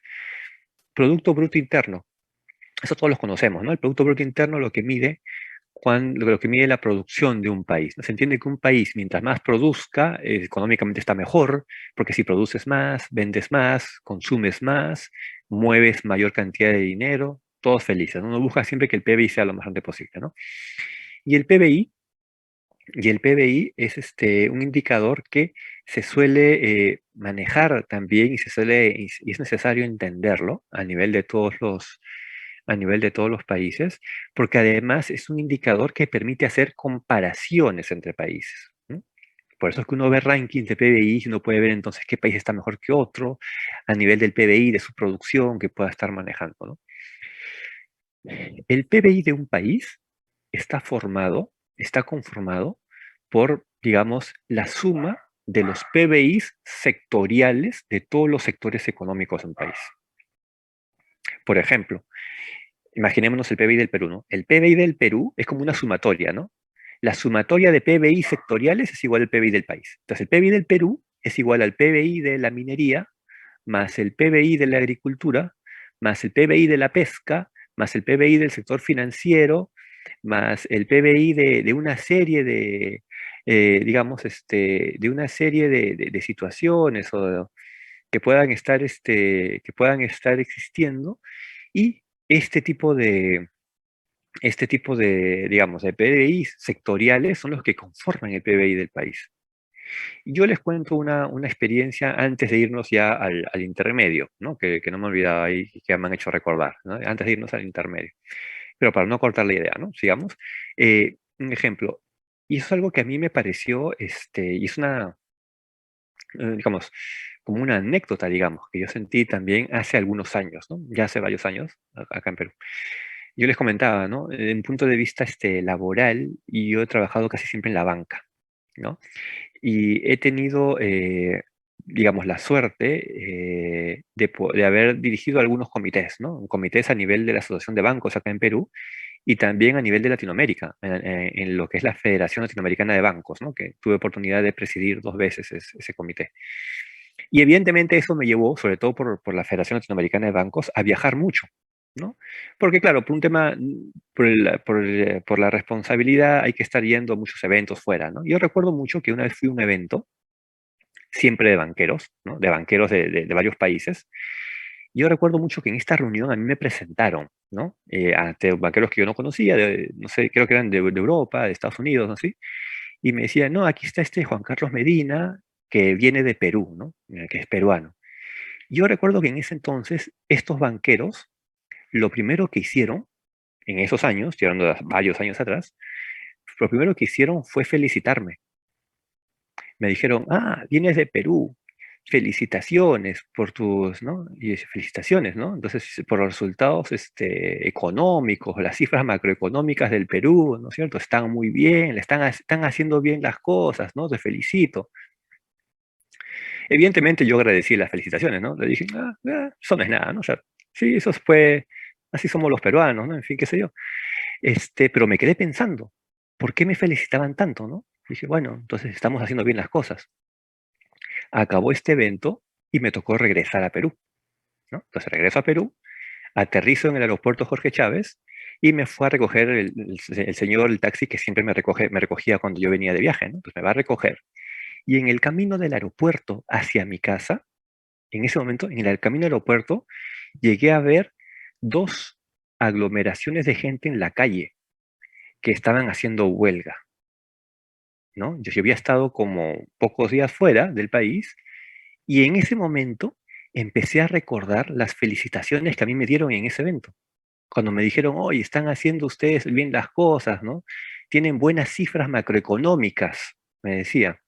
Producto Bruto Interno, eso todos los conocemos, ¿no? El Producto Bruto Interno lo que mide, lo que mide la producción de un país, ¿no? Se entiende que un país, mientras más produzca, económicamente está mejor, porque si produces más, vendes más, consumes más, mueves mayor cantidad de dinero, todos felices, ¿no? Uno busca siempre que el PBI sea lo más grande posible, ¿no? Y el PBI es un indicador que se suele manejar también y es necesario entenderlo a nivel de todos los países, porque además es un indicador que permite hacer comparaciones entre países, ¿no? Por eso es que uno ve rankings de PBI y uno puede ver entonces qué país está mejor que otro a nivel del PBI, de su producción que pueda estar manejando, ¿no? El PBI de un país está conformado por, digamos, la suma de los PBIs sectoriales de todos los sectores económicos de un país. Por ejemplo, imaginémonos el PBI del Perú, ¿no? El PBI del Perú es como una sumatoria, ¿no? La sumatoria de PBI sectoriales es igual al PBI del país. Entonces, el PBI del Perú es igual al PBI de la minería, más el PBI de la agricultura, más el PBI de la pesca, más el PBI del sector financiero, más el PBI de una serie digamos, de una serie de situaciones que puedan estar existiendo, y este tipo de, digamos, de PBI sectoriales son los que conforman el PBI del país. Yo les cuento una experiencia antes de irnos ya al intermedio, ¿no? Que no me olvidaba ahí, que me han hecho recordar, ¿no? Antes de irnos al intermedio. Pero para no cortar la idea, ¿no? Sigamos. Un ejemplo, y eso es algo que a mí me pareció, y es una, digamos, como una anécdota, digamos, que yo sentí también hace algunos años, ¿no? Ya hace varios años, acá en Perú. Yo les comentaba, ¿no? En punto de vista laboral, y yo he trabajado casi siempre en la banca, ¿no? Y he tenido, digamos, la suerte de haber dirigido algunos comités, ¿no? Comités a nivel de la Asociación de Bancos acá en Perú y también a nivel de Latinoamérica, en lo que es la Federación Latinoamericana de Bancos, ¿no? Que tuve oportunidad de presidir 2 veces ese comité. Y evidentemente eso me llevó, sobre todo por la Federación Latinoamericana de Bancos, a viajar mucho, ¿no? Porque claro, por un tema, por la responsabilidad hay que estar yendo a muchos eventos fuera, ¿no? Yo recuerdo mucho que una vez fui a un evento, siempre de banqueros, ¿no? De banqueros de varios países. Yo recuerdo mucho que en esta reunión a mí me presentaron, ¿no? Ante banqueros que yo no conocía, no sé, creo que eran de Europa, de Estados Unidos, ¿no? ¿Sí? Y me decían, no, aquí está este Juan Carlos Medina, que viene de Perú, ¿no? Que es peruano. Yo recuerdo que en ese entonces estos banqueros, lo primero que hicieron, en esos años, estoy hablando de varios años atrás, lo primero que hicieron fue felicitarme. Me dijeron, ah, vienes de Perú, felicitaciones por tus, ¿no? Y felicitaciones, ¿no? Entonces, por los resultados económicos, las cifras macroeconómicas del Perú, ¿no es cierto? Están muy bien, están haciendo bien las cosas, ¿no? Te felicito. Evidentemente yo agradecí las felicitaciones, ¿no? Le dije, eso no es nada, ¿no? O sea, sí, eso fue, así somos los peruanos, ¿no? En fin, qué sé yo. Pero me quedé pensando, ¿por qué me felicitaban tanto, no? Dije, bueno, entonces estamos haciendo bien las cosas. Acabó este evento y me tocó regresar a Perú, ¿no? Entonces regreso a Perú, aterrizo en el aeropuerto Jorge Chávez y me fue a recoger el señor, el taxi que siempre me recogía cuando yo venía de viaje, ¿no? Entonces me va a recoger. Y en el camino del aeropuerto hacia mi casa, en ese momento, en el camino del aeropuerto, llegué a ver 2 aglomeraciones de gente en la calle que estaban haciendo huelga, ¿no? Yo había estado como pocos días fuera del país y en ese momento empecé a recordar las felicitaciones que a mí me dieron en ese evento. Cuando me dijeron, oye, están haciendo ustedes bien las cosas, ¿no? Tienen buenas cifras macroeconómicas, me decía.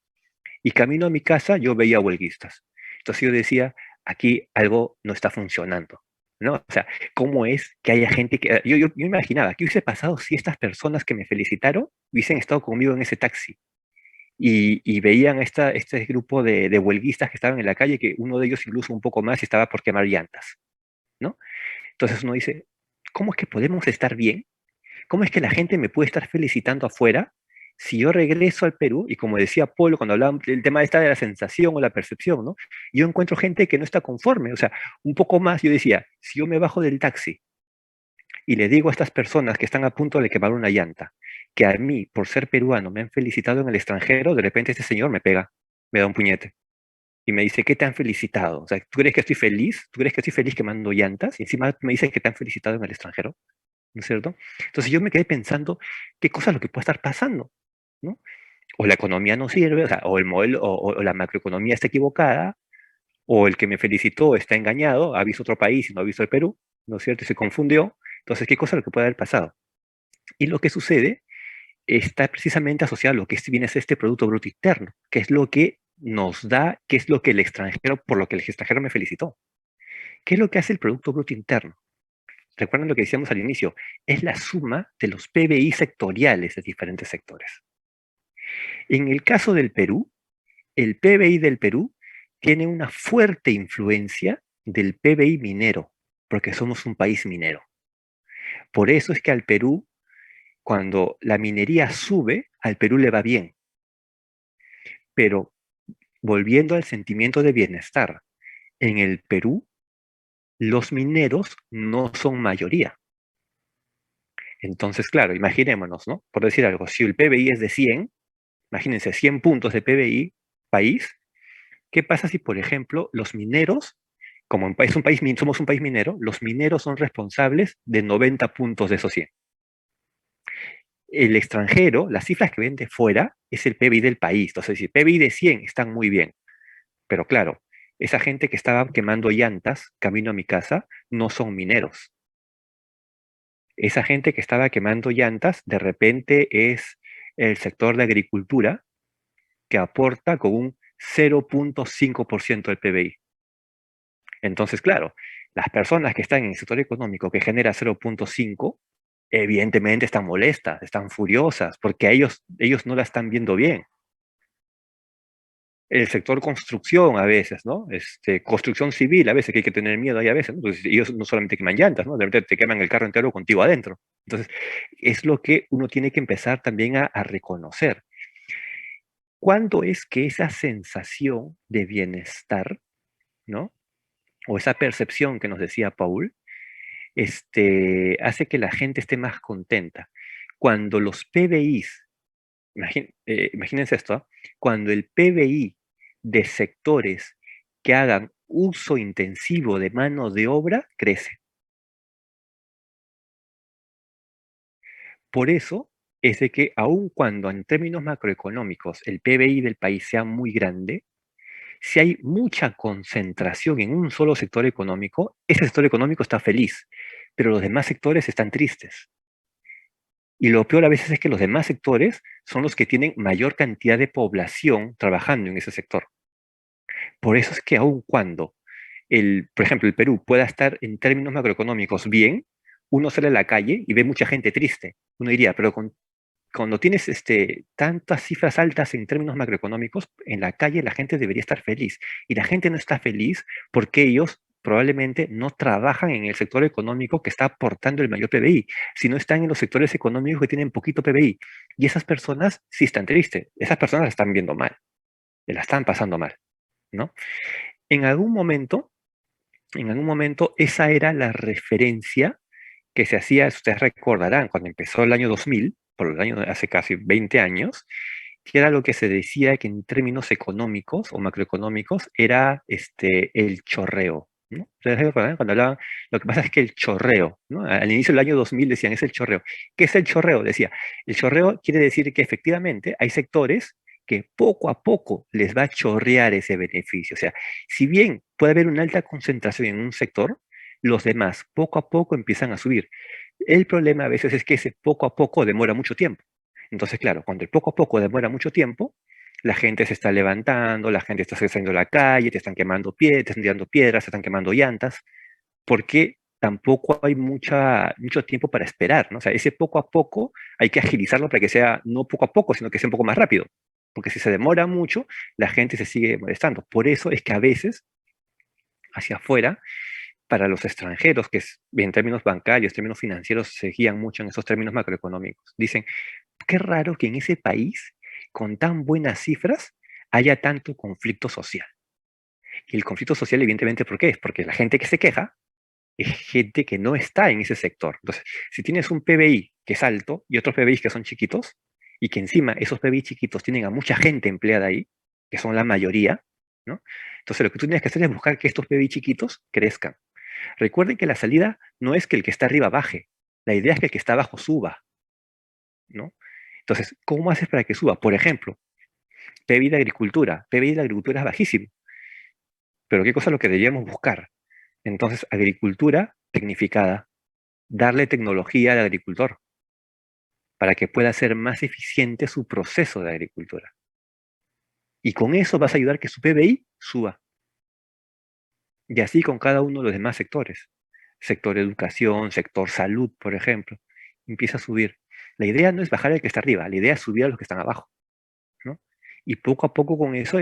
Y camino a mi casa yo veía huelguistas. Entonces yo decía, aquí algo no está funcionando, ¿no? O sea, ¿cómo es que haya gente que... Yo imaginaba, ¿qué hubiese pasado si estas personas que me felicitaron hubiesen estado conmigo en ese taxi? Y veían este grupo de huelguistas que estaban en la calle, que uno de ellos incluso un poco más estaba por quemar llantas, ¿no? Entonces uno dice, ¿cómo es que podemos estar bien? ¿Cómo es que la gente me puede estar felicitando afuera si yo regreso al Perú? Y como decía Polo cuando hablaba del tema de la sensación o la percepción, ¿no? Yo encuentro gente que no está conforme. O sea, un poco más yo decía, si yo me bajo del taxi y le digo a estas personas que están a punto de quemar una llanta, que a mí, por ser peruano, me han felicitado en el extranjero, de repente este señor me pega, me da un puñete y me dice, ¿qué te han felicitado? O sea, ¿tú crees que estoy feliz? ¿Tú crees que estoy feliz quemando llantas? Y encima me dices que te han felicitado en el extranjero, ¿no es cierto? Entonces yo me quedé pensando, ¿qué cosa es lo que puede estar pasando? ¿No? O la economía no sirve, o sea, o el modelo, o la macroeconomía está equivocada, o el que me felicitó está engañado, ha visto otro país y no ha visto el Perú, ¿no es cierto? Y se confundió. Entonces, ¿qué cosa es lo que puede haber pasado? Y lo que sucede está precisamente asociado a lo que viene a ser este Producto Bruto Interno, que es lo que nos da, que es lo que el extranjero, por lo que el extranjero me felicitó. ¿Qué es lo que hace el Producto Bruto Interno? Recuerden lo que decíamos al inicio, es la suma de los PBI sectoriales de diferentes sectores. En el caso del Perú, el PBI del Perú tiene una fuerte influencia del PBI minero, porque somos un país minero. Por eso es que al Perú, cuando la minería sube, al Perú le va bien. Pero volviendo al sentimiento de bienestar, en el Perú, los mineros no son mayoría. Entonces, claro, imaginémonos, ¿no? Por decir algo, si el PBI es de 100, imagínense, 100 puntos de PBI, país, ¿qué pasa si, por ejemplo, los mineros, como somos un país minero, los mineros son responsables de 90 puntos de esos 100? el extranjero, las cifras que ven de fuera, es el PBI del país. Entonces, si el PBI de 100 están muy bien, pero claro, esa gente que estaba quemando llantas camino a mi casa no son mineros. Esa gente que estaba quemando llantas de repente es el sector de agricultura que aporta con un 0,5% del PBI. Entonces, claro, las personas que están en el sector económico que genera 0,5, evidentemente están molestas, están furiosas, porque ellos no la están viendo bien. El sector construcción a veces, ¿no? Construcción civil, a veces que hay que tener miedo ahí a veces, ¿no? Pues ellos no solamente queman llantas, ¿no? De repente te queman el carro entero contigo adentro. Entonces, es lo que uno tiene que empezar también a reconocer. ¿Cuándo es que esa sensación de bienestar, ¿no? O esa percepción que nos decía Paul, hace que la gente esté más contenta? Cuando los PBIs, imagínense esto, ¿ah? Cuando el PBI de sectores que hagan uso intensivo de mano de obra crece. Por eso es de que aun cuando en términos macroeconómicos el PBI del país sea muy grande, si hay mucha concentración en un solo sector económico, ese sector económico está feliz, pero los demás sectores están tristes. Y lo peor a veces es que los demás sectores son los que tienen mayor cantidad de población trabajando en ese sector. Por eso es que aun cuando, por ejemplo, el Perú pueda estar en términos macroeconómicos bien, uno sale a la calle y ve mucha gente triste. Uno diría, pero cuando tienes tantas cifras altas en términos macroeconómicos, en la calle la gente debería estar feliz. Y la gente no está feliz porque ellos probablemente no trabajan en el sector económico que está aportando el mayor PBI, sino están en los sectores económicos que tienen poquito PBI. Y esas personas sí están tristes, esas personas la están viendo mal, la están pasando mal, ¿no? En algún momento, esa era la referencia que se hacía, ustedes recordarán, cuando empezó el año 2000, por el año hace casi 20 años, que era lo que se decía que en términos económicos o macroeconómicos era el chorreo, ¿no? ¿Ustedes recuerdan? Cuando hablaban, lo que pasa es que el chorreo, ¿no? Al inicio del año 2000 decían, es el chorreo. ¿Qué es el chorreo? Decía, el chorreo quiere decir que efectivamente hay sectores que poco a poco les va a chorrear ese beneficio. O sea, si bien puede haber una alta concentración en un sector, los demás poco a poco empiezan a subir. El problema a veces es que ese poco a poco demora mucho tiempo. Entonces, claro, cuando el poco a poco demora mucho tiempo, la gente se está levantando, la gente está saliendo a la calle, te están quemando piedras, te están tirando piedras, te están quemando llantas, porque tampoco hay mucho tiempo para esperar, ¿no? O sea, ese poco a poco hay que agilizarlo para que sea no poco a poco, sino que sea un poco más rápido. Porque si se demora mucho, la gente se sigue molestando. Por eso es que a veces, hacia afuera, para los extranjeros, que en términos bancarios, términos financieros, se guían mucho en esos términos macroeconómicos. Dicen, qué raro que en ese país, con tan buenas cifras, haya tanto conflicto social. Y el conflicto social, evidentemente, ¿por qué? Es porque la gente que se queja es gente que no está en ese sector. Entonces, si tienes un PBI que es alto y otros PBI que son chiquitos, y que encima esos PBI chiquitos tienen a mucha gente empleada ahí, que son la mayoría, ¿no? Entonces, lo que tú tienes que hacer es buscar que estos PBI chiquitos crezcan. Recuerden que la salida no es que el que está arriba baje, la idea es que el que está abajo suba, ¿no? Entonces, ¿cómo haces para que suba? Por ejemplo, PBI de agricultura. PBI de la agricultura es bajísimo, pero ¿qué cosa es lo que deberíamos buscar? Entonces, agricultura tecnificada, darle tecnología al agricultor para que pueda hacer más eficiente su proceso de agricultura. Y con eso vas a ayudar que su PBI suba. Y así con cada uno de los demás sectores. Sector educación, sector salud, por ejemplo. Empieza a subir. La idea no es bajar al que está arriba, la idea es subir a los que están abajo, ¿no? Y poco a poco con eso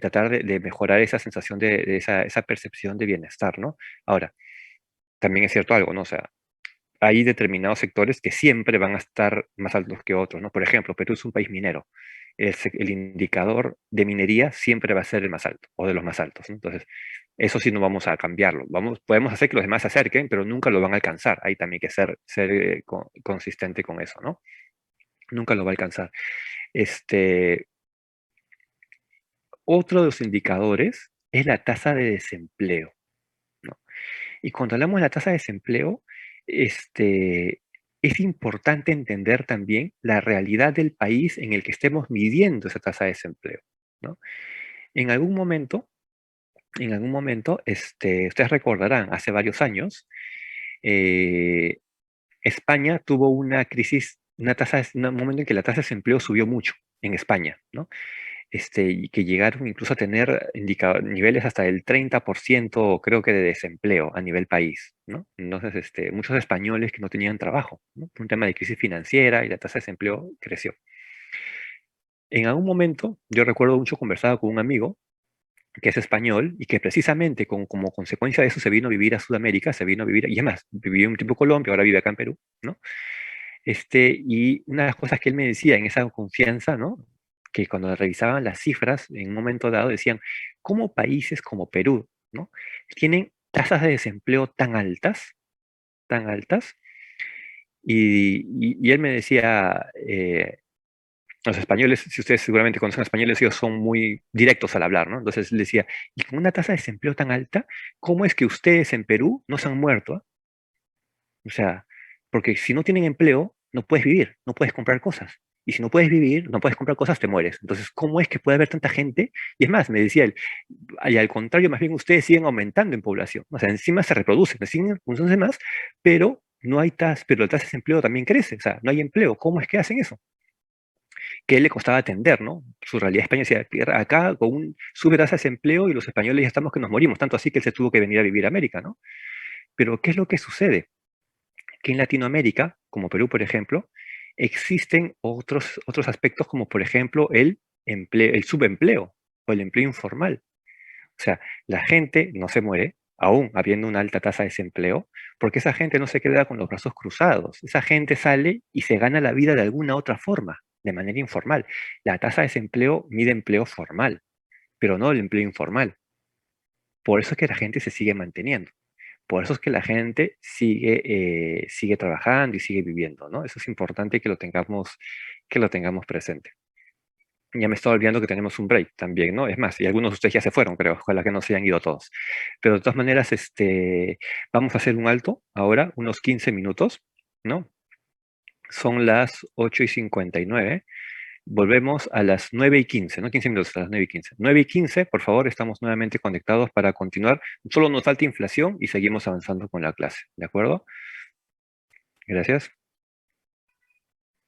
tratar de mejorar esa sensación de esa percepción de bienestar, ¿no? Ahora, también es cierto algo, ¿no? O sea, hay determinados sectores que siempre van a estar más altos que otros, ¿no? Por ejemplo, Perú es un país minero. El indicador de minería siempre va a ser el más alto o de los más altos, ¿no? Entonces, eso sí no vamos a cambiarlo. Podemos hacer que los demás se acerquen, pero nunca lo van a alcanzar. Hay también que ser consistente con eso, ¿no? Nunca lo va a alcanzar. Otro de los indicadores es la tasa de desempleo, ¿no? Y cuando hablamos de la tasa de desempleo, es importante entender también la realidad del país en el que estemos midiendo esa tasa de desempleo, ¿no? En algún momento, ustedes recordarán, hace varios años, eh, España tuvo una crisis, un momento en que la tasa de desempleo subió mucho en España, ¿no? Y que llegaron incluso a tener niveles hasta del 30%, creo que, de desempleo a nivel país, ¿no? Entonces, muchos españoles que no tenían trabajo, ¿no? Por un tema de crisis financiera y la tasa de desempleo creció. En algún momento, yo recuerdo mucho conversaba con un amigo que es español y que precisamente como consecuencia de eso se vino a vivir a Sudamérica, se vino a vivir, y además, vivió un tiempo en Colombia, ahora vive acá en Perú, ¿no? Y una de las cosas que él me decía en esa confianza, ¿no? Que cuando revisaban las cifras, en un momento dado decían, ¿cómo países como Perú, ¿no? Tienen tasas de desempleo tan altas? Y él me decía, los españoles, si ustedes seguramente conocen españoles, ellos son muy directos al hablar, ¿no? Entonces él decía, y con una tasa de desempleo tan alta, ¿cómo es que ustedes en Perú no se han muerto? ¿Ah? O sea, porque si no tienen empleo, no puedes vivir, no puedes comprar cosas. Y si no puedes vivir, no puedes comprar cosas, te mueres. Entonces, ¿cómo es que puede haber tanta gente? Y es más, me decía él, y al contrario, más bien ustedes siguen aumentando en población. O sea, encima se reproducen, siguen funcionando más, pero no hay pero la tasa de desempleo también crece. O sea, no hay empleo. ¿Cómo es que hacen eso? Que a él le costaba atender, ¿no? Su realidad española decía, acá con sube tasa de desempleo y los españoles ya estamos que nos morimos, tanto así que él se tuvo que venir a vivir a América, ¿no? Pero ¿qué es lo que sucede? Que en Latinoamérica, como Perú, por ejemplo, existen otros aspectos como, por ejemplo, el subempleo o el empleo informal. O sea, la gente no se muere, aún habiendo una alta tasa de desempleo, porque esa gente no se queda con los brazos cruzados. Esa gente sale y se gana la vida de alguna otra forma, de manera informal. La tasa de desempleo mide empleo formal, pero no el empleo informal. Por eso es que la gente se sigue manteniendo. Por eso es que la gente sigue trabajando y sigue viviendo, ¿no? Eso es importante que lo tengamos presente. Ya me estaba olvidando que tenemos un break también, ¿no? Es más, y algunos de ustedes ya se fueron, creo, ojalá que no se hayan ido todos. Pero de todas maneras, vamos a hacer un alto ahora, unos 15 minutos, ¿no? Son las 8:59. Volvemos a las 9:15, no 15 minutos, a las 9:15. 9:15, por favor, estamos nuevamente conectados para continuar. Solo nos falta inflación y seguimos avanzando con la clase, ¿de acuerdo? Gracias.